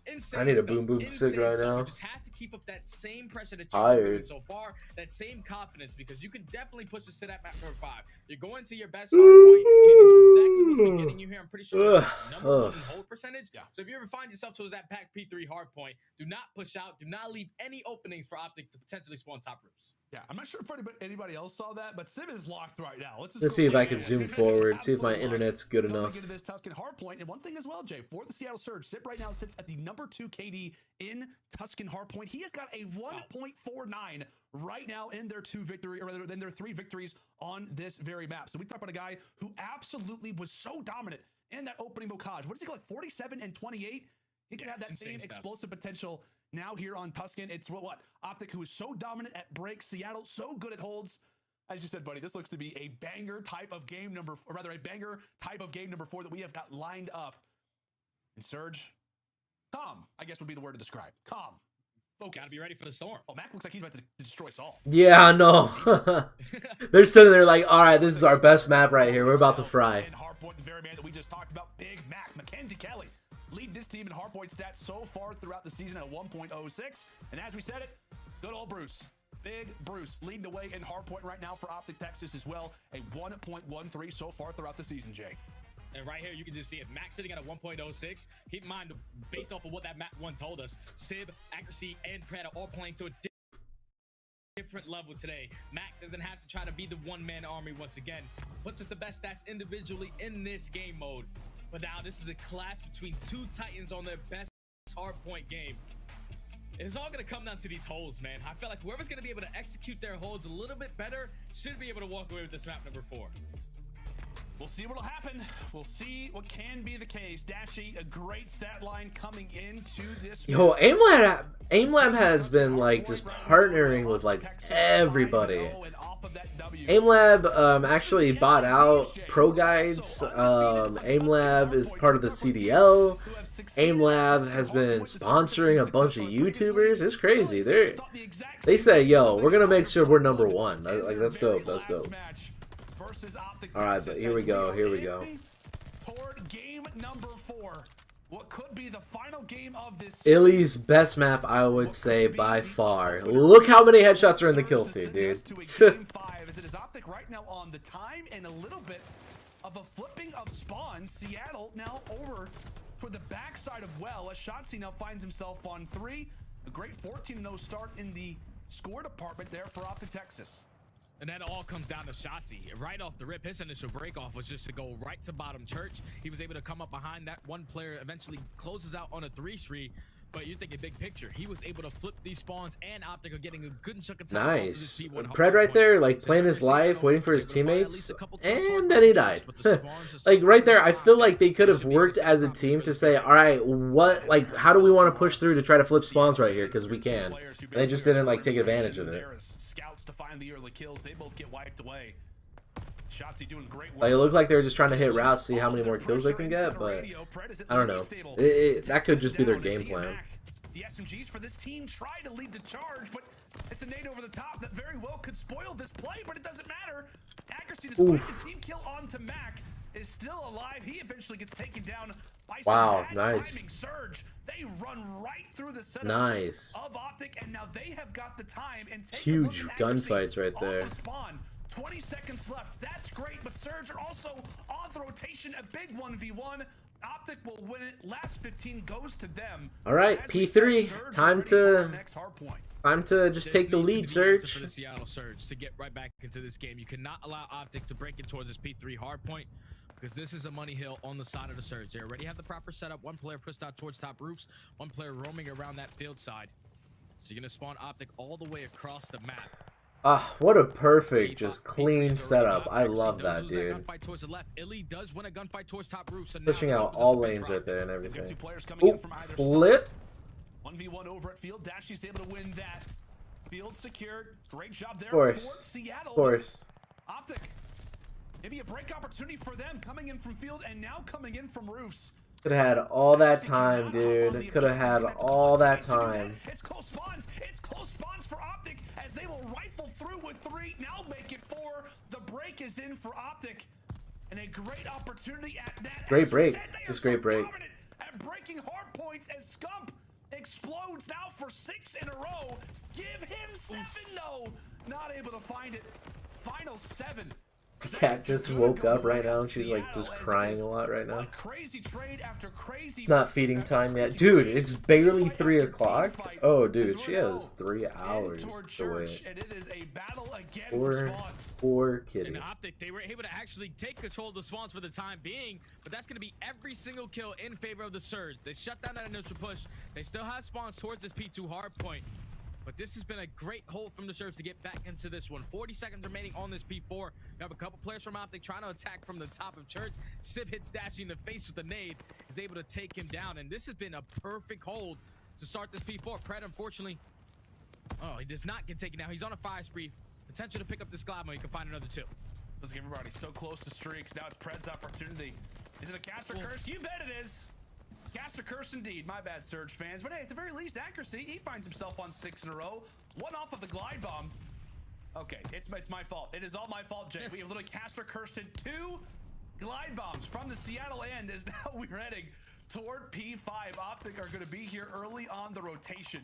Insane I need a boom boom stick right now. You just have to keep up that same pressure that you've been doing so far, that same confidence, because you can definitely push this to that map number 5. You're going to your best hard point. You need to do exactly what's been getting you here. I'm pretty sure number 1 in hold percentage. So if you ever find yourself towards that pack P3 hard point, do not push out. Do not leave any openings for OpTic to potentially spawn top roofs. Yeah, I'm not sure if anybody else saw that, but Civ is locked right now. Let's see if I can zoom forward, see if my internet's good enough. Get to this Tuscan hardpoint, and one thing as well, Jay, for the Seattle Surge, Civ right now sits at the number 2 KD in Tuscan hardpoint. He has got a 1.49 right now in their 2 victory, or rather than their 3 victories on this very map. So we talk about a guy who absolutely was so dominant in that opening bocage. What does he go, like 47 and 28? He could have that same explosive potential now here on Tuscan. It's what OpTic, who is so dominant at breaks, Seattle so good at holds. As you said, buddy, this looks to be a banger type of game number, or rather a banger type of game number 4 that we have got lined up. And Surge, calm, I guess would be the word to describe. Calm. Focus. Gotta be ready for the storm. Oh, Mac looks like he's about to destroy Saul. Yeah, I know. They're sitting there like, all right, this is our best map right here. We're about to fry. And hardpoint, the very man that we just talked about, Big Mac, Mackenzie Kelly, lead this team in hardpoint stats so far throughout the season at 1.06. And as we said it, good old Bruce. Big Bruce leading the way in hardpoint right now for OpTic Texas as well. A 1.13 so far throughout the season, Jay. And right here, you can just see it. Max sitting at a 1.06. Keep in mind, based off of what that map 1 told us, Civ, Accuracy, and Predator all playing to a different level today. Mac doesn't have to try to be the one-man army once again. Puts up the best stats individually in this game mode. But now this is a clash between 2 Titans on their best hardpoint game. It's all going to come down to these holds, man. I feel like whoever's going to be able to execute their holds a little bit better should be able to walk away with this map number 4. We'll see what'll happen. We'll see what can be the case. Dashy, a great stat line coming into this. Yo, AimLab has been like just partnering with like everybody. AimLab actually bought out Pro Guides. AimLab is part of the CDL. AimLab has been sponsoring a bunch of YouTubers. It's crazy. They say, yo, we're gonna make sure we're number 1. Like that's dope. That's dope. All right, but here we go. Here we go. Toward game number 4. What could be the final game of this Illy's best map, I would say, by far. Look how many headshots are in the kill feed, dude. as it is OpTic right now on the time and a little bit of a flipping of spawns. Seattle now over toward the backside of well, as Shotzzy now finds himself on 3. A great 14-0 start in the score department there for OpTic Texas. And that all comes down to Shotzzy. Right off the rip, his initial break-off was just to go right to bottom church. He was able to come up behind that one player, eventually closes out on a 3-3. But you're thinking big picture. He was able to flip these spawns, and OpTic are getting a good chunk of time. Nice. Pred right there, like playing his life, waiting for his teammates, and then he died. Like right there, I feel like they could have worked as a team to say, all right, what, like, how do we want to push through to try to flip spawns right here? Because we can. And they just didn't like take advantage of it. Scouts to find the early kills. They both get wiped away. Shotzzy doing great work. Like, it looked like they were just trying to hit routes, see how many more kills they can get, but I don't know. That could just be their game plan. The SMGs for this team try to lead the charge, but it's a nade over the top that very well could spoil this play, but it doesn't matter. Accuracy despite the team kill onto Mac is still alive. He eventually gets taken down by some bad timing surge. They run right through the center of OpTic, and now they have got the time and take huge gunfights right there. 20 seconds left. That's great, but Surge are also on the rotation. A big 1v1. OpTic will win it. Last 15 goes to them. All right, P3. Time to just take the lead, Surge. For the Seattle Surge to get right back into this game. You cannot allow OpTic to break in towards this P3 hard point, because this is a money hill on the side of the Surge. They already have the proper setup. One player pushed out towards top roofs. One player roaming around that field side. So you're going to spawn OpTic all the way across the map. Ah, what a perfect, just clean setup. I love that, dude. Pushing out all lanes right there and everything. Oh, flip. 1v1 over at field. Dashy's able to win that. Field secured. Great job there for Seattle. Of course. OpTic. Maybe a break opportunity for them, coming in from field and now coming in from roofs. Could have had all that time, dude. Could have had all that time. It's close spawns. It's close spawns for OpTic as they will rifle through with 3. Now make it 4. The break is in for OpTic, and a great opportunity at that. Great break. Just great break. At breaking hard points as Scump explodes now for 6 in a row. Give him 7. No, not able to find it. Final 7. Cat just woke up right now and she's like just crying a lot right now. It's not feeding time yet. Dude, it's barely 3 o'clock. Oh, dude, she has 3 hours to wait. Poor kitty. And OpTic, they were able to actually take control of the spawns for the time being, but that's going to be every single kill in favor of the Surge. They shut down that initial push. They still have spawns towards this P2 hard point. But this has been a great hold from the Surge to get back into this one. 40 seconds remaining on this P4. You have a couple players from OpTic trying to attack from the top of Church. Sib hits Dashy in the face with a nade. Is able to take him down. And this has been a perfect hold to start this P4. Pred, unfortunately, he does not get taken down. He's on a fire spree. Potential to pick up this Glide Mode. You can find another 2. Listen, everybody, so close to streaks. Now it's Pred's opportunity. Is it a caster curse? You bet it is. Caster curse indeed. My bad, Surge fans. But hey, at the very least, accuracy. He finds himself on 6 in a row. 1 off of the glide bomb. Okay, it's my fault. It is all my fault, Jay. We have literally caster cursed 2 glide bombs from the Seattle end as now we're heading toward P5. OpTic are going to be here early on the rotation.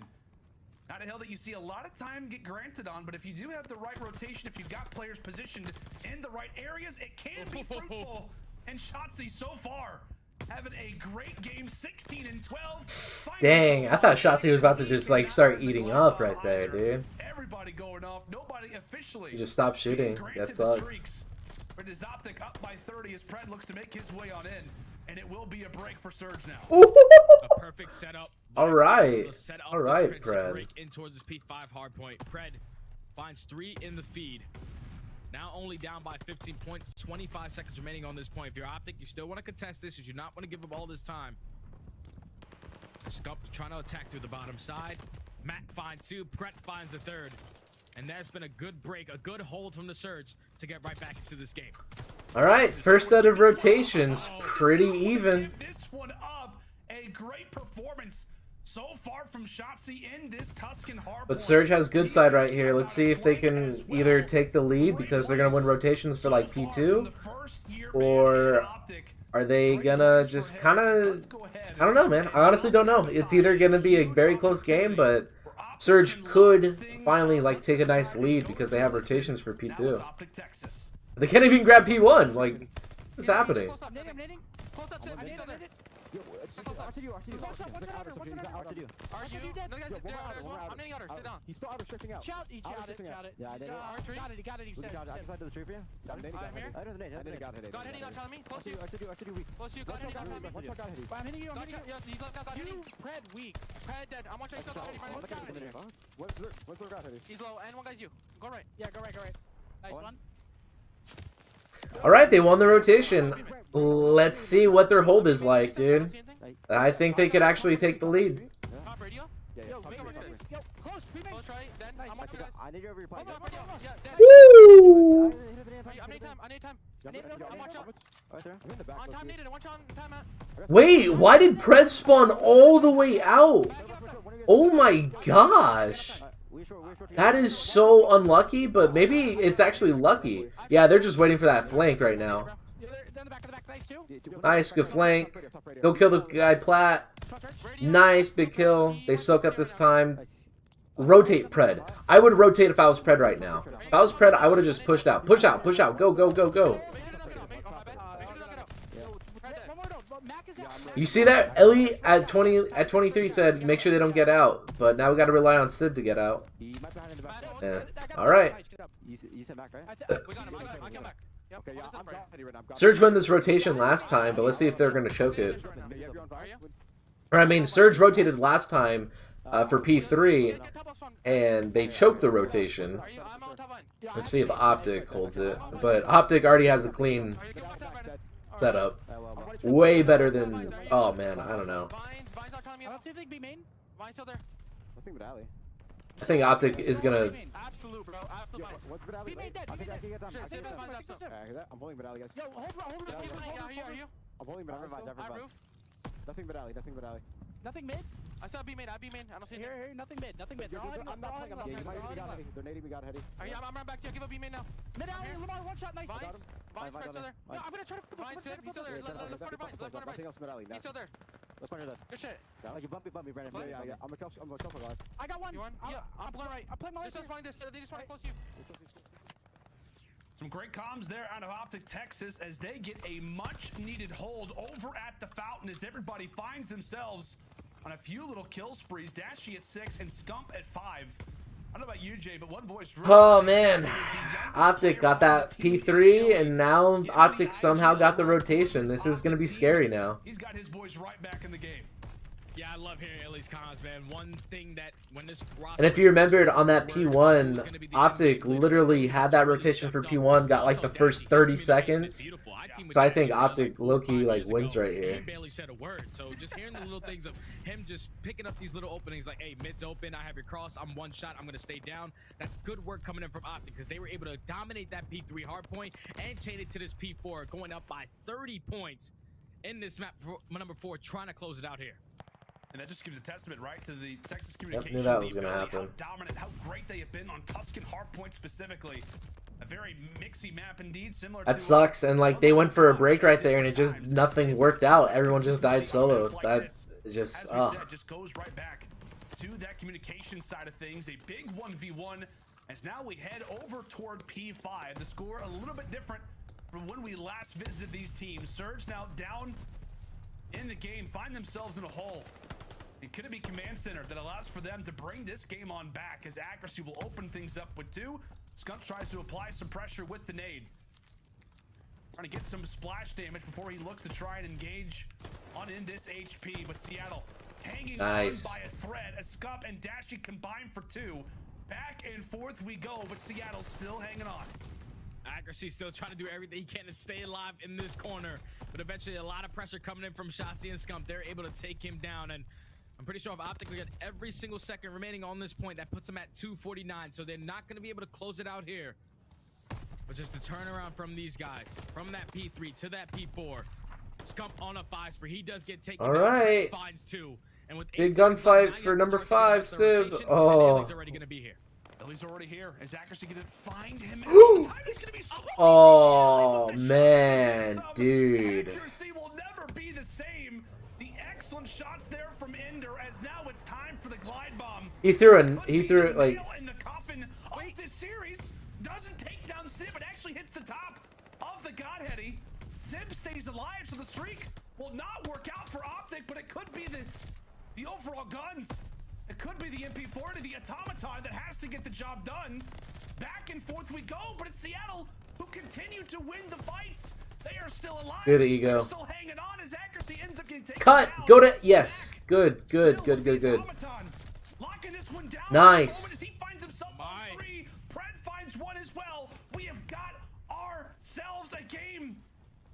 Not a hill that you see a lot of time get granted on, but if you do have the right rotation, if you've got players positioned in the right areas, it can be fruitful. And Shotzzy so far having a great game, 16 and 12. Dang, I thought Shotzzy was about to just like start eating up right there, dude. Everybody going off, nobody officially. You just stop shooting. That sucks. But is OpTic up by 30 as Pred looks to make his way on in, and it will be a break for Surge now. A perfect setup. All right, Pred. Break in towards this P5 hard point. Pred finds 3 in the feed. Now only down by 15 points, 25 seconds remaining on this point. If you're OpTic, you still want to contest this. You do not want to give up all this time. Scump trying to attack through the bottom side. Matt finds 2, Pred finds a 3rd. And that's been a good break, a good hold from the Surge to get right back into this game. All right, first set of rotations, pretty even. Give this one up, a great performance so far from Shotzzy in this Tuscan hard. But Surge has good side right here. Let's see if they can either take the lead because they're going to win rotations for like P2, or are they going to just kind of, I don't know, man. I honestly don't know. It's either going to be a very close game, but Surge could finally like take a nice lead because they have rotations for P2. They can't even grab P1. Like, what's happening? He's still out of shifting out. Shout it. Yeah, I did. Got it. I just had the tree for you. I got hit. Got hitting on telling me. Close to you. Close to you. Got hitting on telling me. I'm hitting you. He's left now. Got hitting. Pred weak. Pred dead. I'm watching yourself. What's the got hitting? He's low. And one guy's you. Go right. Yeah, go right. Nice one. All right, they won the rotation. Let's see what their hold is like, dude. I think they could actually take the lead. Top radio. Yo, close. Close right. Then I'm watching guys. I need you over your plane. Woo! I need time. Watch out. On time needed. Watch on time, Matt. Wait, why did Pred spawn all the way out? Oh my gosh. That is so unlucky, but maybe it's actually lucky. Yeah, they're just waiting for that flank right now. Nice, good flank. Go kill the guy Plat. Nice, big kill. They soak up this time. Rotate Pred. I would rotate if I was Pred right now. If I was Pred, I would have just pushed out. Push out. Go. You see that? Ellie at 23 said make sure they don't get out, but now we got to rely on Sid to get out. Yeah. All right. You said back, right? Surge won this rotation last time, but let's see if they're going to choke it. Or I mean, Surge rotated last time for P3, and they choked the rotation. Let's see if OpTic holds it. But OpTic already has a clean setup. Way better than... Oh, man, I don't know. I think OpTic is gonna... Absolute, bro. Absolute. Be made dead. I'm holding Medalli, guys. Yo, hold on. Are you? I'm holding Medalli. Nothing Medalli. Nothing mid? I saw B main. I don't see it. Here. Nothing mid. They're all I'm not playing. They're nading. We got Heady. I'm running back to you. Give a B main now. Mid out. Lamar, one shot. Nice. Vines still there. No, I'm gonna try to. Vines he's still there. Left corner Vines. Nothing else Medalli. He's still there. Left corner left. Good shit. You bumpy, Brandon. Yeah. I'm a kill for guys. I got one. You want? Yeah. I'm going right. I'm playing my. They just want to close you. Some great comms there out of OpTic Texas as they get a much-needed hold over at the fountain as everybody finds themselves on a few little kill sprees. Dashy at 6 and Scump at 5. I don't know about you, Jay, but one voice... Oh, man. OpTic got that P3, and now OpTic somehow got the rotation. This is going to be scary now. He's got his boys right back in the game. Yeah, I love hearing Ellie's comments, man. One thing that when this roster... And if you remembered on that P1, OpTic literally had that rotation for P1, got like the first 30 seconds. So I think OpTic low-key like wins right here. He barely said a word. So just hearing the little things of him just picking up these little openings like, hey, mid's open, I have your cross, I'm one shot, I'm going to stay down. That's good work coming in from OpTic because they were able to dominate that P3 hardpoint and chain it to this P4, going up by 30 points in this map for number 4, trying to close it out here. And that just gives a testament, right, to the Texas communication. Yep, knew that was going to happen. How dominant, how great they have been on Tuscan Hardpoint specifically. A very mixy map indeed, similar that sucks, and like they went for a break right there, and it just nothing worked out. Everyone just died solo. That just just goes right back to that communication side of things. A big 1v1 as now we head over toward P5. The score a little bit different from when we last visited these teams. Surge now down in the game, find themselves in a hole. It could be command center that allows for them to bring this game on back as accuracy will open things up with 2. Skunk tries to apply some pressure with the nade. Trying to get some splash damage before he looks to try and engage on in this HP, but Seattle hanging on by a thread. A Scump and Dashy combined for 2. Back and forth we go, but Seattle's still hanging on. Accuracy still trying to do everything he can to stay alive in this corner, but eventually a lot of pressure coming in from Shotzi and Scump. They're able to take him down, and I'm pretty sure if OpTic will get every single second remaining on this point, that puts them at 249, so they're not going to be able to close it out here. But just the turnaround from these guys, from that P3 to that P4. Scump on a 5 spree. He does get taken. All right. Finds 2. And with big gunfight for number 5, Sib. Oh. Ellie's already going to be here. Ellie's already here. Is accuracy going to find him? Oh, man, dude. Accuracy will never be the same. The excellent shots there from Ender, as now it's time for the glide bomb. He threw it like in the coffin of this series. Doesn't take down Sib, it actually hits the top of the Godheady. Sib stays alive, so the streak will not work out for OpTic, but it could be the overall guns. It could be the MP40, the automaton that has to get the job done. Back and forth we go, but it's Seattle who continue to win the fights. They are still alive. Good ego. They're still hanging on as accuracy ends up getting taken cut. down. Go to yes. Good. Locking this one down. Nice. He finds himself on 3. Brad finds 1 as well. We have got ourselves a game.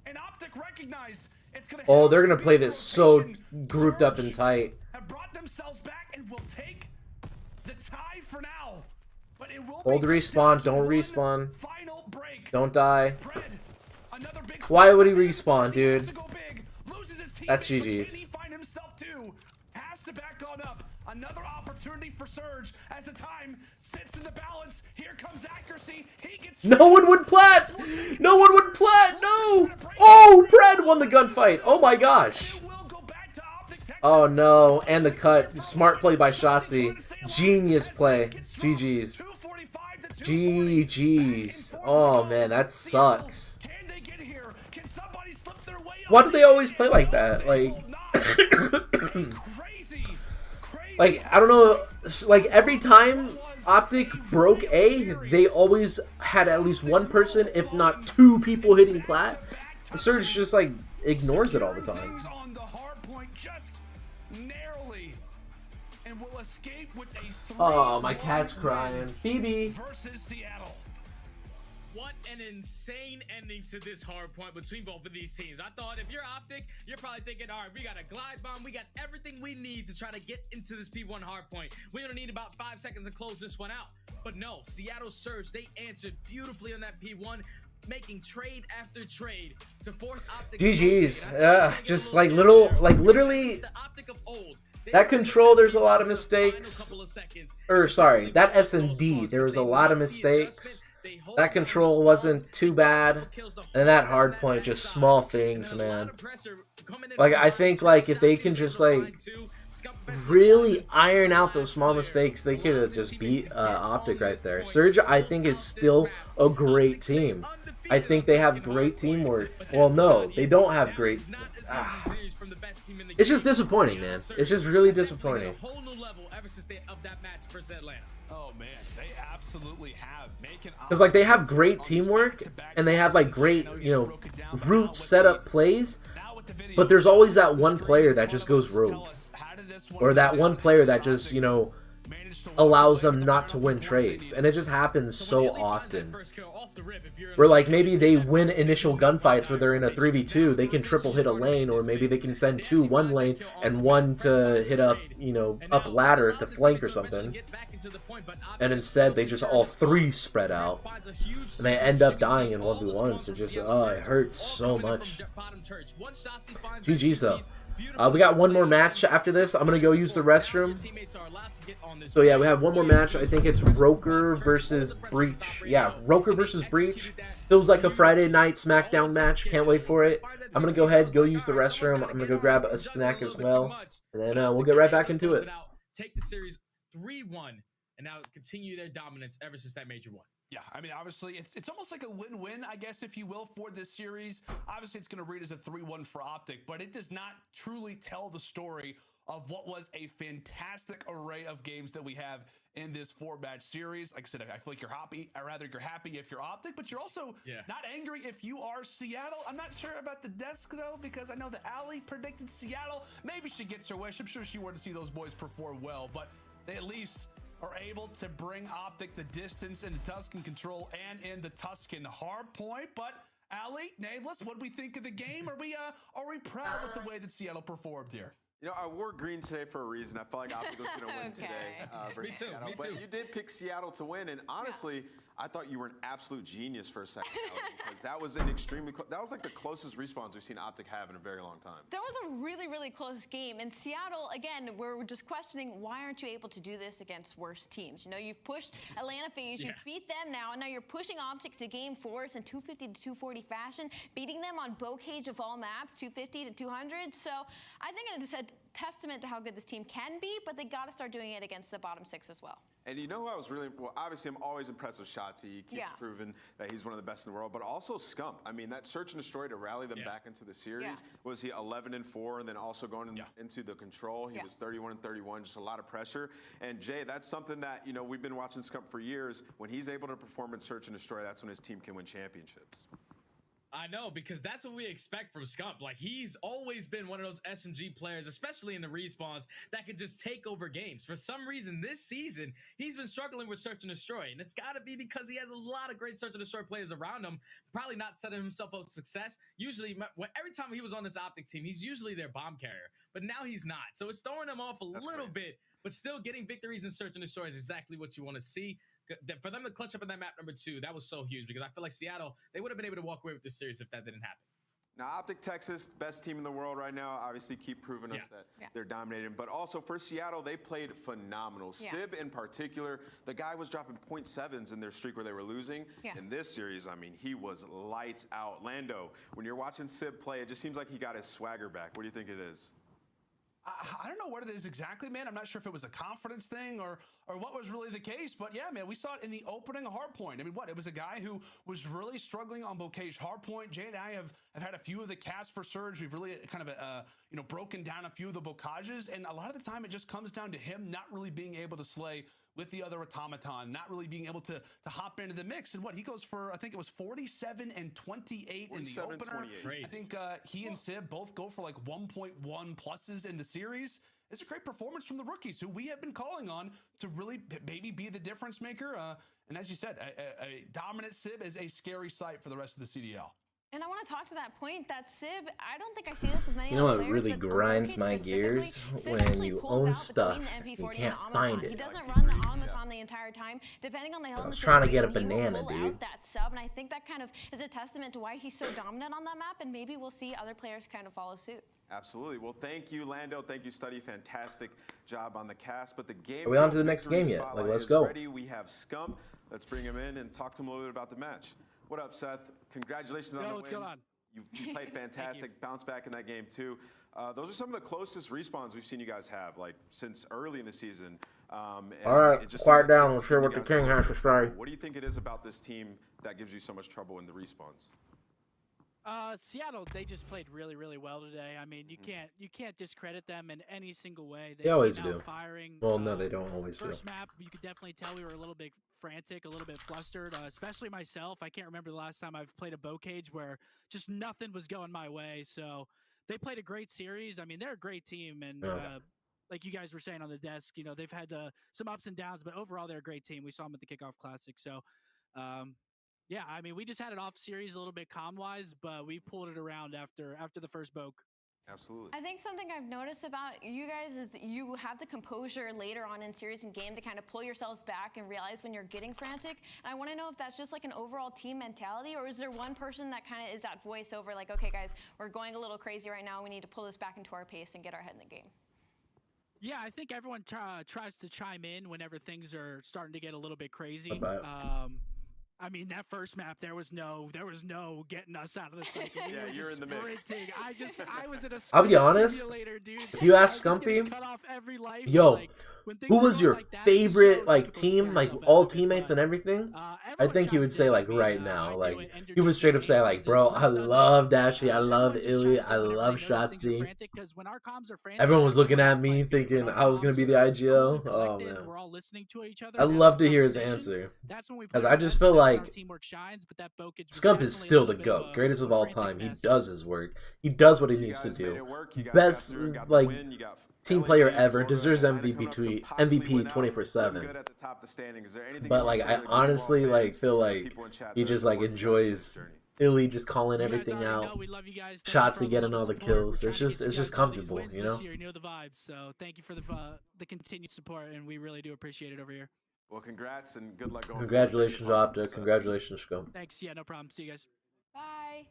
And OpTic recognize it's gonna. Oh, they're gonna play this so grouped up and tight. Have brought themselves back and will take the tie for now. But it will Hold be respawn. Don't respawn. final break. Don't die. Brad, another big Why would he respawn, dude? has to go big, loses his teammate, That's but GG's. can he find himself too? Has to back on up. Another opportunity for Surge as the time sits in the balance. Here comes accuracy. He gets No one would plat. No one would plat. No. Oh, Brad won the gunfight. Oh my gosh. Oh no, and the cut. Smart play by Shotzi. Genius play. GG's. GG's. Oh man, that sucks. Why do they always play like that? Like I don't know. Like every time OpTic broke A, they always had at least one person, if not 2 people hitting plat. The Surge just like ignores it all the time. Oh, my cat's crying. Phoebe. Versus Seattle. What an insane ending to this hard point between both of these teams. I thought if you're OpTic, you're probably thinking, all right, we got a glide bomb. We got everything we need to try to get into this P1 hard point. We're going to need about 5 seconds to close this one out. But no, Seattle Surge, they answered beautifully on that P1, making trade after trade to force OpTic. GG's. Just like literally. That control, there's a lot of mistakes. Or sorry, that S&D, there was a lot of mistakes. That control wasn't too bad. And that hard point, just small things, man. Like, I think, like, if they can just, like, really iron out those small mistakes, they could have just beat OpTic right there. Surge, I think, is still a great team. I think they have great teamwork. Well, no, they don't have great... It's just disappointing, man. It's just really disappointing. Oh man, they absolutely have. Because like they have great teamwork and they have like great, you know, route setup plays, but there's always that one player that just goes rogue, or that one player that just, you know, allows them not to win trades, and it just happens so often. Where like maybe they win initial gunfights where they're in a 3v2, they can triple hit a lane, or maybe they can send 2 one lane and 1 to hit up, you know, up ladder to flank or something, and instead they just all 3 spread out and they end up dying in 1v1s. It just it hurts so much. GG's though. We got one more match after this. I'm gonna go use the restroom. So yeah, we have one more match. I think it's Rokkr versus Breach. Yeah, Rokkr versus Breach. Feels like a Friday night SmackDown match. Can't wait for it. I'm gonna go ahead, go use the restroom. I'm gonna go grab a snack as well, and then we'll get right back into it. Take the series 3-1 and now continue their dominance ever since that major one. Yeah, I mean, obviously, it's almost like a win-win, I guess, if you will, for this series. Obviously, it's going to read as a 3-1 for OpTic, but it does not truly tell the story of what was a fantastic array of games that we have in this 4-match series. Like I said, I feel like you're happy. Or rather, you're happy if you're OpTic, but you're also not angry if you are Seattle. I'm not sure about the desk, though, because I know that Allie predicted Seattle. Maybe she gets her wish. I'm sure she wanted to see those boys perform well, but they at least are able to bring OpTic the distance in the Tuscan control and in the Tuscan hard point. But Ali, Nameless, what do we think of the game? Are we proud with the way that Seattle performed here? You know, I wore green today for a reason. I felt like OpTic was going to win today versus Seattle. But you did pick Seattle to win, and honestly, I thought you were an absolute genius for a second, because that was an extremely that was like the closest respawns we've seen OpTic have in a very long time. That was a really, really close game. And Seattle, again, we're just questioning, why aren't you able to do this against worse teams? You know, you've pushed Atlanta FaZe, you've beat them now, and now you're pushing OpTic to game 4s in 250 to 240 fashion, beating them on Bocage of all maps, 250 to 200. So I think it's a testament to how good this team can be, but they got to start doing it against the bottom 6 as well. And you know who I was really, well, obviously I'm always impressed with Shotzzy. He keeps proving that he's one of the best in the world, but also Scump. I mean, that search and destroy to rally them back into the series, was he 11-4, and then also going into the control, he was 31-31, just a lot of pressure. And Jay, that's something that, you know, we've been watching Scump for years. When he's able to perform in search and destroy, that's when his team can win championships. I know, because that's what we expect from Scump. Like, he's always been one of those SMG players, especially in the respawns, that can just take over games. For some reason, this season, he's been struggling with search and destroy, and it's got to be because he has a lot of great search and destroy players around him, probably not setting himself up for success. Usually, every time he was on this OpTic team, he's usually their bomb carrier, but now he's not. So it's throwing him off a little bit, but still getting victories in search and destroy is exactly what you want to see. For them to clutch up in that map number 2, that was so huge, because I feel like Seattle, they would have been able to walk away with this series if that didn't happen. Now, OpTic Texas, best team in the world right now, obviously keep proving us that they're dominating. But also for Seattle, they played phenomenal. Sib in particular, the guy was dropping .7s in their streak where they were losing. In this series, I mean, he was lights out. Lando, when you're watching Sib play, it just seems like he got his swagger back. What do you think it is? I don't know what it is exactly, man. I'm not sure if it was a confidence thing or what was really the case, but yeah, man, we saw it in the opening hardpoint. I mean, it was a guy who was really struggling on Bocage hardpoint. Jay and I have had a few of the casts for Surge. We've really kind of broken down a few of the Bocages, and a lot of the time it just comes down to him not really being able to slay with the other automaton, not really being able to hop into the mix. And he goes for, I think it was 47 and 28 in the opener. I think he and Sib both go for like 1.1 pluses in the series. It's a great performance from the rookies, who we have been calling on to really maybe be the difference maker. And as you said, a dominant Sib is a scary sight for the rest of the CDL. And I want to talk to that point, that Sib, I don't think I see this with many You know other what players, really but grinds my gears? When you own stuff, you can't find it. He doesn't run the automaton the entire time. Depending on the hell I was trying to get a banana, dude. dude. That sub, and I think that kind of is a testament to why he's so dominant on that map, and maybe we'll see other players kind of follow suit. Absolutely. Well, thank you, Lando. Thank you, Study. Fantastic job on the cast. But the game. Are we on to the next game yet? Like, let's go. Ready. We have Scump. Let's bring him in and talk to him a little bit about the match. What up, Seth? Congratulations on the win. What's going on? You played fantastic. Bounced back in that game too. Those are some of the closest respawns we've seen you guys have, like since early in the season. All right, quiet down. Let's hear what the king has to say. What do you think it is about this team that gives you so much trouble in the respawns? Seattle, they just played really, really well today. I mean, you can't discredit them in any single way. They always do. Firing, well, no, they don't always do. First map, you could definitely tell we were a little bit frantic, a little bit flustered, especially myself. I can't remember the last time I've played a Bocage where just nothing was going my way. So they played a great series. I mean, they're a great team, and like you guys were saying on the desk, you know, they've had some ups and downs, but overall they're a great team. We saw them at the Kickoff Classic. So, yeah, I mean, we just had it off series a little bit comm-wise, but we pulled it around after the first Boke. Absolutely. I think something I've noticed about you guys is you have the composure later on in series and game to kind of pull yourselves back and realize when you're getting frantic. And I want to know if that's just like an overall team mentality, or is there one person that kind of is that voiceover, like, okay, guys, we're going a little crazy right now. We need to pull this back into our pace and get our head in the game. Yeah, I think everyone tries to chime in whenever things are starting to get a little bit crazy. I mean, that first map, there was no getting us out of the cycle. Yeah, you're in the mix. I was in a I'll be honest, simulator, dude. if you ask Scumpy, yo, who was your favorite like team, like all teammates and everything? I think he would say like right now, like he would straight up say like, bro, I love Dashy, I love Illy, I love Shotzzy. Everyone was looking at me thinking I was gonna be the IGL. Oh man, I love to hear his answer, because I just feel like Scump is still the GOAT, greatest of all time. He does his work. He does what he needs to do. Best like team player ever, deserves MVP 24/7. But like I honestly like feel like he just like enjoys Illy just calling everything out. Shotzzy getting all the kills. It's just comfortable, you know. You know the vibes. So thank you for the continued support, and we really do appreciate it over here. Well, congrats and good luck going. Congratulations, OpTic. Congratulations, Scum. Thanks. Yeah, no problem. See you guys. Bye.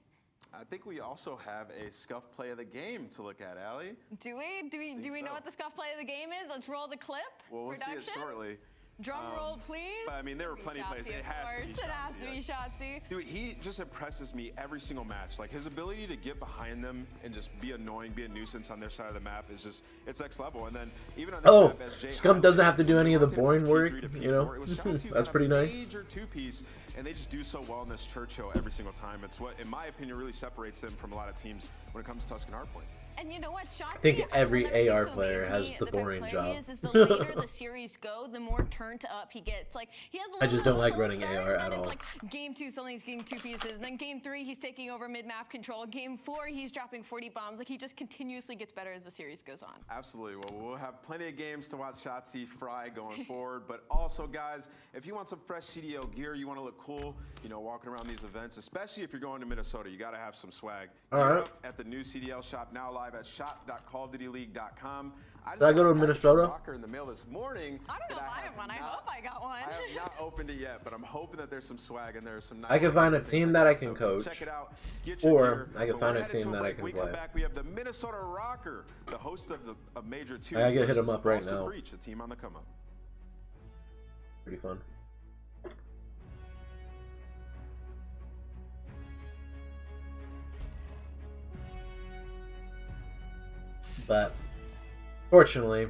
I think we also have a scuff play of the game to look at, Allie. Do we? Do we know what the scuff play of the game is? Let's roll the clip. Well, we'll Production? see it shortly. Drum roll, please. But I mean, there were plenty of plays. It has to be Shotzzy. Dude, he just impresses me every single match. Like, his ability to get behind them and just be annoying, be a nuisance on their side of the map is just, it's next level. And then even on this map, as Jay Scum doesn't have to do any of the boring work, you know? That's pretty nice. Major two-piece, and they just do so well in this church show every single time. It's what, in my opinion, really separates them from a lot of teams when it comes to Tuscan Hardpoint. And you know what, Shotzzy, I think every AR player has the boring job. Is the later the series go, the more turned up he gets. Like, he has a I just don't like running AR at all. It's like game 2, something's getting 2 pieces. And then game 3, he's taking over mid-map control. Game 4, he's dropping 40 bombs. Like, he just continuously gets better as the series goes on. Absolutely. Well, we'll have plenty of games to watch Shotzzy fry going forward. But also, guys, if you want some fresh CDL gear, you want to look cool, you know, walking around these events, especially if you're going to Minnesota, you got to have some swag. All right. At the new CDL shop, now live at shop.callofdutyleague.com. Did I go to Minnesota? Rokkr in the mail this morning. I don't know if I have one. I hope I got one. I have not opened it yet, but I'm hoping that there's some swag and there's some nice. I can find a team that I can coach, check it out, or I can find a team that I can play. We have the Minnesota Rokkr, the host of Major 2. I gotta hit him up right now. Breach, the team on the come up. Pretty fun. But fortunately,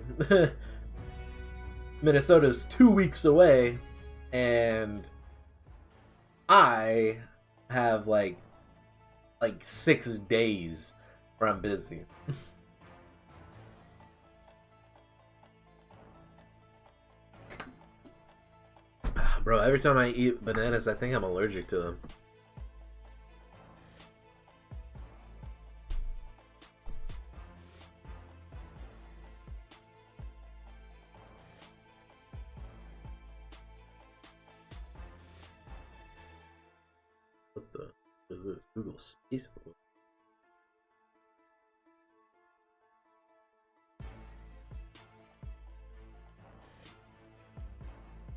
Minnesota's 2 weeks away, and I have like 6 days where I'm busy. Bro, every time I eat bananas, I think I'm allergic to them. What the is this? Google Space?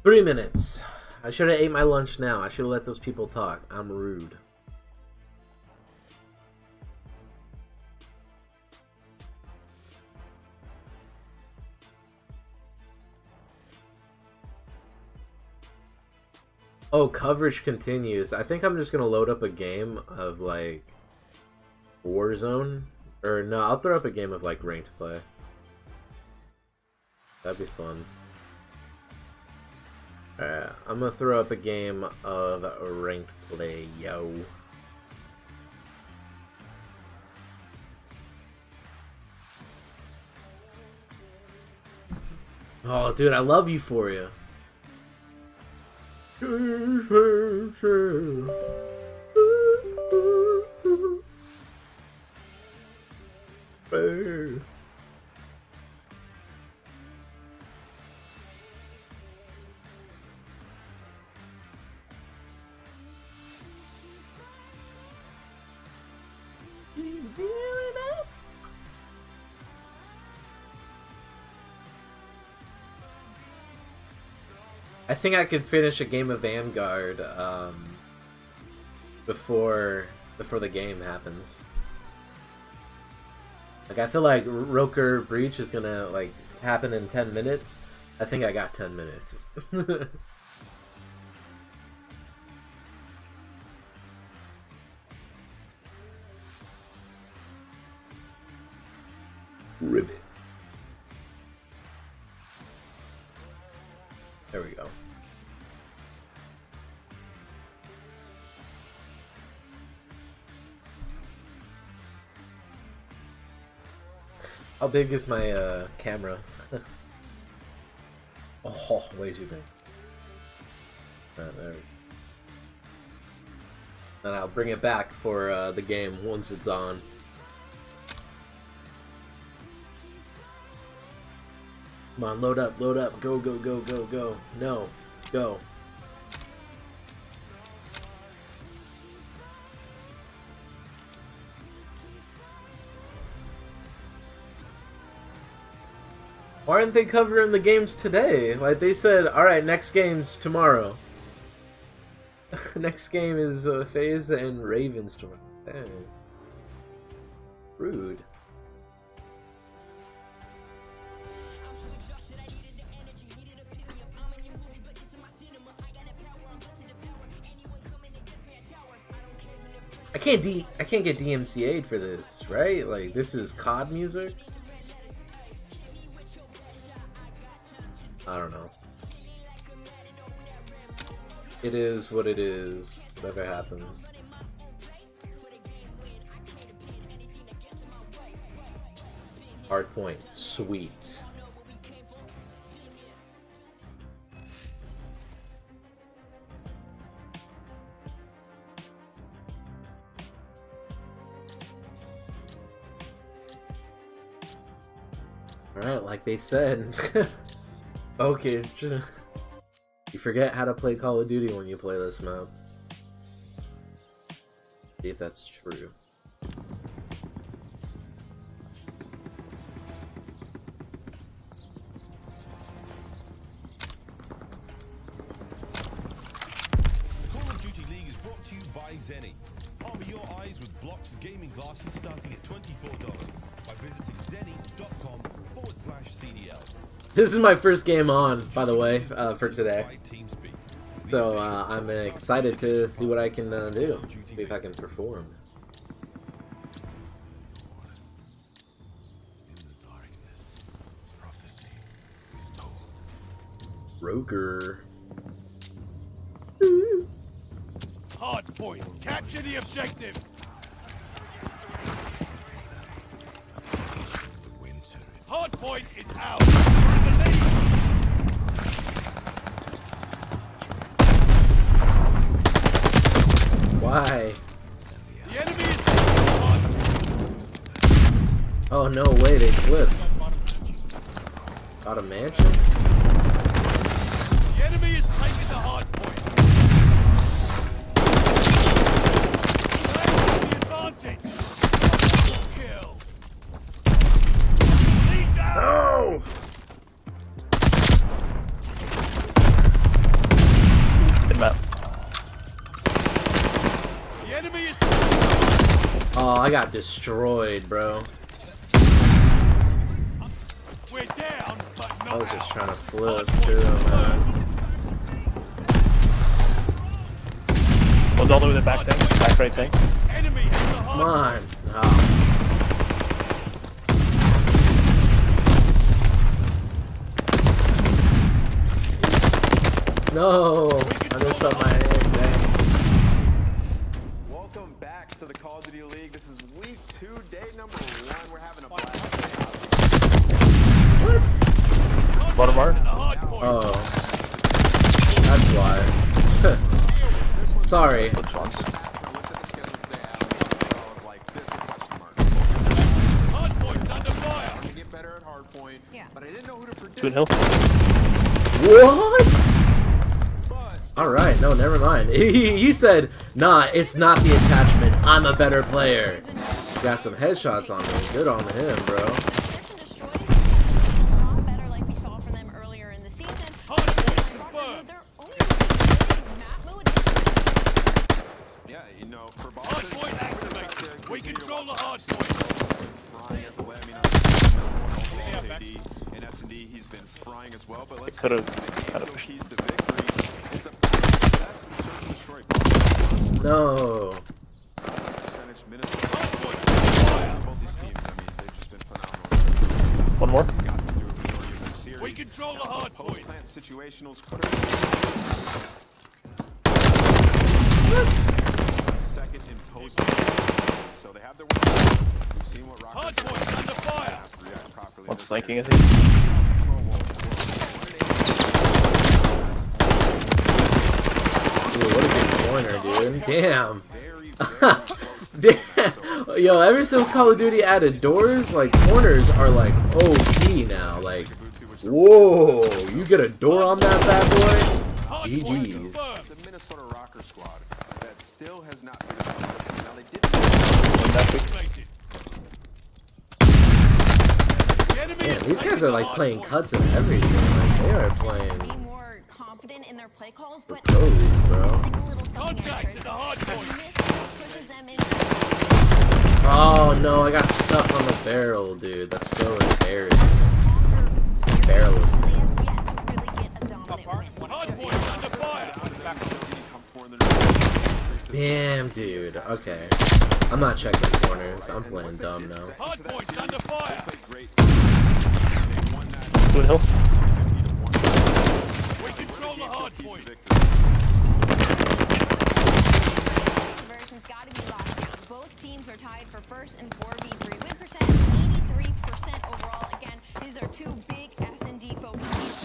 3 minutes. I should have ate my lunch now. I should have let those people talk. I'm rude. Oh, coverage continues. I think I'm just gonna load up a game of like Warzone. Or no, I'll throw up a game of like ranked play. That'd be fun. Alright, I'm gonna throw up a game of ranked play, yo. Oh, dude, I love Euphoria. I think I could finish a game of Vanguard before the game happens. Like, I feel like Rokkr Breach is gonna like happen in 10 minutes. I think I got 10 minutes. Ribbit. There we go. How big is my camera? Oh, way too big. There. And I'll bring it back for the game once it's on. Come on, load up, go, go, go, go, go. No, go. Why aren't they covering the games today? Like they said, alright, next game's tomorrow. Next game is FaZe and Ravens tomorrow. Dang. Rude. I can't get DMCA'd for this, right? Like this is COD music. I don't know. It is what it is. Whatever happens. Hard point. Sweet. Alright, like they said. Okay, you forget how to play Call of Duty when you play this map. See if that's true. Call of Duty League is brought to you by Zenny. Armor your eyes with Block's gaming glasses starting at $24 by visiting zenny.com/CDL. This is my first game on, by the way, for today. So I'm excited to see what I can do. See if I can perform. Rokkr. Hard point. Capture the objective. Hard point is out. Why? The enemy is oh no way, they flipped. Got a mansion? The enemy is taking the hard point. Claim the advantage. Kill. Lead out. No! Good map. The enemy is. Oh, I got destroyed, bro. We're down, but not I was just out. trying to flip too, man. One's all the way to the back thing. Back right thing. Enemy has the Come hard on. Oh. No! I messed up my aim, dang. Welcome back to the Call of Duty League. This is week 2, day number 1. We're having a blast. What? Bottom bar. Oh. That's why. Sorry. Twin Hill. What? Alright, no, never mind. He said, nah, it's not the attachment. I'm a better player. Got some headshots on me. Good on him, bro. Better like we saw from them earlier in the season. Yeah, you know, for hard point activated. We control the hard point. Frying as well. I mean, in S&D, he's been frying as well. But let's could have keys to victory. It's a that's the search and destroy. No. Percentage minutes. Both these teams, I mean, they've just been phenomenal. One more. We control the hard point. Post-plant situationals. Second in post. So they have their one. We've seen what Rokkr. Hard point under fire. One's flanking, I think. Dude, what a good corner, dude. Damn. Damn. Yo, ever since Call of Duty added doors, like, corners are like OP now. Like, whoa, you get a door on that bad boy? GG's. It's a Minnesota Rokkr squad that still has not been now they did. The enemy Man, these guys are like playing cuts and everything. Like, they are playing. Be more confident in their play calls, but Pros, bro. Contact at the hard point. pushes them into Oh no, I got stuck on the barrel, dude. That's so embarrassing. Barrelless. they have yet to really get a dominant win. Hard point under fire. Damn, dude. Okay. I'm not checking corners. I'm playing dumb now. Hard points under fire. Twin hill. We control the hard point. Conversion's got to be locked down. Both teams are tied for first and 4v3 win percentage, 83% overall. Again, these are two big S&D focused teams.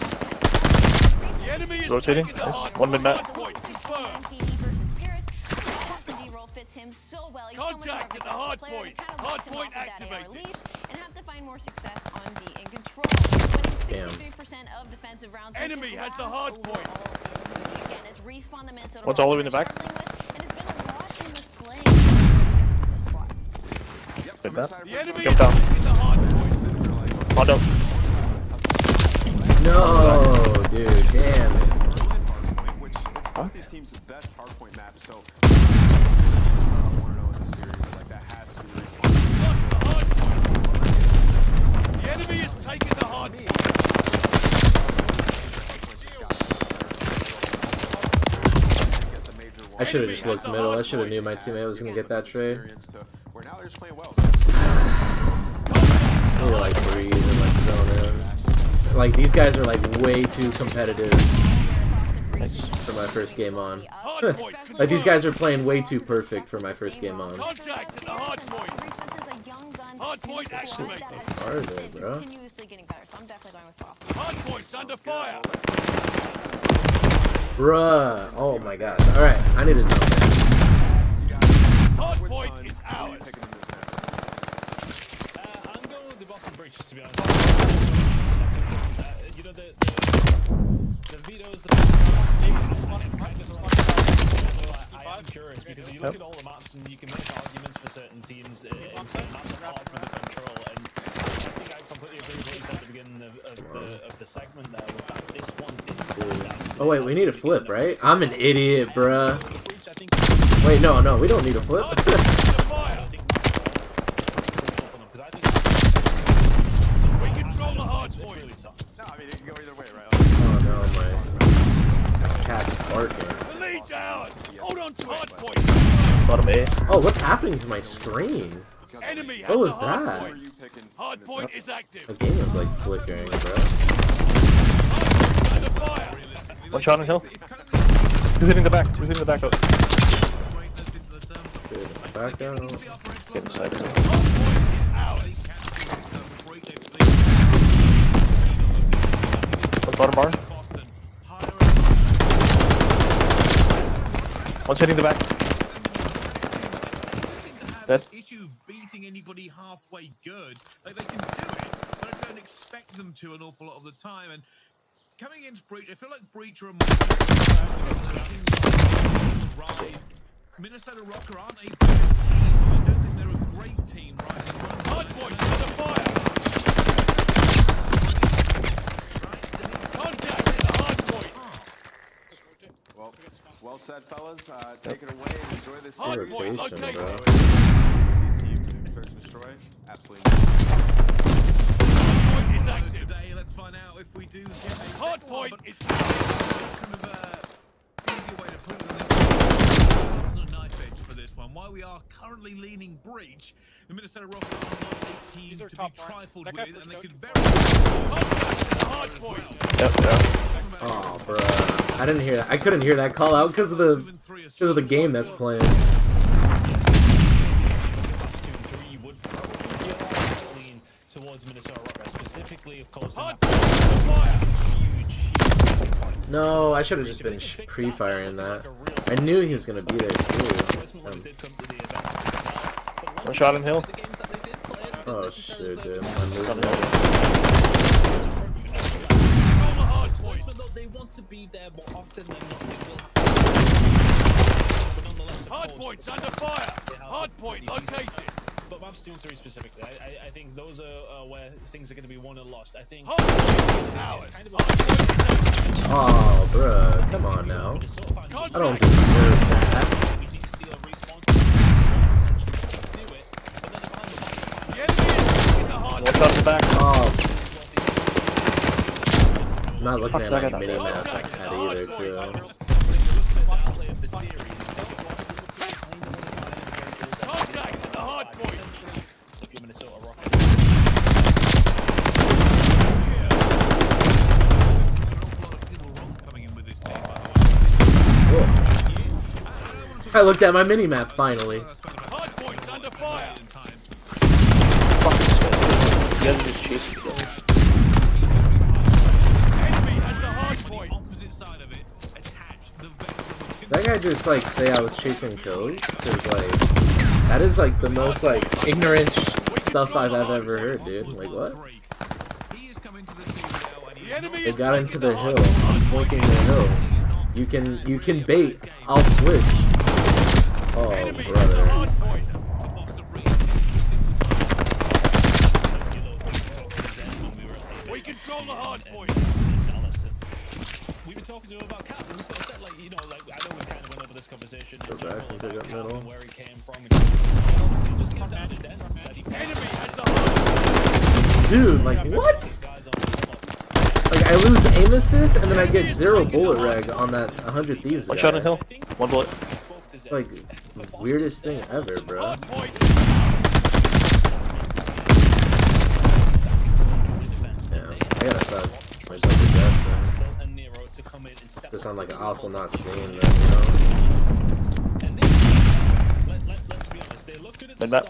The enemy is Rotating. taking the hard One mid map. point. Confirmed. KD versus Paris. The S&D role fits him so well. He's so much more Contact of a at the hard player. point. They kind of Hard lets him point off of that AR activated. leash and have to find more success on D in control. Winning 63% of defensive rounds. which Enemy is has the last hard point. overall. Again, it's respawn the Minnesota What's all the way in the Rokkr back? struggling with, and it's been a lot in the slaying to the squad. Hit that. The enemy Jump is down. taking the hard point. Hot down. No, dude. Damn it. Which it's one of these teams' best hardpoint map, so The enemy is taking the hard point. I should have just looked middle. I should have knew my teammate was gonna get that trade. where now they're just playing well. They were like breathe and like zone in. Like these guys are like way too competitive for my first game on. Like these guys are playing way too perfect for my first game on. Contact at the hard point. Hard point activated. Are they, bro? Continuously getting better, so I'm definitely going with Boston. Hard points under fire. Bruh. Oh my gosh. Alright, I need a zone. Hard point is ours. I'm going with the Boston Breach, to be honest. You know, the vetoes, the I am curious because you look at all the maps and you can make arguments for certain teams in certain maps are hard for the control, and I think I completely agree with what you said at the beginning of the segment there, was that this one did stand out. Oh wait, we need a flip, right? I'm an idiot, bruh. Wait, no, we don't need a flip. We control the hard point. No, I mean it can go either way, right? Oh no, my cat's barking. The lead's ours. Hold on to hard point. Bottom A. Oh, what's happening to my screen? Enemy has What was the hard that? point. Hard point is active. The game is like flickering, bro. Under fire. One shot on hill. Who's hitting the back? Who's hitting the back out? Dude, back down. Get inside of it. Hard point is ours. One bottom bar. One's hitting the back. Dead. Issue beating anybody halfway good. Like they can do it, but I don't expect them to an awful lot of the time. And coming against Breach, I feel like Breach are a more rise. Minnesota Rokkr aren't a bad team. I don't think they're a great team, right? Hard point under fire. Contact at the hard point. Well said, fellas. Take it away and enjoy this Hard series. point located. These teams in search and destroy. Absolutely. Point is active. Today, let's find out if we do get a Hard point is out. kind of easier way to put it than this. It's not a knife edge for this one. While we are currently leaning Breach, the Minnesota Rokkr are not a team to be trifled with, and they could very Hard point. Yep, yeah. Oh, bro. I didn't hear that. I couldn't hear that call out because of the game that's playing. Towards Minnesota Rokkr, specifically, of course. No, I should have just been pre-firing that. I knew he was gonna be there too. One shot on hill. Oh shit, dude. They want to be there more often than not. Hard points under fire. Hard point located. But Map 2 and 3 specifically, I think those are where things are going to be won and lost. I think. Oh, bruh, come on now. I don't deserve that. What's up the back? Oh. I'm not looking at my mini-map like that either, too. I looked at my mini-map finally. Hardpoint's under fire. You guys are just chasing each other. Enemy has the hardpoint. That guy just like say I was chasing kills? Cause like that is like the most like ignorant stuff I've ever heard, dude. Like what? They got into the hill. I'm flanking the hill. You can bait. I'll switch. Oh brother. We control the hardpoint. We've been talking to him about Cap, and we sort of said, like, you know, like, I know we kind of went over this conversation. Go back and pick up middle. Where he came from. Just came down to death. Enemy has the hardpoint. Dude, like what? Like I lose aim assist and then I get 0 bullet reg on that 100 Thieves guy. One shot on hill. One bullet. Like weirdest thing ever, bro. Yeah, I gotta stop. My double guessing. Just I'm like also not seeing them, you know. Mid map.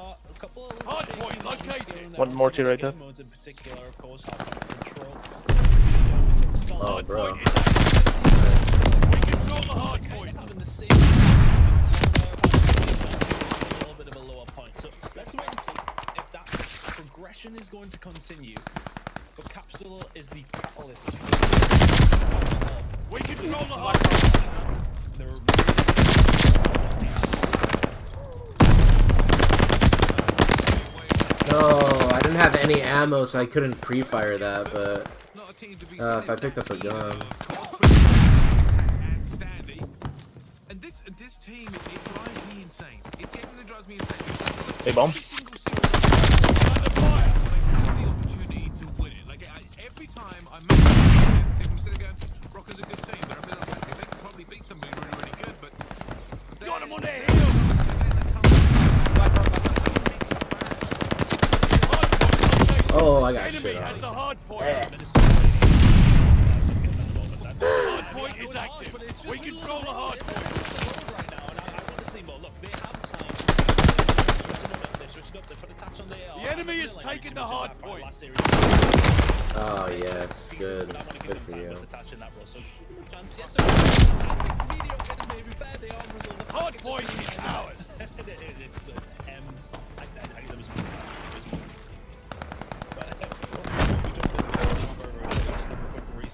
One more two right there. Oh, bro. We control the hardpoint. A little bit of a lower point. So let's wait and see if that progression is going to continue. But Capsule is the catalyst. We control the hardpoint. No, I didn't have any ammo, so I couldn't pre-fire that, but if I picked up a gun. And this team, it drives me insane. It genuinely drives me insane. Hey, bomb. Every time I make a team, I'm sitting going, Rokkr's a good team. They're a bit unlucky. They can probably beat somebody really, really good, but got them on their heels. Oh, I got Enemy shit has the on. hardpoint. Hardpoint is active. We control the hardpoint. The enemy has taken the hardpoint. Oh yes, good. Good for you. Hardpoint is ours.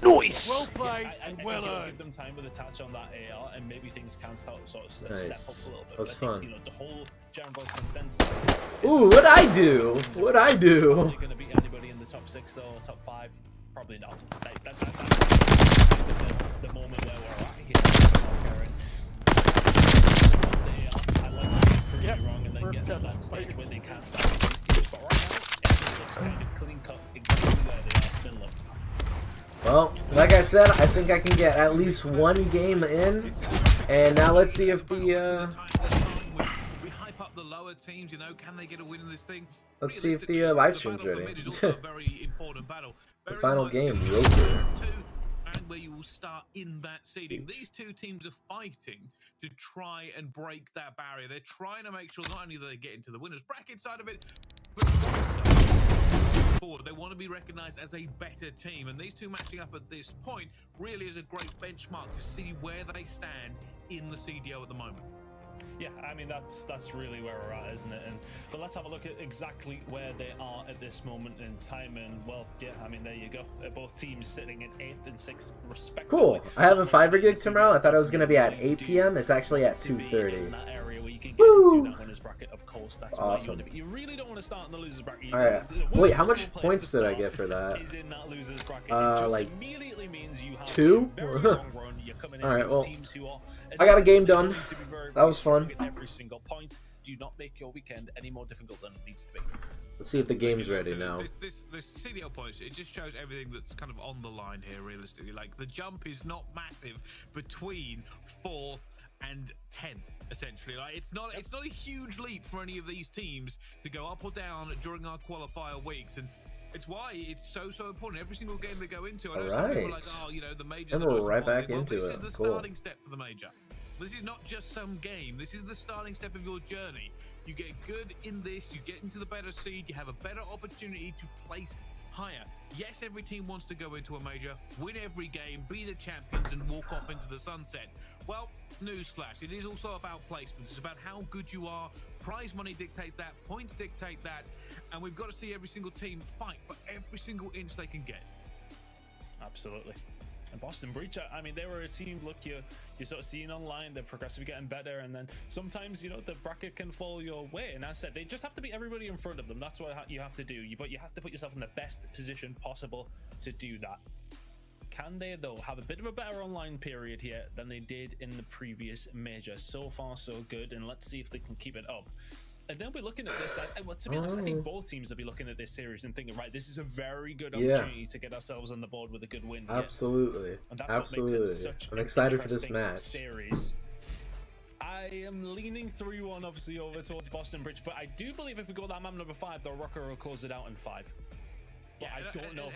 Nice. Well played and well earned. Give them time with a touch on that AR, and maybe things can start sort of step up a little bit. That was fun. You know, the whole general consensus. Ooh, what'd I do? What'd I do? Are they going to beat anybody in the top 6 though, or top 5? Probably not. That's the moment where we're at here. I like to prove you wrong and then get to that stage where they can't stop these teams. But right now, it just looks kind of clean cut exactly where they are. Finland. Well, like I said, I think I can get at least one game in, and now let's see if the We hype up the lower teams, you know, can they get a win in this thing? let's see if the live stream's ready. The final game, Rokkr. And where you will start in that seeding. These two teams are fighting to try and break that barrier. They're trying to make sure not only that they get into the winners bracket side of it, but forward. They want to be recognized as a better team, and these two matching up at this point really is a great benchmark to see where they stand in the CDL at the moment. Yeah, I mean that's really where we're at, isn't it? But let's have a look at exactly where they are at this moment in time. And well, yeah, I mean there you go. Both teams sitting in 8th and 6th respectively. Cool. I have a Fiverr gig tomorrow. I thought it was gonna be at 8 p.m. It's actually at 2:30. Woo! That winners bracket, of course, that's awesome. where you want to be. You really don't want to start in the losers bracket. All right. Wait, how much points did I get for that? Is in that losers bracket. It just like immediately means you have 2. a very long run. You're coming in All right. against Well, teams who are I got a game done. That was fun. Every single point. Do not make your weekend any more difficult than it needs to be. Let's see if the game's ready now. This CDL points, it just shows everything that's kind of on the line here, realistically. Like, the jump is not massive between 4th and 10th, essentially. Like, it's not a huge leap for any of these teams to go up or down during our qualifier weeks, and it's why it's so important. Every single game they go into, I know some people are like, oh, you know, the majors. And we're right back into it. This is the starting step for the major. This is not just some game. This is the starting step of your journey. You get good in this, you get into the better seed, you have a better opportunity to place higher. Yes, every team wants to go into a major, win every game, be the champions, and walk off into the sunset. Well, newsflash, it is also about placements. It's about how good you are. Prize money dictates that, points dictate that, and we've got to see every single team fight for every single inch they can get. Absolutely. And Boston Breach, I mean, they were a team, look, you're sort of seeing online, they're progressively getting better, and then sometimes, you know, the bracket can fall your way. And as I said, they just have to beat everybody in front of them. That's what you have to do. But you have to put yourself in the best position possible to do that. Can they, though, have a bit of a better online period here than they did in the previous major? So far, so good, and let's see if they can keep it up. And they'll be looking at this. Well, to be honest, I think both teams will be looking at this series and thinking, right, this is a very good opportunity to get ourselves on the board with a good win. Absolutely. And that's absolutely. What makes it such I'm excited for this match. Series. I am leaning 3-1, obviously, over towards Boston Bridge, but I do believe if we go that map number 5, the Rokkr will close it out in 5. But yeah,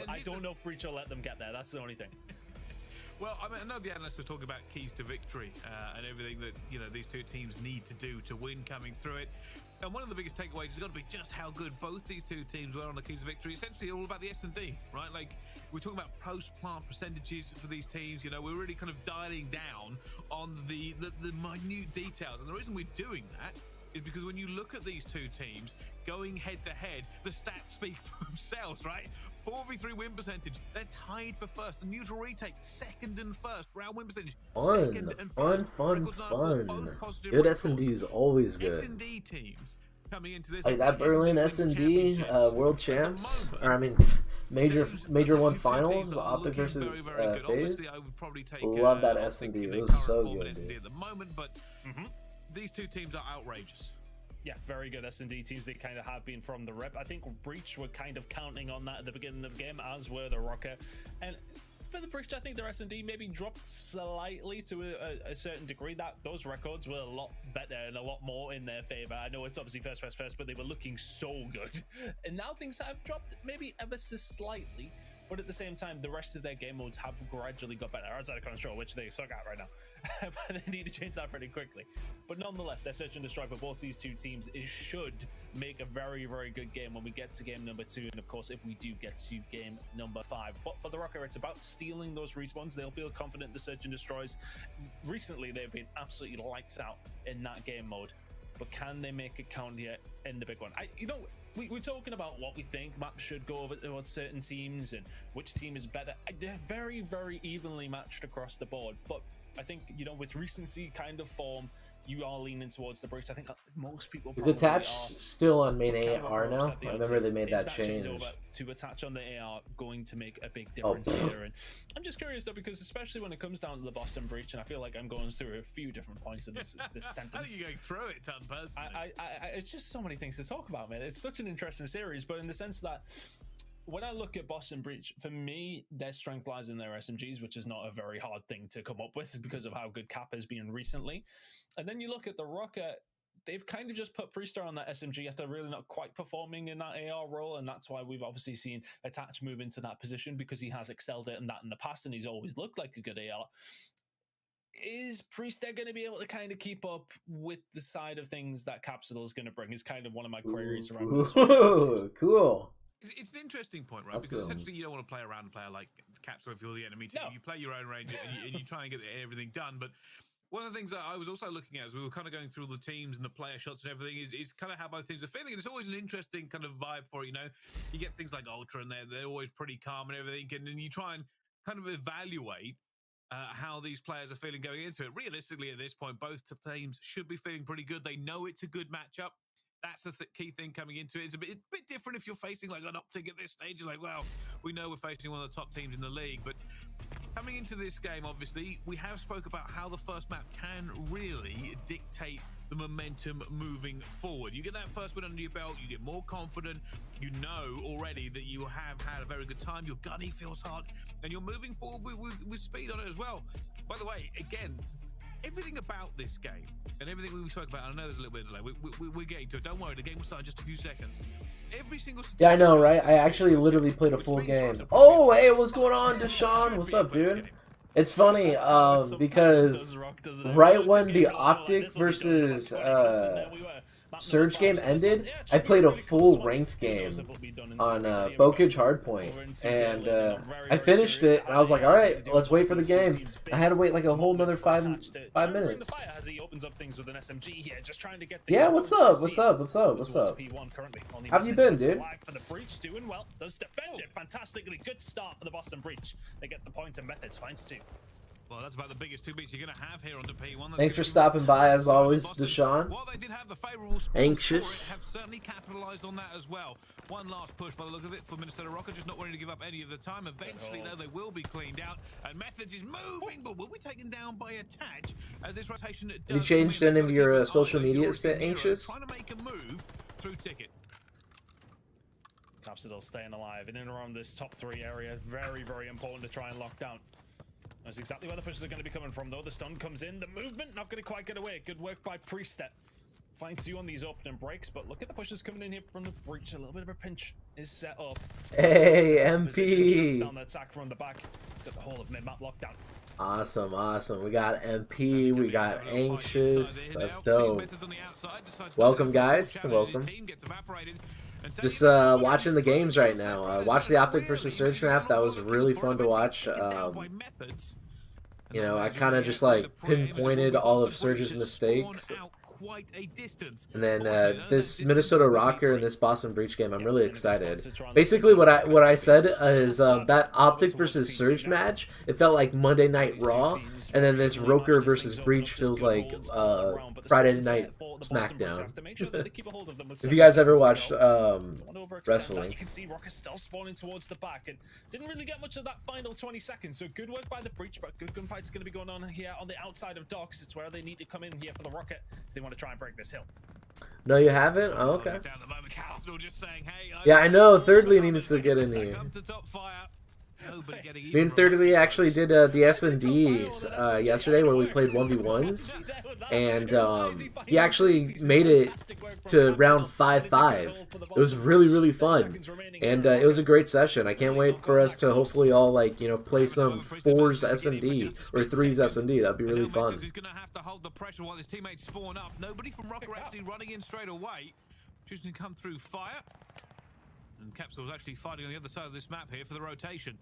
I don't know if Breach will let them get there. That's the only thing. Well, I mean, I know the analysts were talking about keys to victory and everything that, you know, these two teams need to do to win coming through it. And one of the biggest takeaways has got to be just how good both these two teams were on the keys to victory. Essentially, all about the S&D, right? Like, we're talking about post-plant percentages for these teams. You know, we're really kind of dialing down on the minute details. And the reason we're doing that is because when you look at these two teams going head-to-head, the stats speak for themselves, right? 4v3 win percentage, they're tied for first. The neutral retake, second and first. Round win percentage, second and first. Fun. Good S&D is always good. S&D teams coming into this. Like that Berlin S&D world champs, or I mean, major one finals, OpTic versus FaZe. Love that S&D. It was so good, dude. At the moment, but these two teams are outrageous. Yeah, very good S&D teams. They kind of have been from the rep. I think Breach were kind of counting on that at the beginning of the game, as were the Rokkr. And for the Breach, I think their S&D maybe dropped slightly to a certain degree. That those records were a lot better and a lot more in their favor. I know it's obviously first, but they were looking so good. And now things have dropped maybe ever so slightly. But at the same time, the rest of their game modes have gradually got better. Outside of control, which they suck at right now. But they need to change that pretty quickly. But nonetheless, their search and destroy for both these two teams should make a very, very good game when we get to game number 2. And of course, if we do get to game number 5. But for the Rokkr, it's about stealing those respawns. They'll feel confident in the search and destroys. Recently, they've been absolutely lights out in that game mode. But can they make it count here in the big one? We're talking about what we think maps should go over towards certain teams and which team is better. They're very, very evenly matched across the board. But I think, you know, with recency kind of form, you are leaning towards the Breach. I think most people is attached still on main AR now. I remember they made that change over to attach on the AR, going to make a big difference here. And I'm just curious though, because especially when it comes down to the Boston Breach, and I feel like I'm going through a few different points in this sentence. I think you're going through it, Ton, personally. It's just so many things to talk about, man. It's such an interesting series, but in the sense that when I look at Boston Breach, for me, their strength lies in their SMGs, which is not a very hard thing to come up with because of how good Cap has been recently. And then you look at the Rokkr, they've kind of just put Priester on that SMG after really not quite performing in that AR role, and that's why we've obviously seen Attach move into that position, because he has excelled it in that in the past, and he's always looked like a good AR. Is Priester going to be able to kind of keep up with the side of things that Capsule is going to bring? Is kind of one of my queries around this. Cool. It's an interesting point, right? Because essentially you don't want to play around a player like Capsule if you're the enemy team. No. You play your own range and you try and get everything done. But one of the things that I was also looking at as we were kind of going through all the teams and the player shots and everything is kind of how both teams are feeling. And it's always an interesting kind of vibe for it, you know. You get things like Ultra and they're always pretty calm and everything. And then you try and kind of evaluate how these players are feeling going into it. Realistically, at this point, both teams should be feeling pretty good. They know it's a good matchup. That's the key thing coming into it. It's a bit different if you're facing like an OpTic at this stage. You're like, well, we know we're facing one of the top teams in the league, but coming into this game, obviously, we have spoke about how the first map can really dictate the momentum moving forward. You get that first win under your belt, you get more confident, you know already that you have had a very good time, your gunny feels hot, and you're moving forward with speed on it as well. By the way, again, everything about this game and everything we spoke about, and I know there's a little bit of delay, we're getting to it. Don't worry, the game will start in just a few seconds. Every single yeah, I know, right? I actually literally played a full game. Oh, hey, what's going on, Deshaun? What's up, dude? It's funny, because right when the OpTic versus Surge game ended, I played a full ranked game on Bokage Hardpoint, and I finished it, and I was like, all right, let's wait for the game. I had to wait like a whole another five minutes. Yeah, what's up? What's up? What's up? What's up? How have you been, dude? Doing well. Does defend it fantastically. Good start for the Boston Breach. They get the point and Methods finds 2. Well, that's about the biggest 2 beats you're going to have here on the P1. Thanks for stopping by, as always, Deshaun. While they did have the favorable Anxious. have certainly capitalized on that as well. One last push by the look of it for Minnesota Rokkr, just not wanting to give up any of the time. Eventually, though, they will be cleaned out, and Methods is moving, but will be taken down by Attach as this rotation. Have you changed any of your social media to Anxious? Trying to make a move through Ticket. Capsidel staying alive in and around this top 3 area. Very, very important to try and lock down. That's exactly where the pushes are going to be coming from, though. The stun comes in. The movement not going to quite get away. Good work by Priestep. Finds 2 on these opening breaks, but look at the pushes coming in here from the breach. A little bit of a pinch is set up. Hey, MP! Shuts down the attack from the back. It's got the whole of mid-map locked down. Awesome, awesome. We got MP, we got Anxious. That's dope. Welcome, guys. Welcome. Just watching the games right now. Watch the OpTic versus Surge map. That was really fun to watch. You know, I kind of just like pinpointed all of Surge's mistakes. And then this Minnesota Rokkr and this Boston Breach game, I'm really excited. Basically, what I said is that OpTic versus Surge match, it felt like Monday Night Raw, and then this Rokkr versus Breach feels like Friday Night SmackDown. If you guys ever watched wrestling. You can see Rokkr still spawning towards the back, and didn't really get much of that final 20 seconds. So good work by the Breach, but good gunfight's going to be going on here on the outside of docks. It's where they need to come in here for the Rokkr if they want to try and break this hill. No, you haven't? Oh, okay. Yeah, I know. Thirdly needs to get in here. Me and Thirdly actually did the S&Ds yesterday where we played 1v1s, and he actually made it to round 5-5. It was really, really fun, and it was a great session. I can't wait for us to hopefully all, like, you know, play some 4s S&D or 3s S&D. That'd be really fun. He's going to have to hold the pressure while his teammates spawn up. Nobody from Rokkr actually running in straight away, choosing to come through fire. And Capsule's actually fighting on the other side of this map here for the rotation.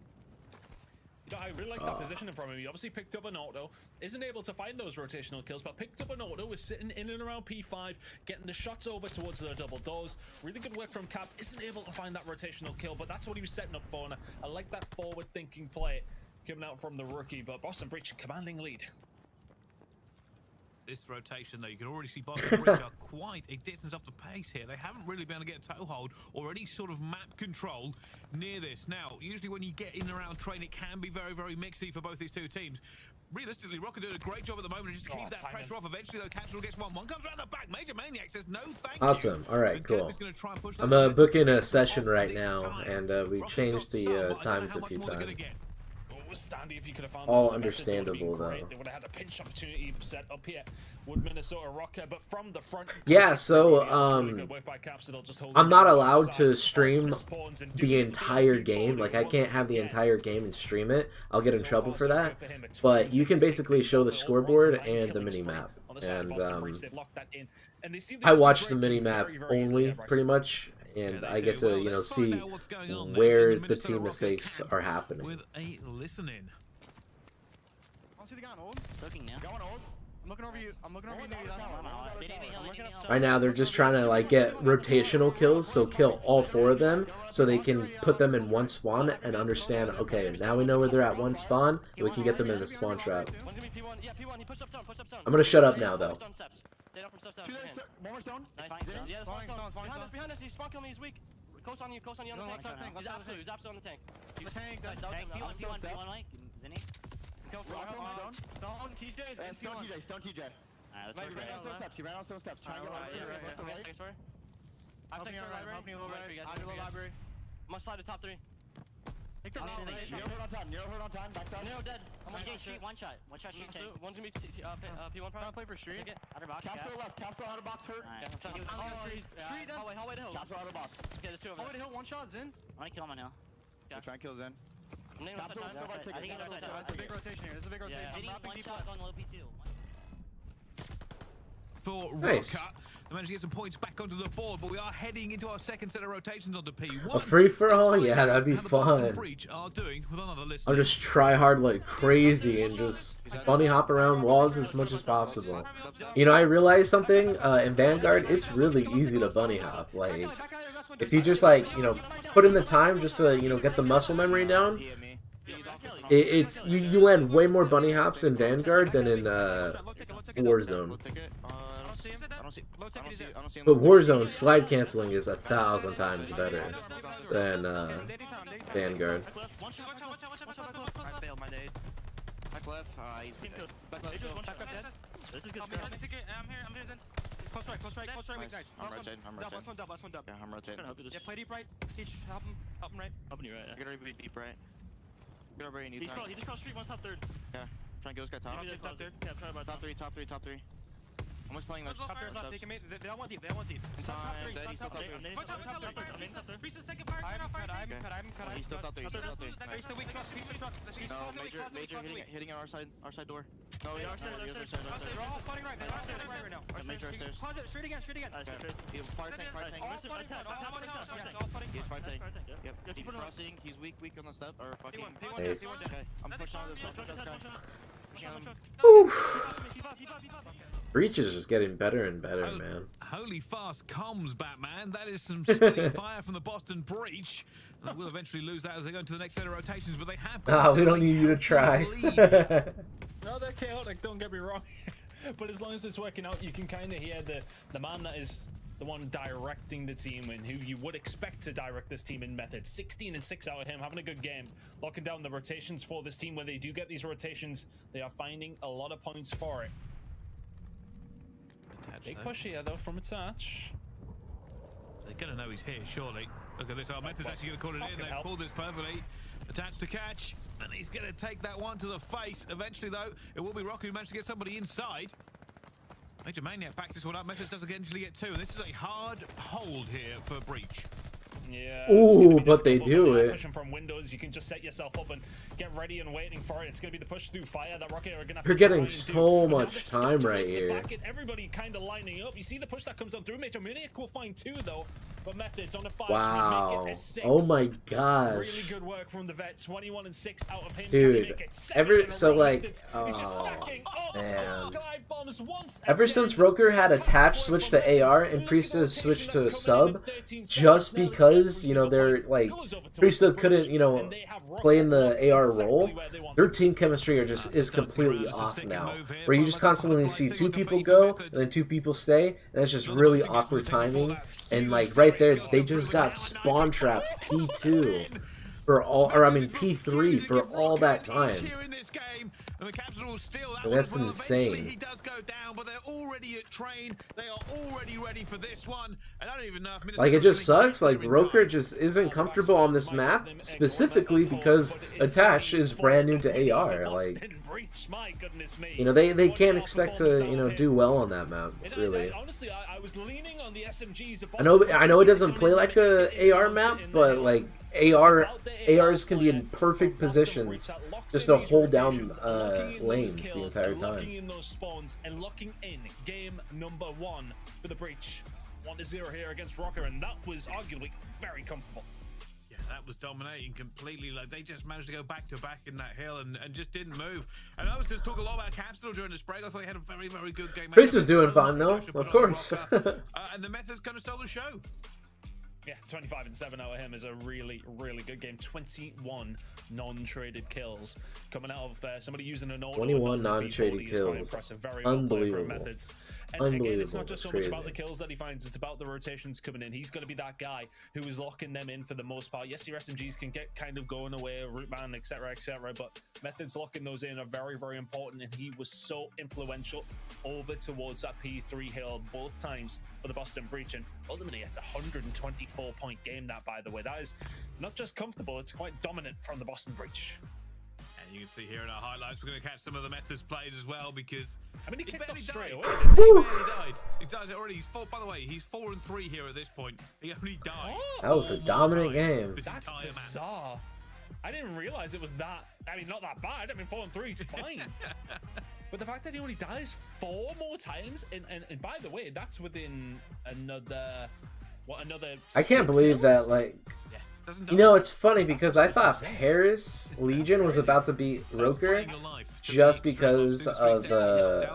You know, I really like that positioning from him. He obviously picked up an auto, isn't able to find those rotational kills, but picked up an auto, is sitting in and around P5, getting the shots over towards the double doors. Really good work from Cap, isn't able to find that rotational kill, but that's what he was setting up for, and I like that forward-thinking play coming out from the rookie, but Boston Breach commanding lead. This rotation, though, you can already see Boston Breach are quite a distance off the pace here. They haven't really been able to get a toehold or any sort of map control near this. Now, usually when you get in and around train, it can be very, very mixy for both these two teams. Realistically, Rokkr doing a great job at the moment just to keep that pressure off. Eventually, though, Capsule gets one. One comes around the back. Major Maniac says no thank you. Awesome. All right, cool. I'm booking a session right now, and we changed the times a few times. Standy if you could have found all understandable though. They would have had a pinch opportunity set up here with Minnesota Rokkr, but from the front. Yeah, so I'm not allowed to stream the entire game. Like, I can't have the entire game and stream it. I'll get in trouble for that. But you can basically show the scoreboard and the mini map. And I watch the mini map only, pretty much. And I get to, you know, see where the team mistakes are happening. With a listening. Right now, they're just trying to, like, get rotational kills, so kill all 4 of them, so they can put them in one spawn and understand, okay, now we know where they're at one spawn, and we can get them in the spawn trap. I'm gonna shut up now, though. Stay up from stuff. One more stone. Nice. Yeah, behind us. He's spawn killing me. He's weak. Close on you on the tank. He's absolutely on the tank. The tank. P1 Mike. Zinni. Go for Stone TJ. Stone TJ. Alright, let's go. He ran on stone steps. Try and get right. I'm taking library. I do library. I'm gonna slide to top 3. Take the Nero on time. Back down. Nero dead. I'm on street. One shot. Street tank. One's gonna be P1 probably. Play for street. Outer box. Capsule left. Capsule outer box hurt. Street dead. Hallway to hill. Capsule outer box. Okay, there's 2 of them. Hallway to hill. 1 shot. Zin. I wanna kill him on hill. Try and kill Zen. Capsule still by ticket. That's a big rotation here. This is a big rotation. Zinni, 1 shot going low P2. For Nice. Rokkr, they managed to get some points back onto the board, but we are heading into our second set of rotations onto P1. A free-for-all? Yeah, that'd be fun. I'll just try hard like crazy and just bunny hop around walls as much as possible. You know, I realized something, in Vanguard, it's really easy to bunny hop. Like, if you just like, you know, put in the time just to, you know, get the muscle memory down, you land way more bunny hops in Vanguard than in Warzone. But Warzone slide canceling is 1,000 times better than Vanguard. I failed my nade. Back left. This is good. I'm here, Zen. Close right, weak, nice. I'm rotating. Last one dub. Yeah, I'm rotating. Yeah, play deep right. Teach, help him right. Helping you right. Get ready to be deep right. Get over here, you need time. He just crossed street, one's top 3rd. Yeah, try and get this guy top. Top 3rd. Yeah, try about top 3. I'm just playing those. Top 3rd left, they all want deep. Top 3, top 3. Reach the second fire, cut. He's still top 3. He's still weak, truck. No, major hitting on our side door. No, They're all fighting right, right now. Major upstairs. Pause it, street again. Fire tank. He's fire tank. Yep. He's crossing. He's weak on the step. Or fucking. Nice. Okay, I'm pushing on this guy. Breach is just getting better and better, man. Holy fast comms, Batman. That is some spitting fire from the Boston Breach. And we'll eventually lose that as they go into the next set of rotations, but they have got we don't need you to try. No, they're chaotic, don't get me wrong. But as long as it's working out, you can kind of hear the man that is the one directing the team and who you would expect to direct this team in method. 16 and 6 out of him, having a good game. Locking down the rotations for this team. When they do get these rotations, they are finding a lot of points for it. Big push here though from Attach. They're gonna know he's here, surely. Look at this, our method's actually gonna call it in. They've called this perfectly. Attach to catch, and he's gonna take that one to the face. Eventually though, it will be Rokkr who managed to get somebody inside. Major Maniac backs this one up. Methods does eventually get 2, and this is a hard hold here for Breach. Yeah. Ooh, but they do it. Pushing from windows, you can just set yourself up and get ready and waiting for it. It's gonna be the push through fire that Rokkr are gonna have They're to getting so much time right here. Everybody kind of lining up. You see the push that comes on through. Major Maniac will find 2 though, but Methods on the 5. Wow. Make it a 6. Oh my gosh. Really good work from the vet. 21 and 6 out of him. Dude, ever since Rokkr had Attach switch to AR and Priestess switch to sub, just because, you know, they're like, Priestess couldn't, you know, play in the AR role, their team chemistry is completely off now. Where you just constantly see 2 people go, and then 2 people stay, and it's just really awkward timing. And like right there, they just got spawn trapped P2 for all, or I mean P3 for all that time. That's insane. He does go down, but they're already at train. They are already ready for this one. And I don't even know if like, it just sucks. Like, Rokkr just isn't comfortable on this map, specifically because Attach is brand new to AR. Like, you know, they can't expect to, you know, do well on that map, really. Honestly, I was leaning on the SMGs. I know it doesn't play like a AR map, but like ARs can be in perfect positions just to hold down lanes the entire time. Locking in those spawns and locking in game number 1 for the Breach. 1-0 here against Rokkr, and that was arguably very comfortable. Yeah, that was dominating completely. Like, they just managed to go back to back in that hill and just didn't move. And I was going to talk a lot about Capsule during this break. I thought he had a very, very good game. Priest is doing fine though, of course. And the Methods kind of stole the show. Yeah, 25-7 out of him is a really, really good game. 21 non-traded kills coming out of somebody using an auto. 21 non-traded kills. Very unbelievable. Well methods. And Unbelievable. again, it's not just so much crazy. about the kills that he finds, it's about the rotations coming in. He's going to be that guy who is locking them in for the most part. Yes, your SMGs can get kind of going away, root ban, etc., but methods locking those in are very, very important, and he was so influential over towards that P3 hill both times for the Boston Breach, and ultimately it's a 124-point game, that, by the way. That is not just comfortable, it's quite dominant from the Boston Breach. You can see here in our highlights, we're going to catch some of the Methods plays as well, because I mean, he kicked off straight away. He barely died. He died already. He's by the way, he's 4-3 here at this point. He only died. That was a dominant game. That's bizarre. I didn't realize it was that. I mean, not that bad. I mean, 4-3 is fine. But the fact that he only dies 4 more times, and by the way, that's within another. What, another? I can't believe that, like. You know, it's funny because I thought Paris Legion was about to beat Rokkr just because of the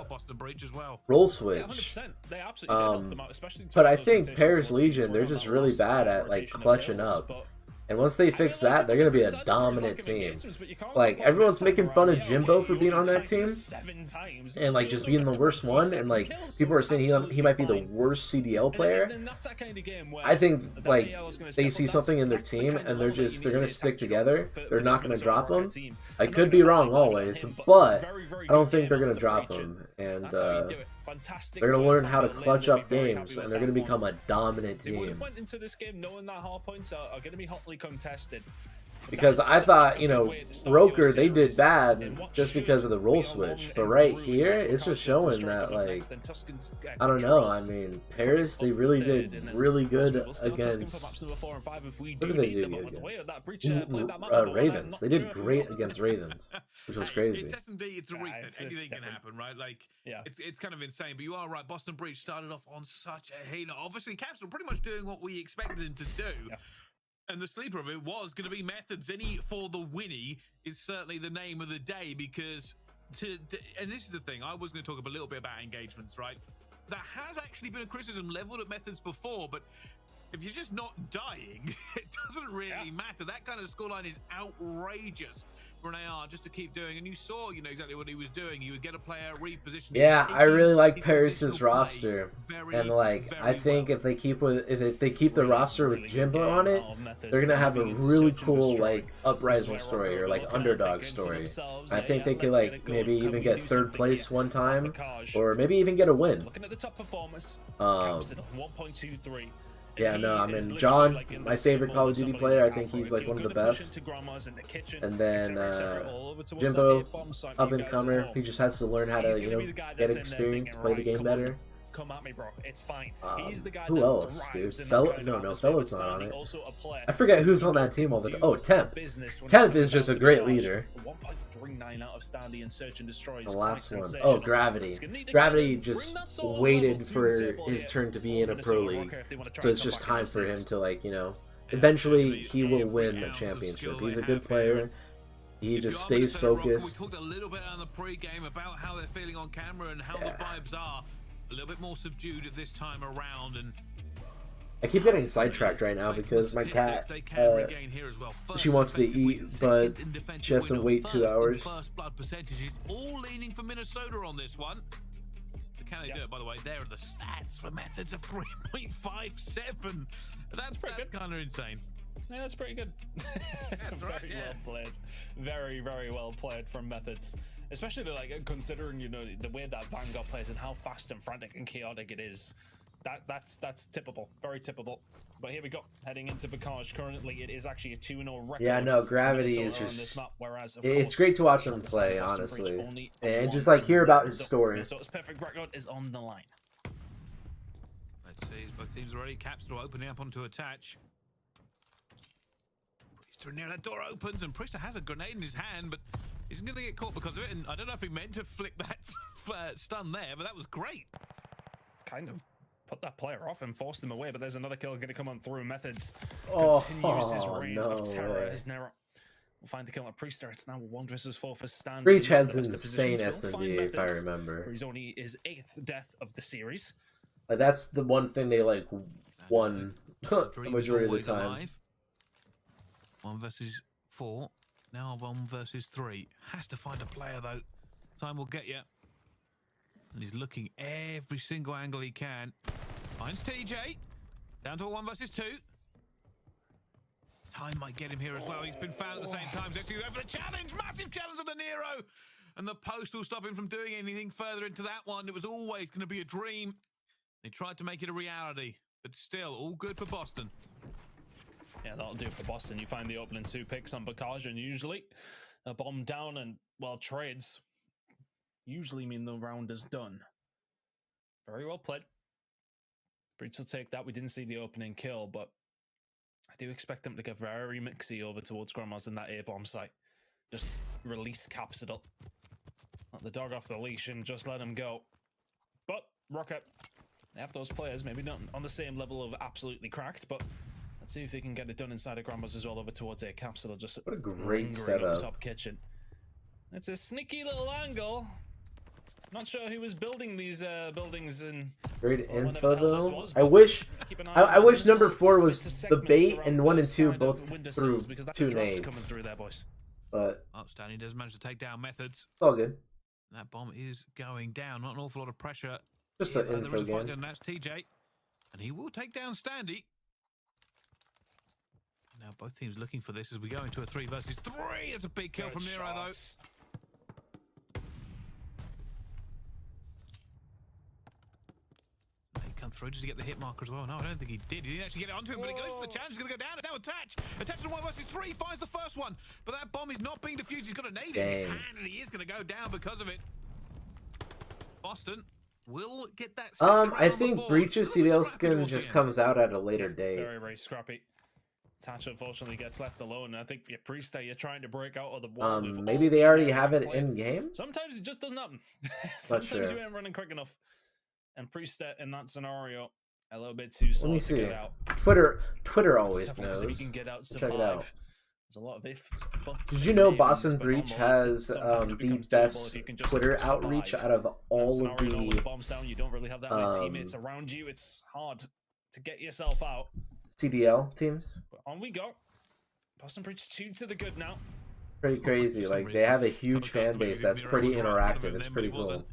roll switch. But I think Paris Legion, they're just really bad at like clutching up. And once they fix that, they're going to be a dominant team. Like, everyone's making fun of Jimbo for being on that team. And, like, just being the worst one. And, like, people are saying he might be the worst CDL player. I think, like, they see something in their team and they're going to stick together. They're not going to drop them. I could be wrong always, but I don't think they're going to drop them. And, they're going to learn how to clutch up games, and they're going to become a dominant team. They would have went into this game knowing that hard points are going to be hotly contested. Because I thought, you know, Rokkr, they did bad just because of the roll switch. But right here, it's just showing that, like, I don't know. I mean, Paris, they really did really good against... What did they do against? Ravens. They did great against Ravens, which was crazy. It's S&D, it's a reset. Anything can happen, right? Like, it's kind of insane. But you are right. Boston Breach started off on such a halo. Obviously, Caps were pretty much doing what we expected him to do. And the sleeper of it was going to be Methods. Any for the Winnie is certainly the name of the day, because and this is the thing, I was going to talk a little bit about engagements, right? There has actually been a criticism leveled at Methods before, but if you're just not dying, it doesn't really matter. That kind of scoreline is outrageous for an AR just to keep doing. And you saw, you know, exactly what he was doing. He would get a player, reposition. Yeah, I really like Paris's roster, and like I think if they keep the roster with Jimbo on it, they're gonna have a really cool like uprising story or like underdog story. I think they could like maybe even get 3rd place one time, or maybe even get a win. Looking at the top performers, 1.23. Yeah, no, I mean, John, my favorite Call of Duty player, I think he's like one of the best. And then Jimbo, up and comer, he just has to learn how to, you know, get experience, play the game better. Come at me, bro. It's fine. He's the guy who else, dude? Fella's not on it. I forget who's on that team all the time. Oh, Temp. Temp is just a great leader. 1.39 out of Standy and Search and Destroy. The last one. Oh, Gravity. Gravity just waited for his turn to be in a pro league. So it's just time for him to, like, you know, eventually he will win a championship. He's a good player. He just stays focused. We talked a little bit on the pre-game about how they're feeling on camera and how the vibes are. A little bit more subdued at this time around, and I keep getting sidetracked right now because my cat, she wants to eat, but she has to wait 2 hours. First blood percentages all leaning for Minnesota on this one. So can they do it? By the way, there are the stats for Methods of 3.57. That's kind of insane. Yeah, that's pretty good. That's right, Very well played. Very, very well played from Methods. Especially like considering, you know, the way that Vanguard plays and how fast and frantic and chaotic it is. That's tippable. Very tippable. But here we go. Heading into Bacage. Currently, it is actually a 2-0 record. Yeah, no, Gravity is just... It's great to watch him play, honestly. And just, like, hear about his story. So his perfect record is on the line. Let's see. Both teams are ready. Caps are opening up onto attach. Priester near that door opens, and Priester has a grenade in his hand, but he's going to get caught because of it. And I don't know if he meant to flick that stun there, but that was great. Kind of put that player off and forced him away, but there's another kill going to come on through. Methods continues his reign of terror. His Nero will find the kill on Priester. It's now 1 versus 4 for Stan. Breach has an insane SMD, if I remember. He's only his 8th death of the series. Like, that's the one thing they like won The majority of the time. Alive. 1 versus 4. Now 1 versus 3. Has to find a player though. Time will get you. And he's looking every single angle he can. Finds TJ. Down to a 1 versus 2. Time might get him here as well. He's been found at the same time. So he's going for the challenge. Massive challenge on the Nero. And the post will stop him from doing anything further into that one. It was always going to be a dream. They tried to make it a reality. But still, all good for Boston. Yeah, that'll do for Boston. You find the opening 2 picks on Bakaj, and usually a bomb down and, well, trades usually mean the round is done. Very well played. Breach will take that. We didn't see the opening kill, but I do expect them to get very mixy over towards Grandma's in that A-bomb site. Just release Capsidal. Let the dog off the leash and just let him go. But Rokkr, they have those players, maybe not on the same level of absolutely cracked, but let's see if they can get it done inside of Grandma's as well over towards A Capsidal. Just what a great setup. Top kitchen. It's a sneaky little angle. Not sure who was building these buildings in. Great info though. I wish number 4 was the bait and 1 and 2 both through 2 nades. But outstanding, does manage to take down Methods. It's all good. That bomb is going down. Not an awful lot of pressure. Just an info game. And that's TJ, and he will take down Standy. Now both teams looking for this as we go into a 3 versus 3. It's a big kill from Nero though. Come through. Does he get the hit marker as well? No, I don't think he did. He didn't actually get it onto him, but he goes for the challenge. He's going to go down. Now attach. Attach to 1 versus 3. Finds the first one. But that bomb is not being defused. He's got a nade in his hand, and he is going to go down because of it. Boston will get that. I think Breach's CDL skin just comes out at a later date. Very, very scrappy. Tatch unfortunately gets left alone. And I think for your Priest that you're trying to break out of the wall. Maybe they already have it in game. Sometimes it just doesn't happen. Sometimes you ain't running quick enough. And Priest in that scenario a little bit too slow. Let me to see. Get out. Twitter always knows. If you can get out, check it out. There's a lot of ifs, buts. Did you know Boston Breach has the best Twitter outreach out of all of the bombs down? You don't really have that many teammates around you. It's hard to get yourself out. CDL teams. But on we go. Boston Breach 2 to the good now. Pretty crazy. Like they have a huge fan base that's pretty interactive. It's pretty cool.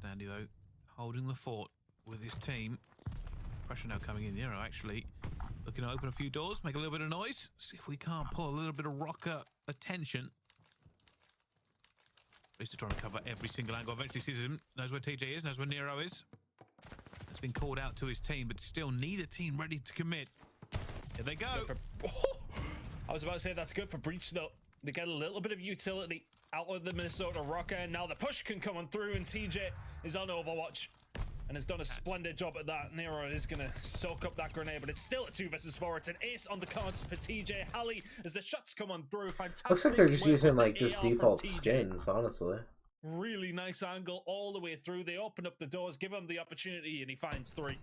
Standy though, holding the fort with his team. Pressure now coming in. Nero actually looking to open a few doors, make a little bit of noise. See if we can't pull a little bit of Rokkr attention. He's trying to cover every single angle. Eventually sees him, knows where TJ is, knows where Nero is. It's been called out to his team, but still neither team ready to commit. Here they go. I was about to say that's good for Breach though. They get a little bit of utility out of the Minnesota Rokkr, and now the push can come on through, and TJ is on Overwatch and has done a splendid job at that. Nero is going to soak up that grenade, but it's still a 2 versus 4. It's an ace on the cards for TJ. Halley as the shots come on through. Fantastic. Looks like they're just using like just default skins, honestly. Really nice angle all the way through. They open up the doors, give him the opportunity, and he finds 3.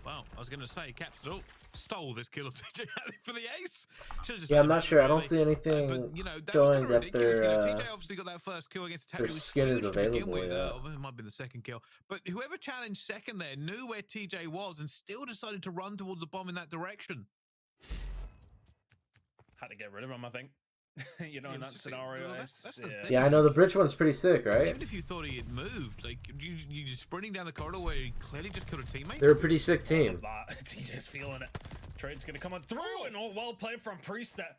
Well, I was going to say, Capsidal stole this kill of TJ for the ace. Yeah, I'm not sure. I don't see anything but, you know, showing that TJ obviously got that first kill against their skin is available. It might be the second kill. But whoever challenged second there knew where TJ was and still decided to run towards the bomb in that direction. Had to get rid of him, I think. You know, in that scenario. Yeah, I know the bridge one's pretty sick, right? Even if you thought he had moved, like you just sprinting down the corridor where he clearly just killed a teammate. They're a pretty sick team. TJ's feeling it. Trade's gonna come on through, and all well played from Priest that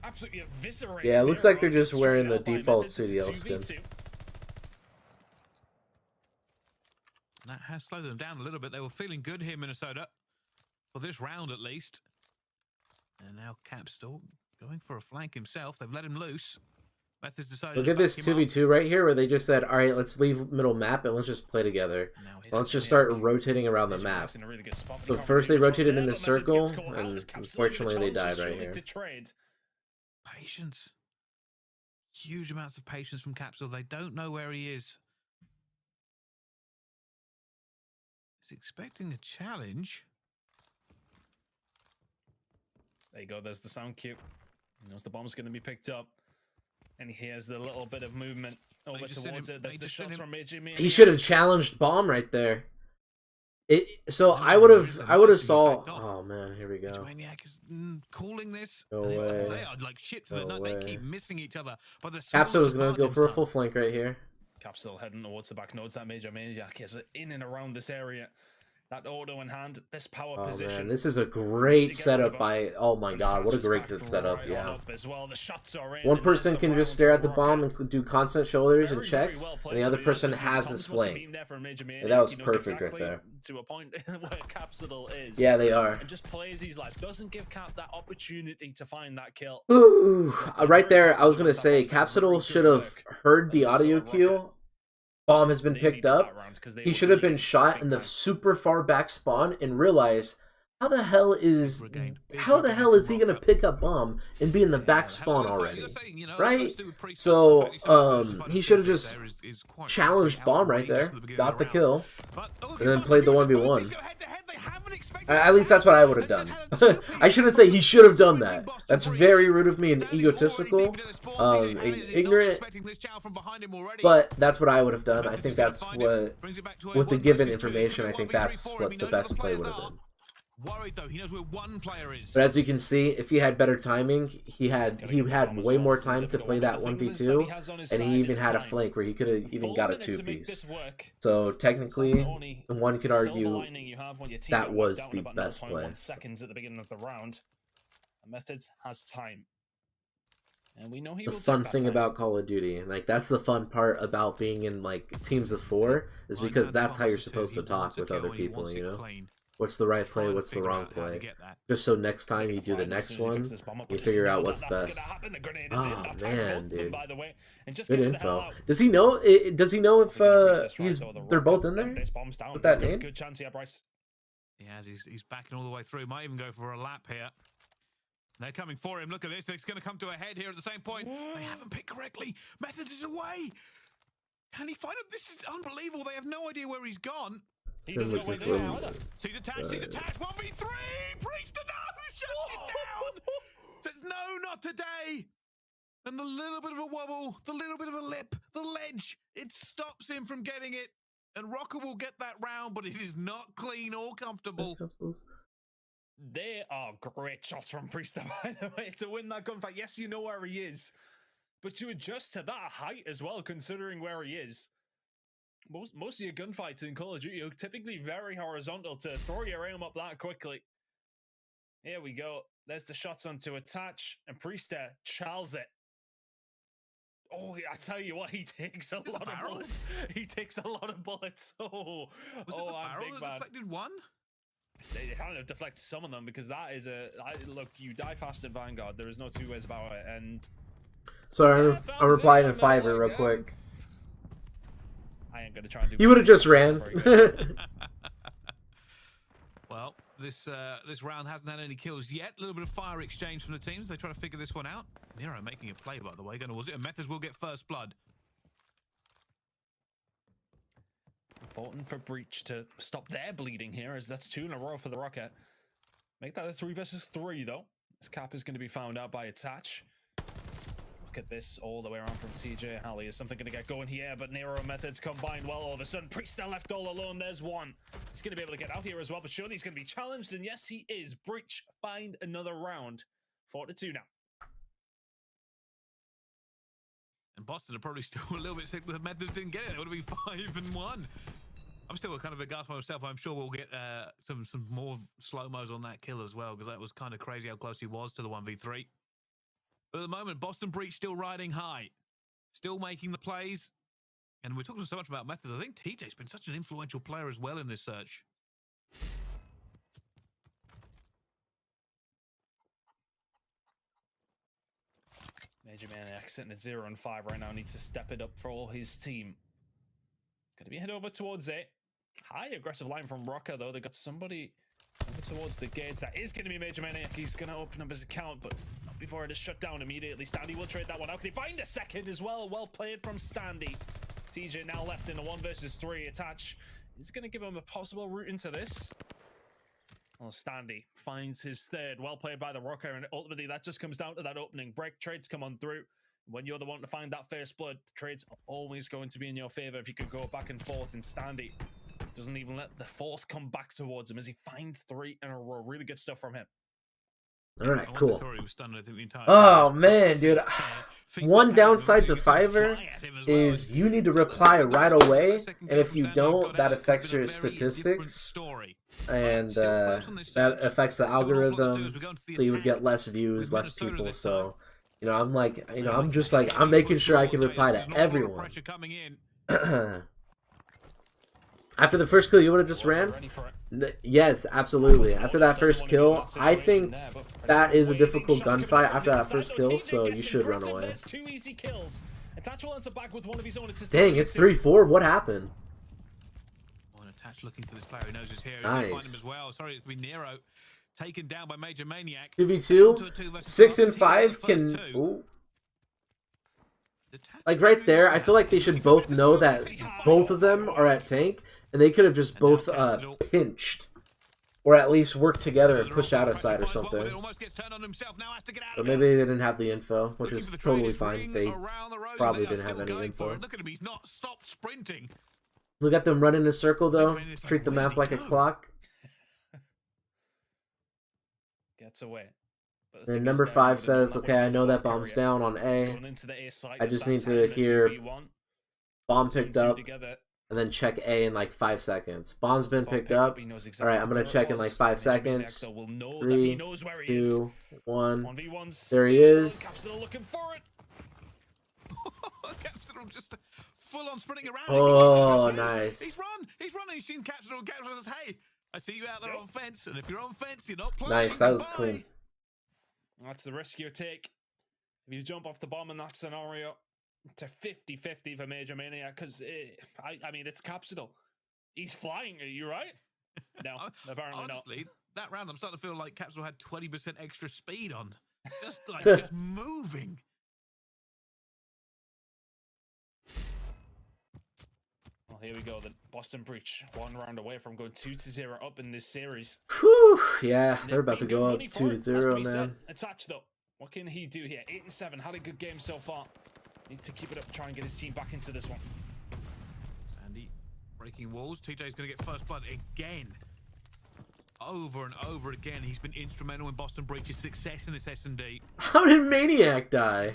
absolutely eviscerates. Yeah, it looks like they're just wearing the default CDL skin. That has slowed them down a little bit. They were feeling good here, Minnesota, for this round at least. And now Capsidal going for a flank himself. They've let him loose. Method's decided. Look at this 2v2 right here, where they just said, "All right, let's leave middle map and let's just play together. Let's just start rotating around the map." So first they rotated in a circle, and unfortunately they died right here. Patience, huge amounts of patience from Capsidal. They don't know where he is. He's expecting a challenge. There you go. There's the sound cue. He knows the bomb's going to be picked up. And he hears the little bit of movement over towards it. There's the shots from AJ. He should have challenged bomb right there. So I would have saw. Oh man, here we go. Maniac is calling this. No they way. are like shit to the nut. way. They keep missing each other. But the Capsule is gonna go for a full flank right here. Capsule heading towards the back nodes. That Major Maniac is in and around this area. That auto in hand, this power position. Man, this is a great setup by. Oh my god, what a great setup! Yeah. As well. The shots are in, One person can just stare at the bomb and do constant shoulders and checks, and the other person has his flank. And that was perfect right there. To a point where Capsule is. Yeah, they are. And just plays his life. Doesn't give Cap that opportunity to find that kill. Ooh, right there, I was gonna say Capsule should have heard the audio cue. Bomb has been picked up. He should have been shot in the super far back spawn and realize how the hell is he gonna pick up bomb and be in the back spawn already, right? So he should have just challenged bomb right there, got the kill, and then played the 1v1. At least that's what I would have done. I shouldn't say he should have done that. That's very rude of me and egotistical, and ignorant. But that's what I would have done. I think that's what, with the given information, I think that's what the best play would have been. Worried though, he knows where one player is. But as you can see, if he had better timing, he had way more time to play that 1v2, and he even had a flank where he could have even got a 2-piece. So technically, one could argue that was the best play. Seconds at the beginning of the round. Methods has time. And we know he will. The fun thing about Call of Duty, like that's the fun part about being in like teams of 4, is because that's how you're supposed to talk with other people, you know? What's the right play? What's the wrong play? Just so next time you do the next one, you figure out what's best. Oh man, dude, good info. Does he know? Does he know if they're both in there with that name? Good chance here, Bryce. He has. He's backing all the way through. Might even go for a lap here. They're coming for him. Look at this. It's going to come to a head here at the same point. They haven't picked correctly. Methods is away. Can he find him? This is unbelievable. They have no idea where he's gone. He doesn't know where they are. He's attached. He's attached. 1v3. Priest shuts it down. Says no, not today. And the little bit of a wobble, the little bit of a lip, the ledge, it stops him from getting it. And Rokkr will get that round, but it is not clean or comfortable. They are great shots from Priest, by the way, to win that gunfight. Yes, you know where he is, but to adjust to that height as well, considering where he is. Most of your gunfights in Call of Duty are typically very horizontal to throw your aim up that quickly. Here we go. There's the shots on to attach, and Priest there charles it. Oh, I tell you what, he takes a lot of bullets. He takes a lot of bullets. Oh, I'm big bad. Deflected one? They kind of deflect some of them because that is look, you die fast in Vanguard. There is no two ways about it. And so I'm replying in Fiverr real quick. I ain't gonna try and do. He would have just ran. Well, this round hasn't had any kills yet. A little bit of fire exchange from the teams. They try to figure this one out. Nero making a play, by the way. Was it? And Methods will get first blood. Important for Breach to stop their bleeding here, as that's 2 in a row for the Rokkr. Make that a 3 versus 3 though. This cap is going to be found out by attach. Look at this all the way around from TJ Halley. Is something going to get going here? But Nero and Methods combined well all of a sudden. Priest left all alone. There's one. He's going to be able to get out here as well, but surely he's going to be challenged. And yes, he is. Breach find another round. 4-2 now. And Boston are probably still a little bit sick that the Methods didn't get it. It would have been 5-1. I'm still kind of aghast myself. I'm sure we'll get some more slow-mos on that kill as well, because that was kind of crazy how close he was to the 1v3. But at the moment, Boston Breach still riding high, still making the plays. And we're talking so much about Methods. I think TJ's been such an influential player as well in this search. Major Maniac sitting at 0 and 5 right now. Needs to step it up for all his team. Going to be head over towards it. High aggressive line from Rokkr though. They got somebody over towards the gates. That is going to be Major Maniac. He's going to open up his account, but not before it is shut down immediately. Standy will trade that one out. Can he find a second as well? Well played from Standy. TJ now left in a 1 versus 3 attach. He's going to give him a possible route into this. Well, Standy finds his third. Well played by the Rokkr, and ultimately that just comes down to that opening break. Trades come on through. When you're the one to find that first blood, the trades are always going to be in your favor if you can go back and forth. And Standy Doesn't even let the fourth come back towards him as he finds 3 in a row. Really good stuff from him. All right, cool. Entire Oh man, dude. One downside to Fiverr is you need to reply right away, and if you don't, that affects your statistics, and that affects the algorithm, so you would get less views, less people. So, you know, I'm like, you know, I'm just like, I'm making sure I can reply to everyone. After the first kill, you would have just ran? Yes, absolutely. After that first kill, I think that is a difficult gunfight after that first kill, so you should run away. Dang, it's 3-4. What happened? Looking for this player who knows his hero. Nice. Find him as well. Sorry, it's been Nero taken down by Major Maniac. 2v2, 6 and 5 can. Ooh. Like right there, I feel like they should both know that both of them are at tank, and they could have just both pinched, or at least worked together and push out a side or something. But maybe they didn't have the info, which is totally fine. They probably didn't have any info. Look at him, he's not stopped sprinting. Look at them run in a circle though. Treat the map like a clock. Gets away. And number 5 says, okay, I know that bomb's down on A. I just need to hear bomb picked up and then check A in like 5 seconds. Bomb's been picked up. Alright, I'm going to check in like 5 seconds. 3, 2, 1. There he is. Just full on sprinting around. Oh, nice. He's running. He's seen Capital. Capital says, hey, I see you out there on fence, and if you're on fence, you're not playing. Nice, that was clean. That's the risk you take. If you jump off the bomb in that scenario, it's a 50-50 for Major Maniac, because, I mean, it's Capsule. He's flying. Are you right? No, apparently honestly, not. That round, I'm starting to feel like Capsule had 20% extra speed on. Just moving. Well, here we go. The Boston Breach, 1 round away from going 2-0 up in this series. Whew, yeah, they're about to go up 2-0, man. Attached though. What can he do here? 8 and 7. Had a good game so far. Needs to keep it up. Try and get his team back into this one. Sandy breaking walls. TJ's going to get first blood again. Over and over again, he's been instrumental in Boston Breach's success in this S&D. How did Maniac die?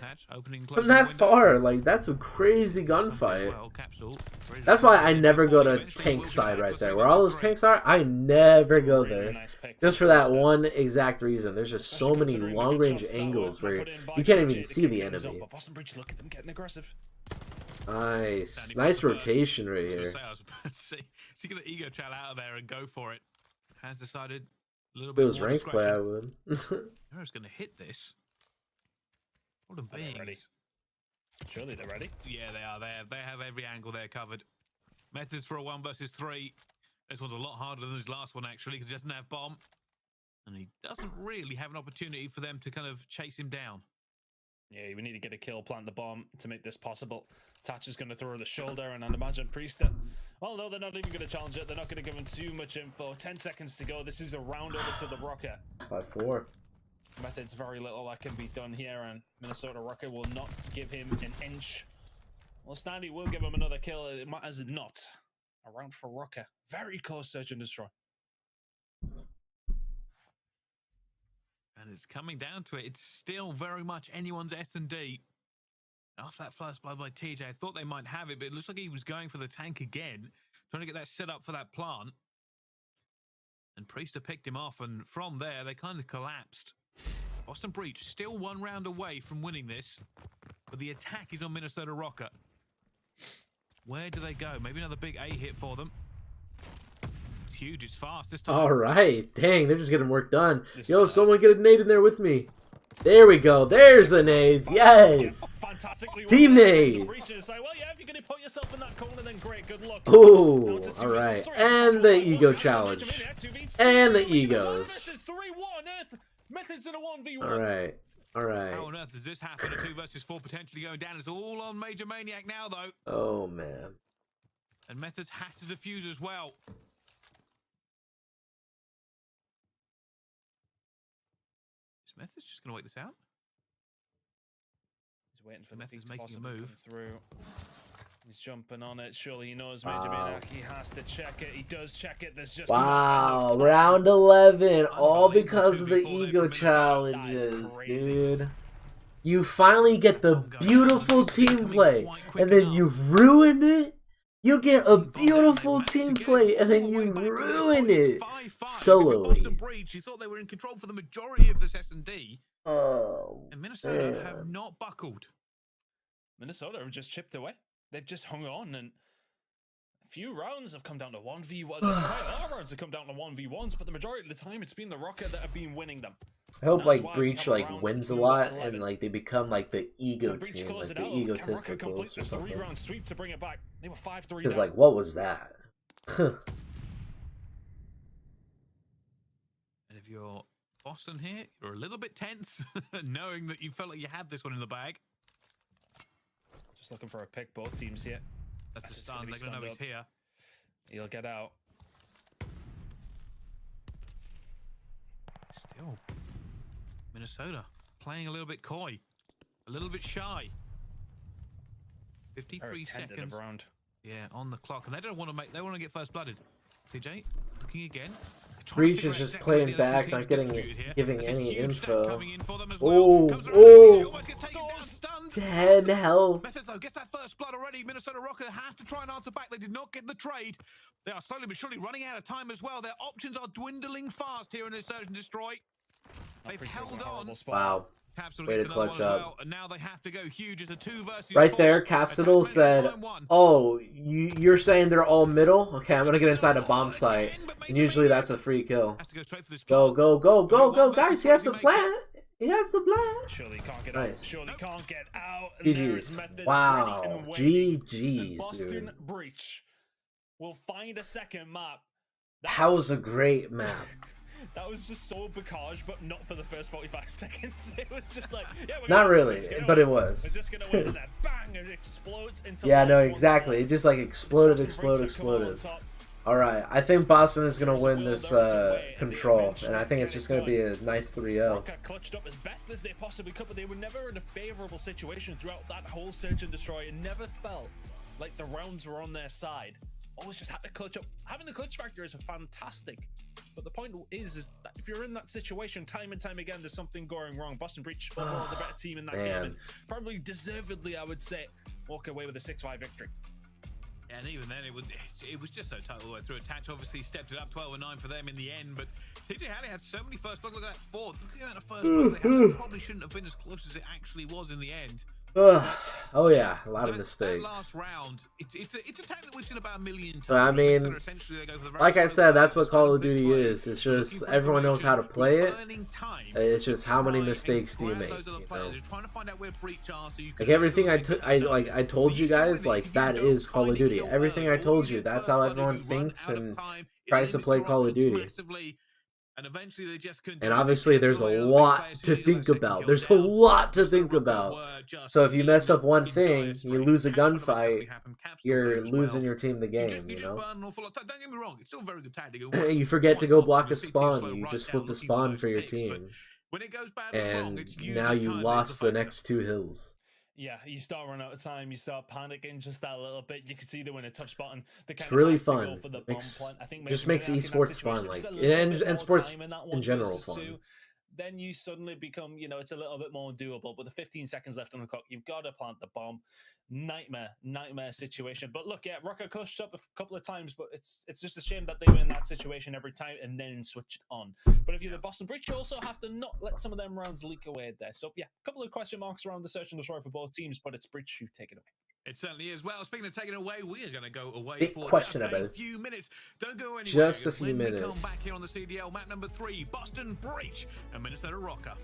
From that far, like, that's a crazy gunfight. That's why I never go to tank side right there. Where all those tanks are, I never go there. Just for that one exact reason. There's just so many long-range angles where you can't even see the enemy. Nice. Nice rotation right here. Is he going to ego chat out of there and go for it? Has decided a little If bit it was more ranked play, I would. Nero's going to hit this. What a beings. Surely they're ready. Yeah, they are. They have every angle there covered. Methods for a 1 versus 3. This one's a lot harder than his last one, actually, because he doesn't have bomb. And he doesn't really have an opportunity for them to kind of chase him down. Yeah, we need to get a kill, plant the bomb to make this possible. Tatch is going to throw the shoulder, and I'd imagine Priest. Well, no, they're not even going to challenge it. They're not going to give him too much info. 10 seconds to go. This is a round over to the Rokkr. 5-4. Method's very little that can be done here, and Minnesota Rokkr will not give him an inch. Well, Standy will give him another kill. It matters not. A round for Rokkr. Very close search and destroy. And it's coming down to it. It's still very much anyone's S&D. After that first blood by TJ, I thought they might have it, but it looks like he was going for the tank again, trying to get that set up for that plant. And Priester picked him off, and from there, they kind of collapsed. Boston Breach still 1 round away from winning this, but the attack is on Minnesota Rokkr. Where do they go? Maybe another big A hit for them. It's huge. It's fast this time. All right. Dang, they're just getting work done. Yo, someone get a nade in there with me. There we go. There's the nades. Yes. Team nades. Ooh, all right. And the ego challenge. And the egos. All right. All right. How on earth does this happen? A 2 versus 4 potentially going down. It's all on Major Maniac now, though. Oh, man. And Methods has to defuse as well. Method's just going to wait this out. He's waiting for Method's making a move through. He's jumping on it. Surely he knows Major Maniac. He has to check it. He does check it. There's just wow, round 11, all because of the ego challenges, dude. You finally get the beautiful team play, and then you ruin it. You get a beautiful team play, and then you ruin it sololy. You thought they were in control for the majority of this S&D. Oh, and Minnesota have not buckled. Minnesota have just chipped away. They've just hung on, and a few rounds have come down to 1v1. Quite a lot of rounds have come down to 1v1s, but the majority of the time it's been the Rokkr that have been winning them. I hope like Breach like wins a lot and like they become like the ego team, like the egotisticals or something. 3-round sweep to bring it back. They were 5-3. Because like, what was that? And if you're Boston here, you're a little bit tense, knowing that you felt like you had this one in the bag. Just looking for a pick, both teams here. That's a stun. They're going to know he's here. He'll get out. Still, Minnesota playing a little bit coy, a little bit shy. 53 seconds. Round. Yeah, on the clock, and they don't want to make. They want to get first blooded. TJ looking again. Breach is just playing back, not giving any info. Oh, 10 health. Methods though gets that first blood already. Minnesota Rokkr have to try and answer back. They did not get the trade. They are slowly but surely running out of time as well. Their options are dwindling fast here in this Surge and Destroy. They've held on. Wow. Way to clutch up. And now they have to go huge as a 2 versus right 4. there, Capsidal said, oh, you're saying they're all middle? Okay, I'm going to get inside a bomb site. And usually that's a free kill. Go, go, go, go, go. Guys, he has the plan. He has the plan. Surely can't get nice. out. Surely can't get out. GG's. Wow. GG's, dude. Boston Breach will find a second map. That was a great map. That was just so Bacage, but not for the first 45 seconds. It was just like, yeah, not really, but it was. We're just gonna win, and then bang, it explodes into. Yeah, no, exactly. It just like exploded. All right, I think Boston is gonna win this control, and I think it's just gonna be a nice 3-0. Rokkr clutched up as best as they possibly could, but they were never in a favorable situation throughout that whole Search and Destroy. It never felt like the rounds were on their side. Always just had to clutch up. Having the clutch factor is fantastic, but the point is that if you're in that situation time and time again, there's something going wrong. Boston Breach overall the better team in that game, and probably deservedly, I would say, walk away with a 6-5 victory. And even then, it was just so tight all the way through. Attach obviously stepped it up 12-9 for them in the end, but TJ Halley had so many first blocks. Look at that 4th. Look at the amount of first blocks they had. Probably shouldn't have been as close as it actually was in the end. Oh yeah, a lot of mistakes. That last round, it's a tag that we've seen about 1 million times. But I mean, like I said, that's what Call of Duty is. It's just everyone knows how to play it. It's just how many mistakes do you make? You know? Like everything I told you guys, like that is Call of Duty. Everything I told you, that's how everyone thinks and tries to play Call of Duty. And eventually they just couldn't. And obviously there's a lot to think about. There's a lot to think about. So if you mess up one thing, you lose a gunfight, you're losing your team the game, you know? Don't get me wrong, it's still a very good tactic. You forget to go block a spawn, you just flip the spawn for your team. And now you lost the next 2 hills. Yeah, you start running out of time, you start panicking just that little bit. You can see they were in a tough spot, and they kind it's really of fun. For the I think just makes esports fun, like and sports in general fun. Then you suddenly become, you know, it's a little bit more doable. But the 15 seconds left on the clock, you've got to plant the bomb. Nightmare situation. But look, yeah, Rokkr clutched up a couple of times, but it's just a shame that they were in that situation every time and then switched on. But if you're the Boston Breach, you also have to not let some of them rounds leak away there. So yeah, a couple of question marks around the Search and Destroy for both teams, but it's Breach who take it away. It certainly is. Well, speaking of taking it away, we are going to go away for just a few minutes. Don't go anywhere. Just a few minutes. When we come back here on the CDL, map number 3, Boston Breach and Minnesota Rokkr.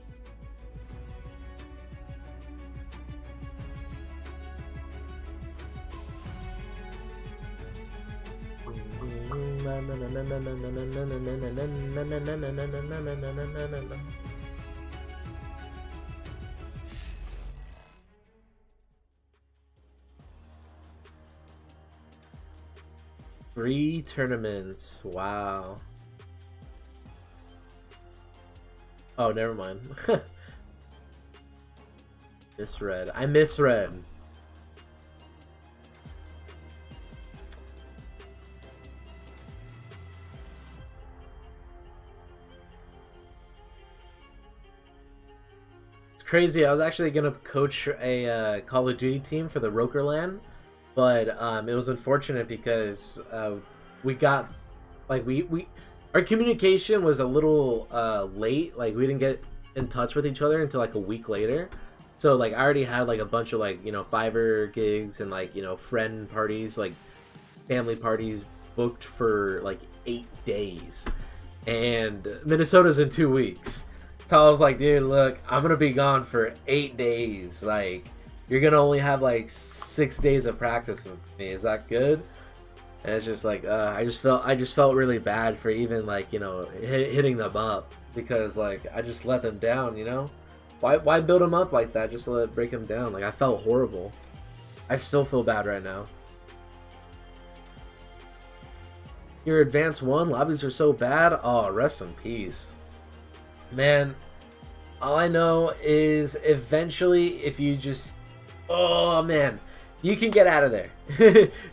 Three tournaments. Wow. Oh, never mind. Misread. I misread. crazy. I was actually gonna coach a Call of Duty team for the Rokkr LAN, but it was unfortunate because we got like our communication was a little late. Like we didn't get in touch with each other until like a week later. So like I already had like a bunch of like, you know, Fiverr gigs and like, you know, friend parties, like family parties booked for like 8 days, and Minnesota's in 2 weeks. So I was like, dude, look, I'm gonna be gone for 8 days. Like, you're gonna only have like 6 days of practice with me. Is that good? And it's just like, I just felt really bad for even like, you know, hitting them up, because like I just let them down, you know. Why build them up like that just to break them down? Like, I felt horrible. I still feel bad right now. Your advanced 1 lobbies are so bad. Oh, rest in peace. Man, all I know is eventually if you just... Oh, man. You can get out of there.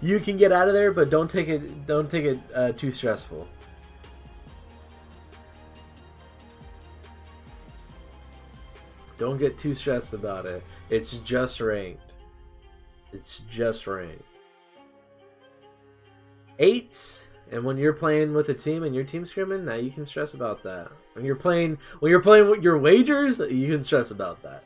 You can get out of there, but don't take it too stressful. Don't get too stressed about it. It's just ranked. It's just ranked. 8, and when you're playing with a team and your team's scrimming, now you can stress about that. When you're playing with your wagers, you can stress about that.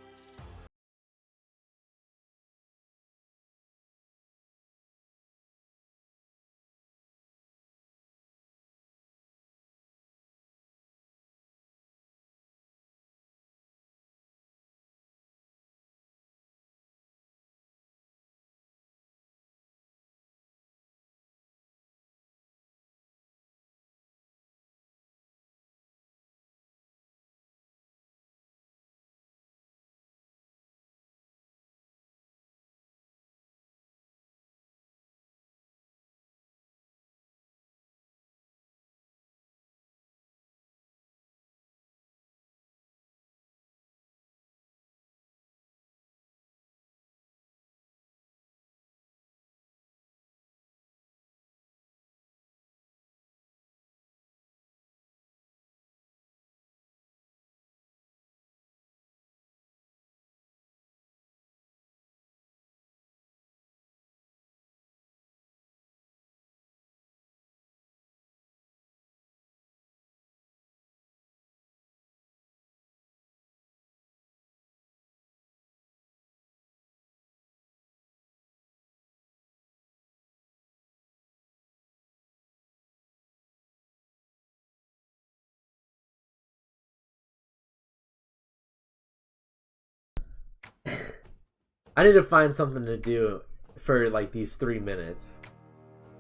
I need to find something to do for like these 3 minutes.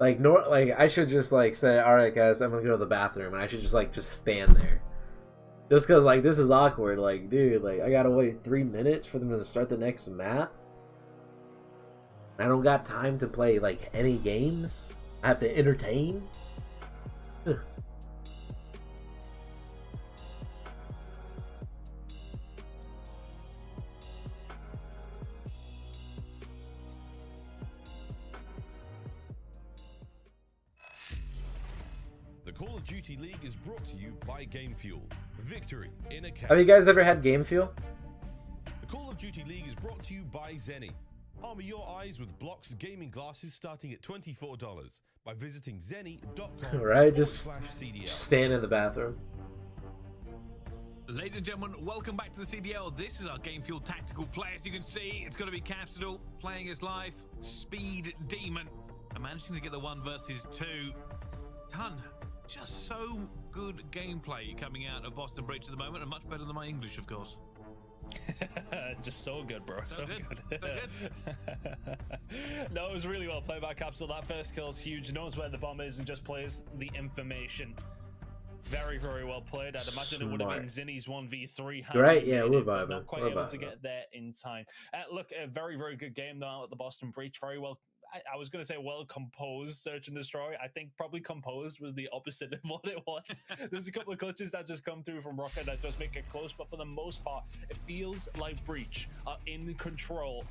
Like I should just like say, all right, guys, I'm gonna go to the bathroom, and I should just stand there. Just cause like this is awkward. Like, dude, like I gotta wait 3 minutes for them to start the next map. I don't got time to play like any games. I have to entertain. The Call of Duty League is brought to you by Game Fuel. Victory in a Have you guys ever had Game Fuel? The Call of Duty League is brought to you by Zenny. Armor your eyes with Block's gaming glasses starting at $24 by visiting zenny.com. Right, just stand in the bathroom. Ladies and gentlemen, welcome back to the CDL. This is our Game Fuel tactical play. As you can see, it's going to be Capsidal playing his life, Speed Demon, and managing to get the 1 versus 2. Ton, just so good gameplay coming out of Boston Bridge at the moment, and much better than my English, of course. Just so good, bro. So good. No, it was really well played by Capsule. That first kill is huge. Knows where the bomb is and just plays the information. Very, very well played. I'd imagine it would have been Zinni's 1v3. Right, yeah, we're vibing. Not quite able to get there in time. Look, a very, very good game though out at the Boston Breach. Very well. I was going to say well composed search and destroy. I think probably composed was the opposite of what it was. There's a couple of glitches that just come through from Rokkr that just make it close, but for the most part, it feels like Breach are in control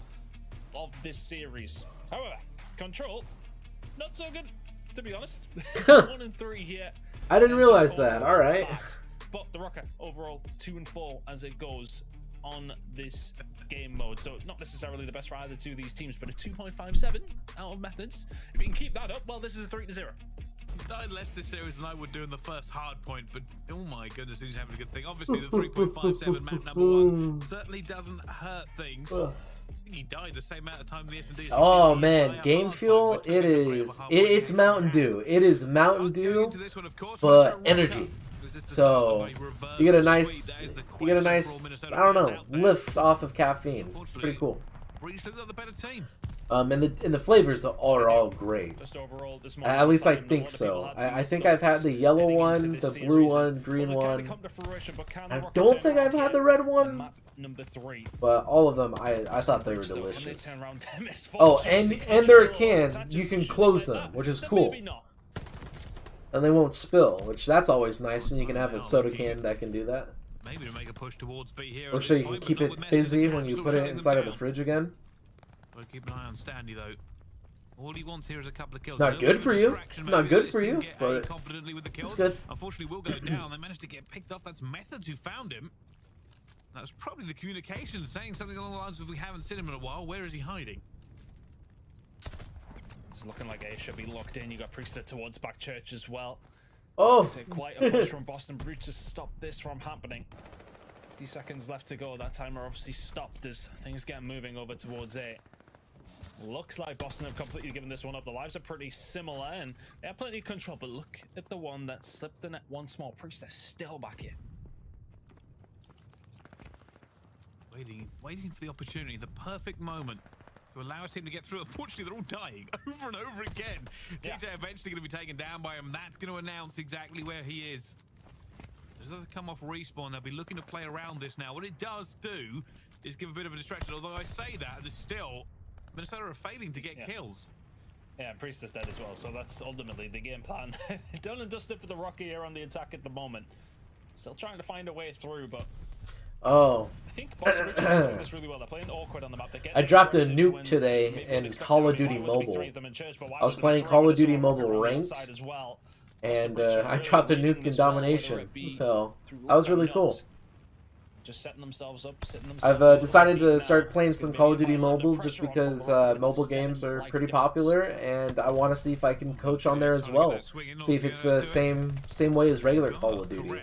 of this series. However, Control, not so good, to be honest. 1 and 3 here. I didn't realize that. All right. But the Rokkr overall 2 and 4 as it goes on this game mode. So not necessarily the best for either two of these teams, but a 2.57 out of methods. If you can keep that up, well, this is a 3-0. He's died less this series than I would do in the first hard point, but oh my goodness, he's having a good thing. Obviously, the 3.57 map number 1 certainly doesn't hurt things. I think he died the same amount of time the S&D. Oh man, game fuel, it's Mountain Dew. It is Mountain Dew, but energy. So you get a nice, I don't know, lift off of caffeine. It's pretty cool. Breach looks like the better team. And the flavors are all great. Just overall, this At least I think so. I think I've had the yellow one, the blue one, green one. I don't think I've had the red one. Number 3. But all of them, I thought they were delicious. Oh, and they're a can. You can close them, which is cool. And they won't spill, which that's always nice when you can have a soda can that can do that. Maybe to make a push towards B here. Or so you can keep it fizzy when you put it inside of the fridge again. Gotta keep an eye on Standy though. All he wants here is a couple of kills. Not good for you. Not good for you, but it's good. Unfortunately, will go down. They managed to get picked off. That's Methods who found him. That was probably the communication saying something along the lines of, we haven't seen him in a while. Where is he hiding? It's looking like A should be locked in. You got Priestess towards back church as well. Oh, quite a push from Boston Brute to stop this from happening. 50 seconds left to go. That timer obviously stopped as things get moving over towards A. Looks like Boston have completely given this one up. The lives are pretty similar and they have plenty of control, but look at the one that slipped the net once more. Priestess still back here. Waiting for the opportunity, the perfect moment to allow his team to get through. Unfortunately, they're all dying over and over again. TJ eventually going to be taken down by him. That's going to announce exactly where he is. As they come off respawn, they'll be looking to play around this now. What it does do is give a bit of a distraction. Although I say that, there's still Minnesota are failing to get kills. Yeah, Priest is dead as well, so that's ultimately the game plan. Done and dusted for the Rokkr here on the attack at the moment. Still trying to find a way through, but oh, I think Boston Brute is doing this really well. They're playing awkward on the map. I dropped a nuke today in Call of Duty Mobile. I was playing Call of Duty Mobile ranked, and I dropped a nuke in domination, so that was really cool. Just setting themselves up, I've decided to start playing some Call of Duty Mobile just because mobile games are pretty popular, and I want to see if I can coach on there as well. See if it's the same way as regular Call of Duty.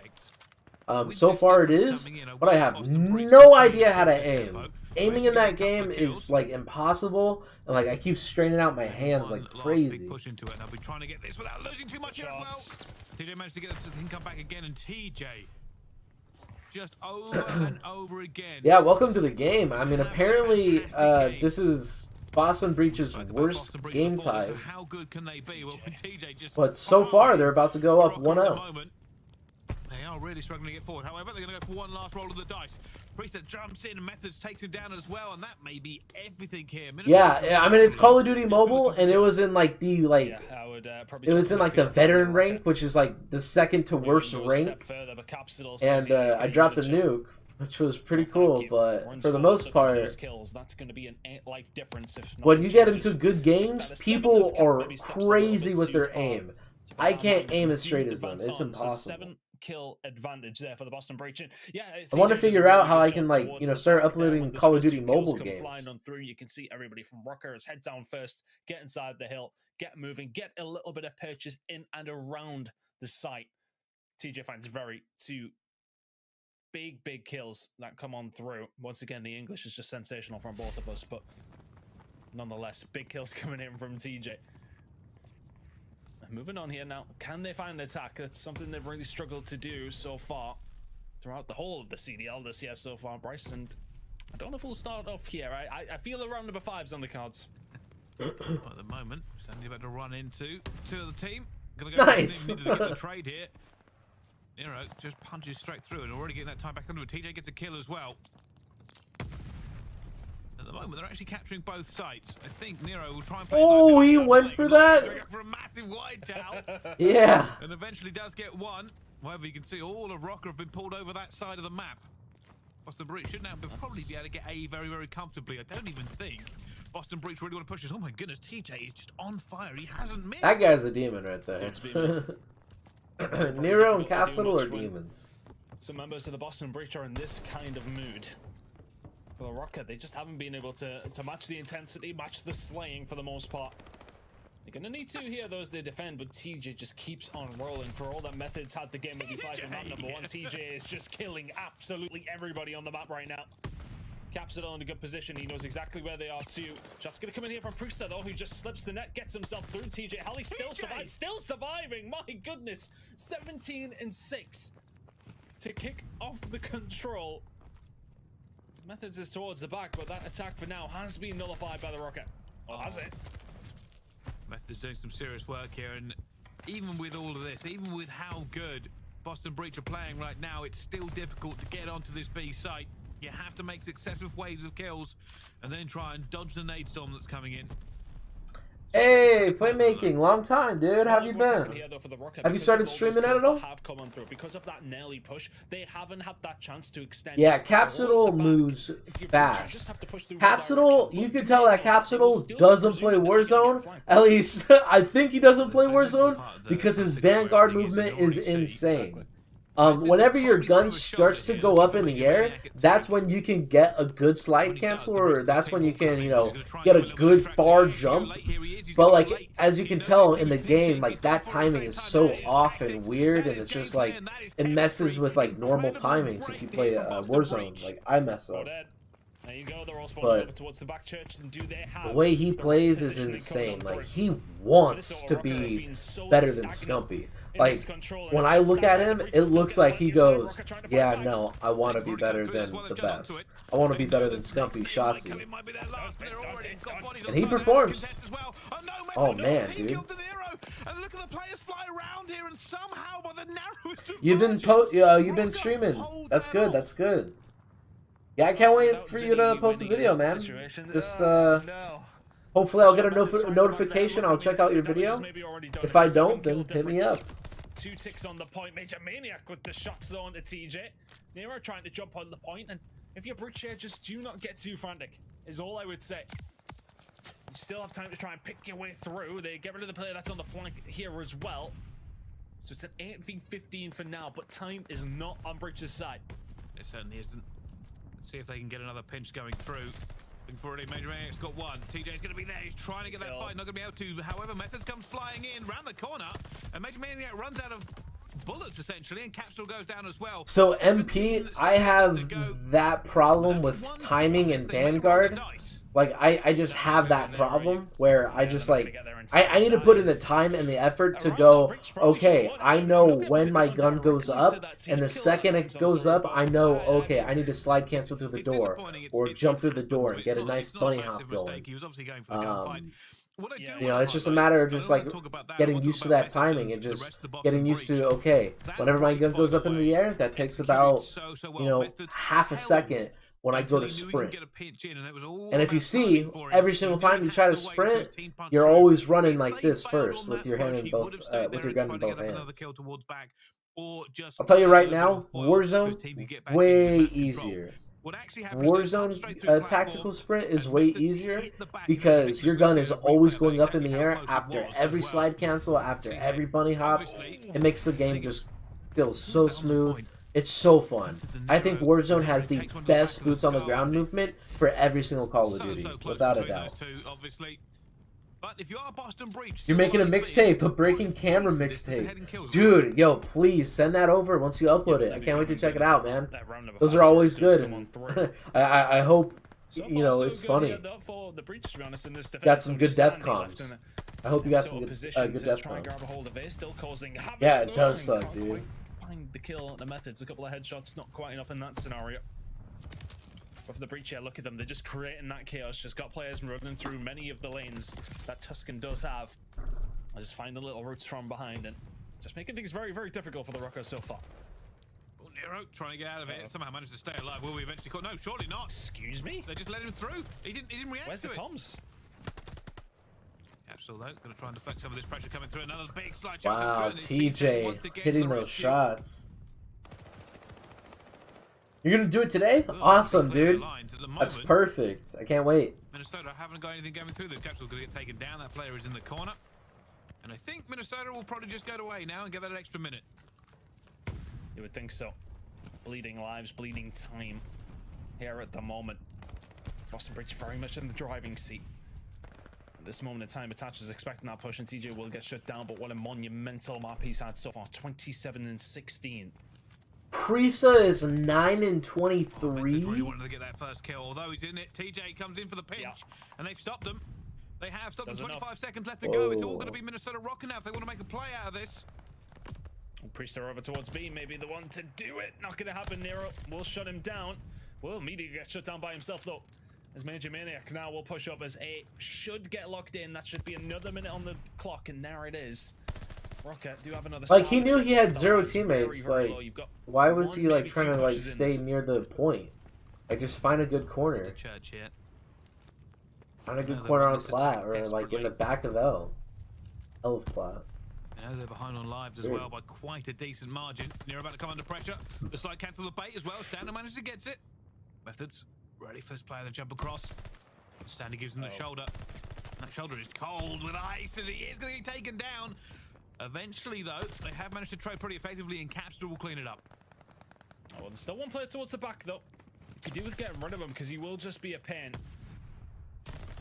So far it is, but I have no idea how to aim. Aiming in that game is like impossible, and like I keep straining out my hands like crazy. Push into it. They'll be trying to get this without losing too much as well. TJ managed to get the thing come back again, and TJ just over and over again. Yeah, welcome to the game. I mean, apparently this is Boston Breach's worst game type. How good can they be? Well, TJ just but so far they're about to go up 1-0. They are really struggling to get forward. However, they're going to go for one last roll of the dice. Priest jumps in, Methods takes him down as well, and that may be everything here. Yeah, I mean it's Call of Duty Mobile, and it was in like the it was in like the veteran rank, which is like the second to worst rank. And I dropped a nuke, which was pretty cool, but for the most part, when you get into good games, people are crazy with their aim. I can't aim as straight as them. It's impossible. Kill advantage there for the Boston Breach. Yeah, I want to figure out how I can like start uploading Call of Duty mobile games. Flying on through, you can see everybody from Rokkr is head down first, get inside the hill, get moving, get a little bit of purchase in and around the site. TJ finds two big kills that come on through. Once again, the English is just sensational from both of us, but nonetheless, big kills coming in from TJ. Moving on here now, can they find an attack? That's something they've really struggled to do so far throughout the whole of the CDL this year so far, Bryce, and I don't know if we'll start off here. I feel around number 5's on the cards. At the moment, Sandy about to run into two of the team. Gonna go nice. Into the trade here. Nero just punches straight through and already getting that time back under it. TJ gets a kill as well. At the moment, they're actually capturing both sites. I think Nero will try and play. Oh, he went for that. For a massive wide chow. Yeah. And eventually does get one. However, you can see all of Rokkr have been pulled over that side of the map. Boston Breach should now probably be able to get A very comfortably. I don't even think Boston Breach really want to push this. Oh my goodness, TJ is just on fire. He hasn't missed. That guy's a demon right there. Nero and Capsule are demons. Some members of the Boston Breach are in this kind of mood. for the Rokkr. They just haven't been able to match the intensity, match the slaying for the most part. They're gonna need to here, those they defend, but TJ just keeps on rolling. For all that Methods had the game of his life in map number 1, TJ is just killing absolutely everybody on the map right now. Caps it all in a good position. He knows exactly where they are too. Shots gonna come in here from Priester though, who just slips the net, gets himself through. TJ Halley still surviving. My goodness, 17-6 to kick off the control. Methods is towards the back, but that attack for now has been nullified by the Rokkr. Oh, has it? Methods doing some serious work here, and even with all of this, even with how good Boston Breach are playing right now, it's still difficult to get onto this B site. You have to make successive waves of kills and then try and dodge the nade storm that's coming in. Hey, playmaking, long time, dude. How have you been? Have you started streaming at all? Because of that Nelly push, they haven't had that chance to extend. Yeah, Capsule moves fast. Capsule, you can tell that Capsule doesn't play Warzone. At least, I think he doesn't play Warzone because his Vanguard movement is insane. Whenever your gun starts to go up in the air, that's when you can get a good slide cancel, or that's when you can, you know, get a good far jump. But like, as you can tell in the game, like that timing is so off and weird, and it's just like it messes with like normal timings if you play Warzone. Like I mess up. There you go. They're all But over towards the back church, and do they have the way he plays is insane. Like he wants to be better than Scumpy. Like when I look at him, it looks like he goes, "Yeah, no, I want to be better than the best. I want to be better than Scumpy Shotzi." And he performs. Oh man, dude. You've been streaming. That's good. That's good. Yeah, I can't wait for you to post a video, man. Just hopefully I'll get a notification. I'll check out your video. If I don't, then hit me up. 2 ticks on the point. Major Maniac with the shots though onto TJ. Nero trying to jump on the point, and if you're Breach here, just do not get too frantic, is all I would say. You still have time to try and pick your way through. They get rid of the player that's on the flank here as well. So it's an 8v15 for now, but time is not on Breach's side. It certainly isn't. Let's see if they can get another pinch going through. Looking for it, Major Maniac's got one. TJ's going to be there. He's trying to get that fight. Not going to be able to. However, Methods comes flying in round the corner, and Major Maniac runs out of bullets essentially, and Capsule goes down as well. So MP, I have that problem with timing and Vanguard. Like I just have that problem where I just like I need to put in the time and the effort to go, okay, I know when my gun goes up, and the second it goes up, I know, okay, I need to slide cancel through the door or jump through the door and get a nice bunny hop going. You know, it's just a matter of just like getting used to that timing and just getting used to, okay, whenever my gun goes up in the air, that takes about, you know, half a second when I go to sprint. And if you see, every single time you try to sprint, you're always running like this first with your hand in both, with your gun in both hands. I'll tell you right now, Warzone, way easier. Warzone tactical sprint is way easier because your gun is always going up in the air after every slide cancel, after every bunny hop. It makes the game just feel so smooth. It's so fun. I think Warzone has the best boots on the ground movement for every single Call of Duty, without a doubt. But if you are Boston Breach, you're making a mixtape, a breaking camera mixtape. Dude, yo, please send that over once you upload it. I can't wait to check it out, man. Those are always good. And I hope, you know, it's funny. Got some good death comms. I hope you got some good death comms. Yeah, it does suck, dude. Find the kill, the Methods, a couple of headshots, not quite enough in that scenario. But for the Breach, yeah, look at them. They're just creating that chaos. Just got players running through many of the lanes that Tuscan does have. I just find the little routes from behind and just making things very, very difficult for the Rokkr so far. Oh, Nero trying to get out of it. Somehow managed to stay alive. Will we eventually caught? No, surely not. Excuse me? They just let him through. He didn't react Where's to it. Where's the comms? Capsule though, going to try and deflect some of this pressure coming through. Another big slide. Wow, TJ hitting those shots. You're gonna do it today? Awesome, dude. That's perfect. I can't wait. Minnesota haven't got anything going through. The Capsule's going to get taken down. That player is in the corner. And I think Minnesota will probably just go away now and get that extra minute. You would think so. Bleeding lives, bleeding time here at the moment. Boston Breach very much in the driving seat. At this moment in time, Attach is expecting that push, and TJ will get shut down, but what a monumental map he's had so far. 27 and 16. Prisa is 9 and 23. Really wanted to get that first kill, although he's in it. TJ comes in for the pinch, and they've stopped them. They have stopped them. 25 seconds left to go. It's all going to be Minnesota Rokkr now if they want to make a play out of this. Priester over towards B, maybe the one to do it. Not going to happen. Nero will shut him down. Will immediately get shut down by himself, though. As Major Maniac now will push up as A should get locked in. That should be another minute on the clock, and there it is. Rokkr do have another. Like, he knew he had 0 teammates. Like, why was he like trying to like stay near the point? Like, just find a good corner. Find a good corner on plat, or like in the back of L. L of plat. Now they're behind on lives as well by quite a decent margin. Near about to come under pressure. The slide cancel the bait as well. Stander manages to get it. Methods ready for this player to jump across. Stander gives him the shoulder. That shoulder is cold with ice as he is going to get taken down. Eventually, though, they have managed to trade pretty effectively, and Capster will clean it up. Oh, well, there's still one player towards the back, though. You could do with getting rid of him because he will just be a pain.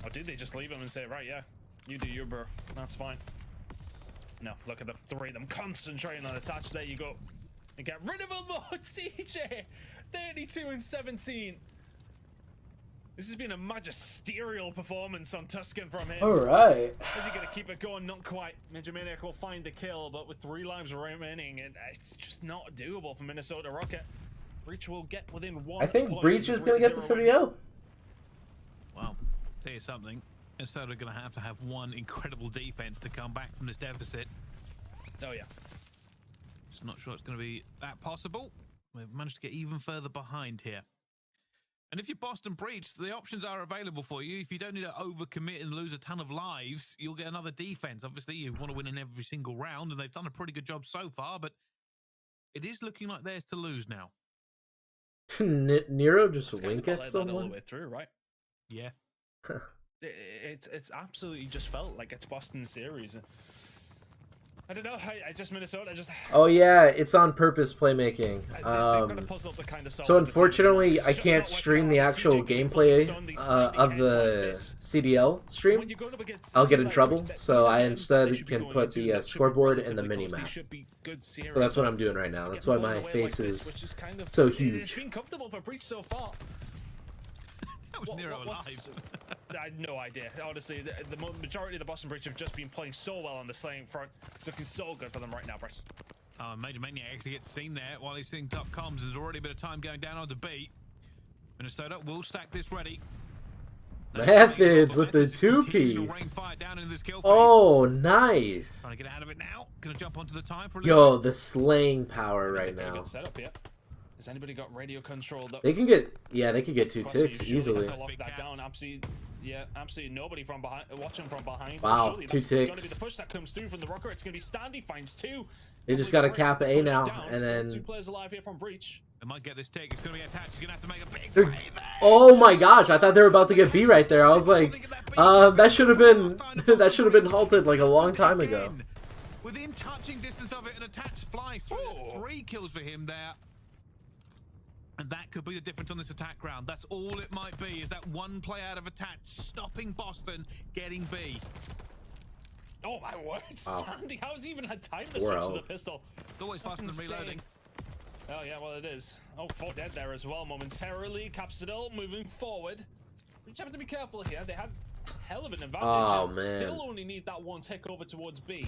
Or did they just leave him and say, right, yeah, you do your bro. That's fine. No, look at the three of them concentrating on Attach. There you go. And get rid of him, though. TJ, 32 and 17. This has been a magisterial performance on Tuscan from him. Alright. Is he going to keep it going? Not quite. Major Maniac will find the kill, but with 3 lives remaining, it's just not doable for Minnesota Rokkr. Breach will get within 1. I think Breach is going to get the 3-0. Well, tell you something. Minnesota are going to have one incredible defense to come back from this deficit. Oh, yeah. Just not sure it's going to be that possible. We've managed to get even further behind here. And if you're Boston Breach, the options are available for you. If you don't need to overcommit and lose a ton of lives, you'll get another defense. Obviously, you want to win in every single round, and they've done a pretty good job so far, but it is looking like theirs to lose now. Nero just wink at someone? All the way through, right? Yeah. It's absolutely just felt like it's Boston series. I don't know. I just Minnesota. Oh yeah, it's on purpose playmaking. So unfortunately, I can't stream the actual gameplay of the CDL stream. I'll get in trouble. So I instead can put the scoreboard and the mini map. So that's what I'm doing right now. That's why my face is so huge. It's been comfortable for Breach so far. That was Nero alive. I had no idea. Honestly, the majority of the Boston Breach have just been playing so well on the slaying front. It's looking so good for them right now, Bryce. Major Maniac actually gets seen there while he's seeing top comms. There's already a bit of time going down on the beat. Minnesota will stack this ready. Methods with the 2-piece. Oh, nice. Trying to get out of it now. Gonna jump onto the time for a Yo, the slaying power right now. Set up, yeah. Has anybody got radio control? They can get, yeah, they could get 2 ticks easily. Lock that down. Absolutely, yeah, absolutely nobody from behind, watching from behind. Wow, surely 2 that's gonna be ticks. the push that comes through from the Rokkr. It's gonna be Standy finds 2. They just got to cap A now, and then 2 players alive here from Breach. They might get this tick. It's gonna be attached. He's gonna have to make a big They're... play there. Oh my gosh! I thought they were about to get B right there. I was like, that should have been halted like a long time ago. Within touching distance of it, an attached flies through. 3 kills for him there. And that could be the difference on this attack ground. That's all it might be, is that one play out of attach, stopping Boston getting B. Oh my word, Wow. Standy, how's he even had time to switch to the pistol? It's always faster than reloading. Oh yeah, well it is. Oh, 4 dead there as well momentarily. Capsidel moving forward. We just have to be careful here. They had hell of an advantage. Oh, and man. Still only need that 1 tick over towards B.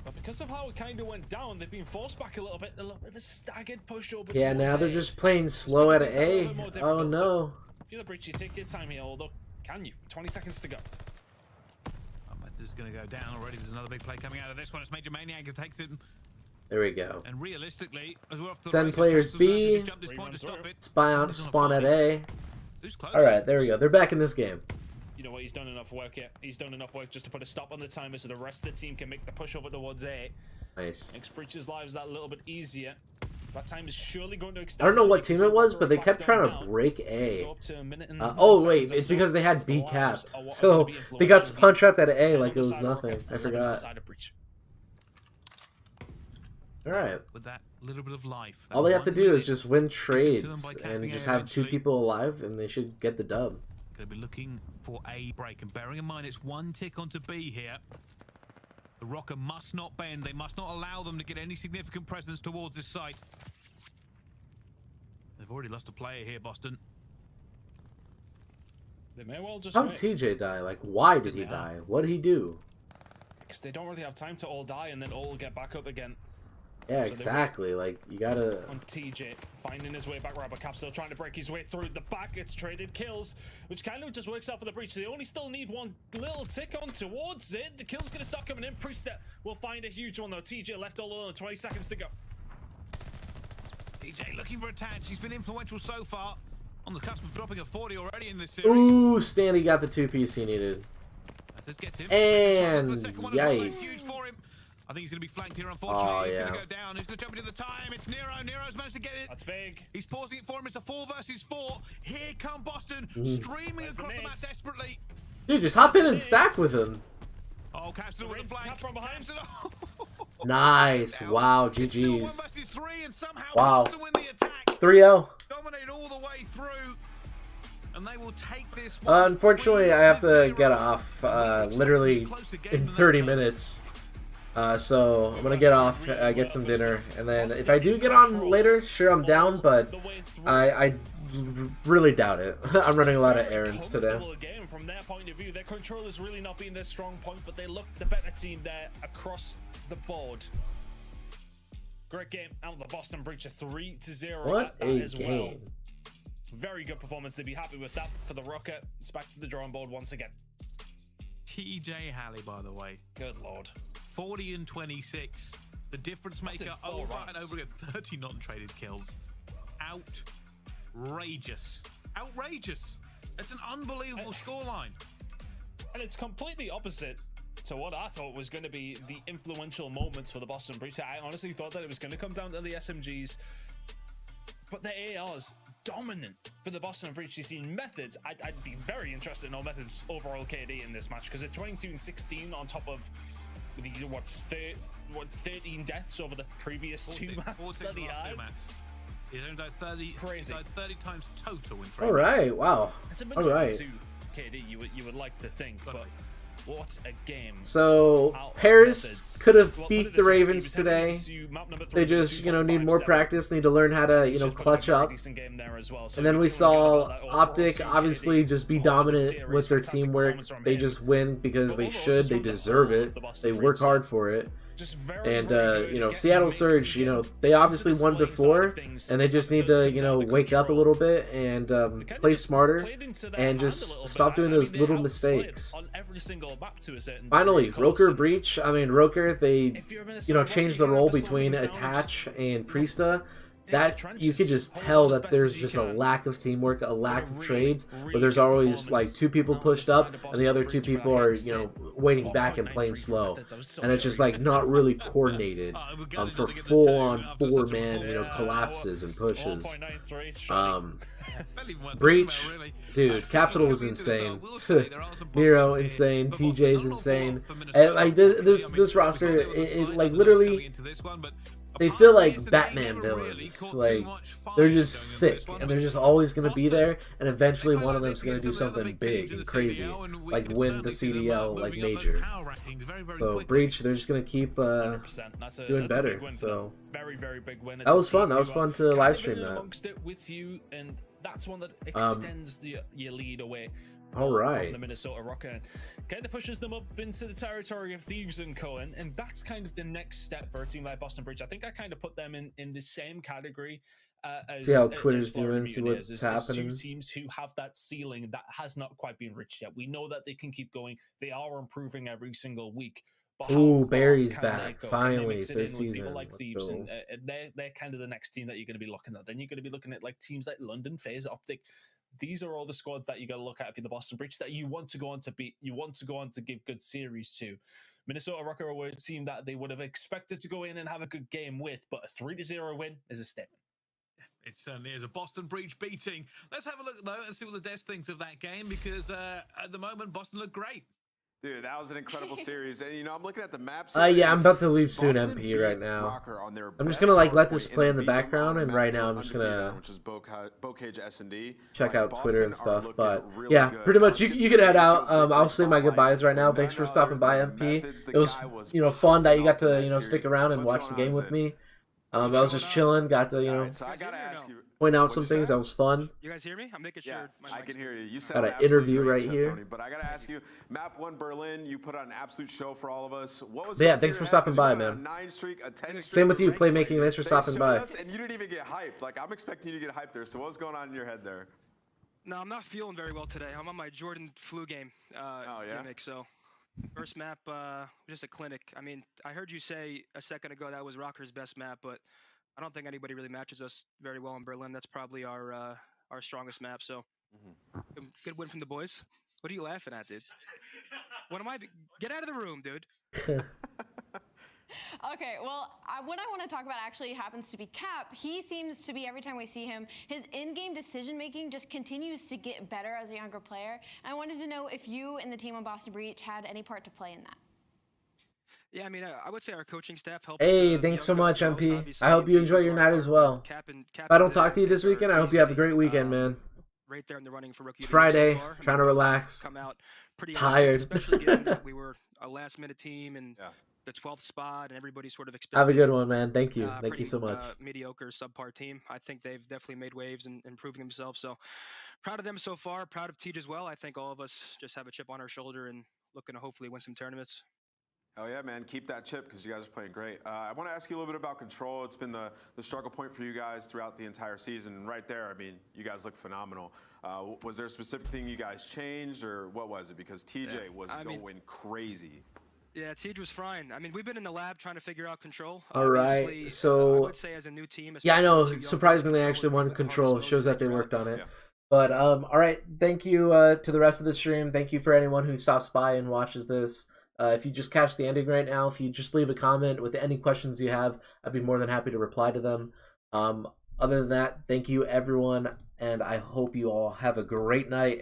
But because of how it kind of went down, they've been forced back a little bit of a staggered push over. Yeah, now they're just playing slow at A. Oh no. If you're the Breach, you take your time here, although can you? 20 seconds to go. This is going to go down already. There's another big play coming out of this one. It's Major Maniac who takes it. There we go. And realistically, as we're off to the Send races, players B. jump this point to stop it. Spawn at A. Who's close? Alright, there we go. They're back in this game. You know what? He's done enough work here. He's done enough work just to put a stop on the timer so the rest of the team can make the push over towards A. Nice. Makes Breach's lives that little bit easier. That time is surely going to extend. I don't know what team it was, but they kept trying to break A. Oh wait, it's because they had B capped. So they got spawn trapped at A like it was nothing. I forgot. All right. With that little bit of life. All they have to do is minute, just win turn trades by and capping just A have 2 eventually. people alive, and they should get the dub. Going to be looking for a break, and bearing in mind it's 1 tick onto B here. The Rokkr must not bend. They must not allow them to get any significant presence towards this site. They've already lost a player here, Boston. They may well just How'd wait. TJ die? Like, why did he die? What did he do? Because they don't really have time to all die and then all get back up again. Yeah, So exactly. Like, you gotta... On TJ, finding his way back. Rabbercap still trying to break his way through the back. It's traded kills, which kind of just works out for the Breach. They only still need 1 little tick on towards it. The kill's going to start coming in. Priest will find a huge one, though. TJ left all alone. 20 seconds to go. TJ looking for a touch. He's been influential so far. On the cusp of dropping a 40 already in this series. Ooh, Stanley got the 2-piece he needed. Let's get him. And Yikes. yikes. Huge for him. I think he's going to be flanked here, unfortunately. Oh, He's yeah. going to go down. Who's going to jump into the time? It's Nero. Nero's managed to get it. That's big. He's pausing it for him. It's a 4 versus 4. Here come Boston, streaming across the map desperately. Dude, just hop in and stack with him. Oh, Capsule with the flank. From behind. Nice. Wow, GG's. 3 and somehow Wow. Boston win the attack. 3-0. Dominate all the way through. And they will take this Unfortunately, I have to get off literally in 30 minutes. So I'm gonna get off, get some dinner, and then if I do get on later, sure, I'm down, but I really doubt it. I'm running a lot of errands today. Game from their point of view, their control has really not been their strong point, but they look the better team there across the board. Great game out of the Boston Breach, a 3-0. What a as game! Well. Very good performance. They'd be happy with that for the Rokkr. It's back to the drawing board once again. TJ Halley, by the way. Good lord. 40 and 26. The difference maker over and over again. 30 non-traded kills. Outrageous. Outrageous. It's an unbelievable scoreline. And it's completely opposite to what I thought was going to be the influential moments for the Boston Breach. I honestly thought that it was going to come down to the SMGs. But the AR's dominant for the Boston Breach. You see Methods. I'd be very interested in all Methods' overall KD in this match, because at 22 and 16 on top of the 13 deaths over the previous 2 maps that he had. He's only died 30. Crazy. Died 30 times total in 3 All right, wow. It's a bit all right. to KD. You would like to think, but what a game. So Paris could have beat the Ravens today. They just, need more practice, need to learn how to, clutch up. And then we saw OpTic obviously just be dominant with their teamwork. They just win because they should, they deserve it. They work hard for it. And Seattle Surge, they obviously won before, and they just need to wake up a little bit and play smarter and just stop doing those little mistakes. Finally, Rokkr Breach. I mean, Rokkr, they changed the role between Attach and Priesta. That you could just tell that there's just a lack of teamwork, a lack of trades, but there's always like 2 people pushed up and the other 2 people are waiting back and playing slow, and it's just like not really coordinated for full-on 4-man collapses and pushes. Breach, dude, Capsule was insane. Nero insane, TJ's insane, and like this roster, it like literally. They feel like Batman villains. Like, they're just sick, and they're just always going to be there, and eventually one of them's going to do something big and crazy, like win the CDL, like, major. So, Breach, they're just going to keep doing better. So, that was fun. That was fun to live stream that. That's one that extends your lead away. All right. From the Minnesota Rokkr, kind of pushes them up into the territory of Thieves and Cohen, and that's kind of the next step for a team like Boston Breach. I think I kind of put them in the same category as see how Twitter's doing, see what's happening. 2 teams who have that ceiling that has not quite been reached yet. We know that they can keep going. They are improving every single week. Ooh, Barry's back finally, 3rd season. People like Thieves, and they're kind of the next team that you're going to be looking at. Then you're going to be looking at like teams like London, FaZe, OpTic. These are all the squads that you got to look at if you're the Boston Breach that you want to go on to beat. You want to go on to give good series to. Minnesota Rokkr were a team that they would have expected to go in and have a good game with, but a 3-0 win is a statement. It certainly is a Boston Breach beating. Let's have a look, though, and see what the Des thinks of that game, because at the moment, Boston look great. Dude, that was an incredible series. And, you know, I'm looking at the maps. Yeah, I'm about to leave soon, MP, right now. I'm just gonna like let this play in the background, and right now I'm just gonna check out Twitter and stuff. But yeah, pretty much you could head out. I'll say my goodbyes right now. Thanks for stopping by, MP. It was, you know, fun that you got to, you know, stick around and watch the game with me. I was just chilling, got to, you know, point out some things. That was fun. You guys hear me? I'm making sure. I can hear you. You got an interview right here. Tony, but I gotta ask you, Map 1 Berlin, you put on an absolute show for all of us. What was? Yeah, thanks for stopping by, man. Same with you, Playmaking. Thanks for stopping by. And you didn't even get hyped. Like, I'm expecting you to get hyped there. So what was going on in your head there? No, I'm not feeling very well today. I'm on my Jordan flu game gimmick, so. First map, just a clinic. I mean, I heard you say a second ago that was Rokkr's best map, but I don't think anybody really matches us very well in Berlin. That's probably our strongest map. So, good win from the boys. What are you laughing at, dude? What am I? Get out of the room, dude. Okay, well, what I want to talk about actually happens to be Cap. He seems to be, every time we see him, his in-game decision-making just continues to get better as a younger player. And I wanted to know if you and the team on Boston Breach had any part to play in that. Yeah, I mean, I would say our coaching staff helps. Hey, thanks so much, MP. I hope you enjoy your night as well. If I don't talk to you this weekend, I hope you have a great weekend, man. Right there in the running for rookie. It's Friday, trying to relax. Come out pretty tired. Especially given that we were a last-minute team and the 12th spot, and everybody sort of expected. Have a good one, man. Thank you. Thank you so much. Mediocre, subpar team. I think they've definitely made waves and improving themselves. So proud of them so far. Proud of Tej as well. I think all of us just have a chip on our shoulder and looking to hopefully win some tournaments. Oh yeah, man. Keep that chip because you guys are playing great. I want to ask you a little bit about control. It's been the struggle point for you guys throughout the entire season. And right there, I mean, you guys look phenomenal. Was there a specific thing you guys changed, or what was it? Because TJ was going crazy. Yeah, Tej was frying. I mean, we've been in the lab trying to figure out control. All right, so I would say as a new team, yeah, I know. Surprisingly, I actually won control. Shows that they worked on it. Yeah. But all right, thank you to the rest of the stream. Thank you for anyone who stops by and watches this. If you just catch the ending right now, if you just leave a comment with any questions you have, I'd be more than happy to reply to them. Other than that, thank you everyone, and I hope you all have a great night.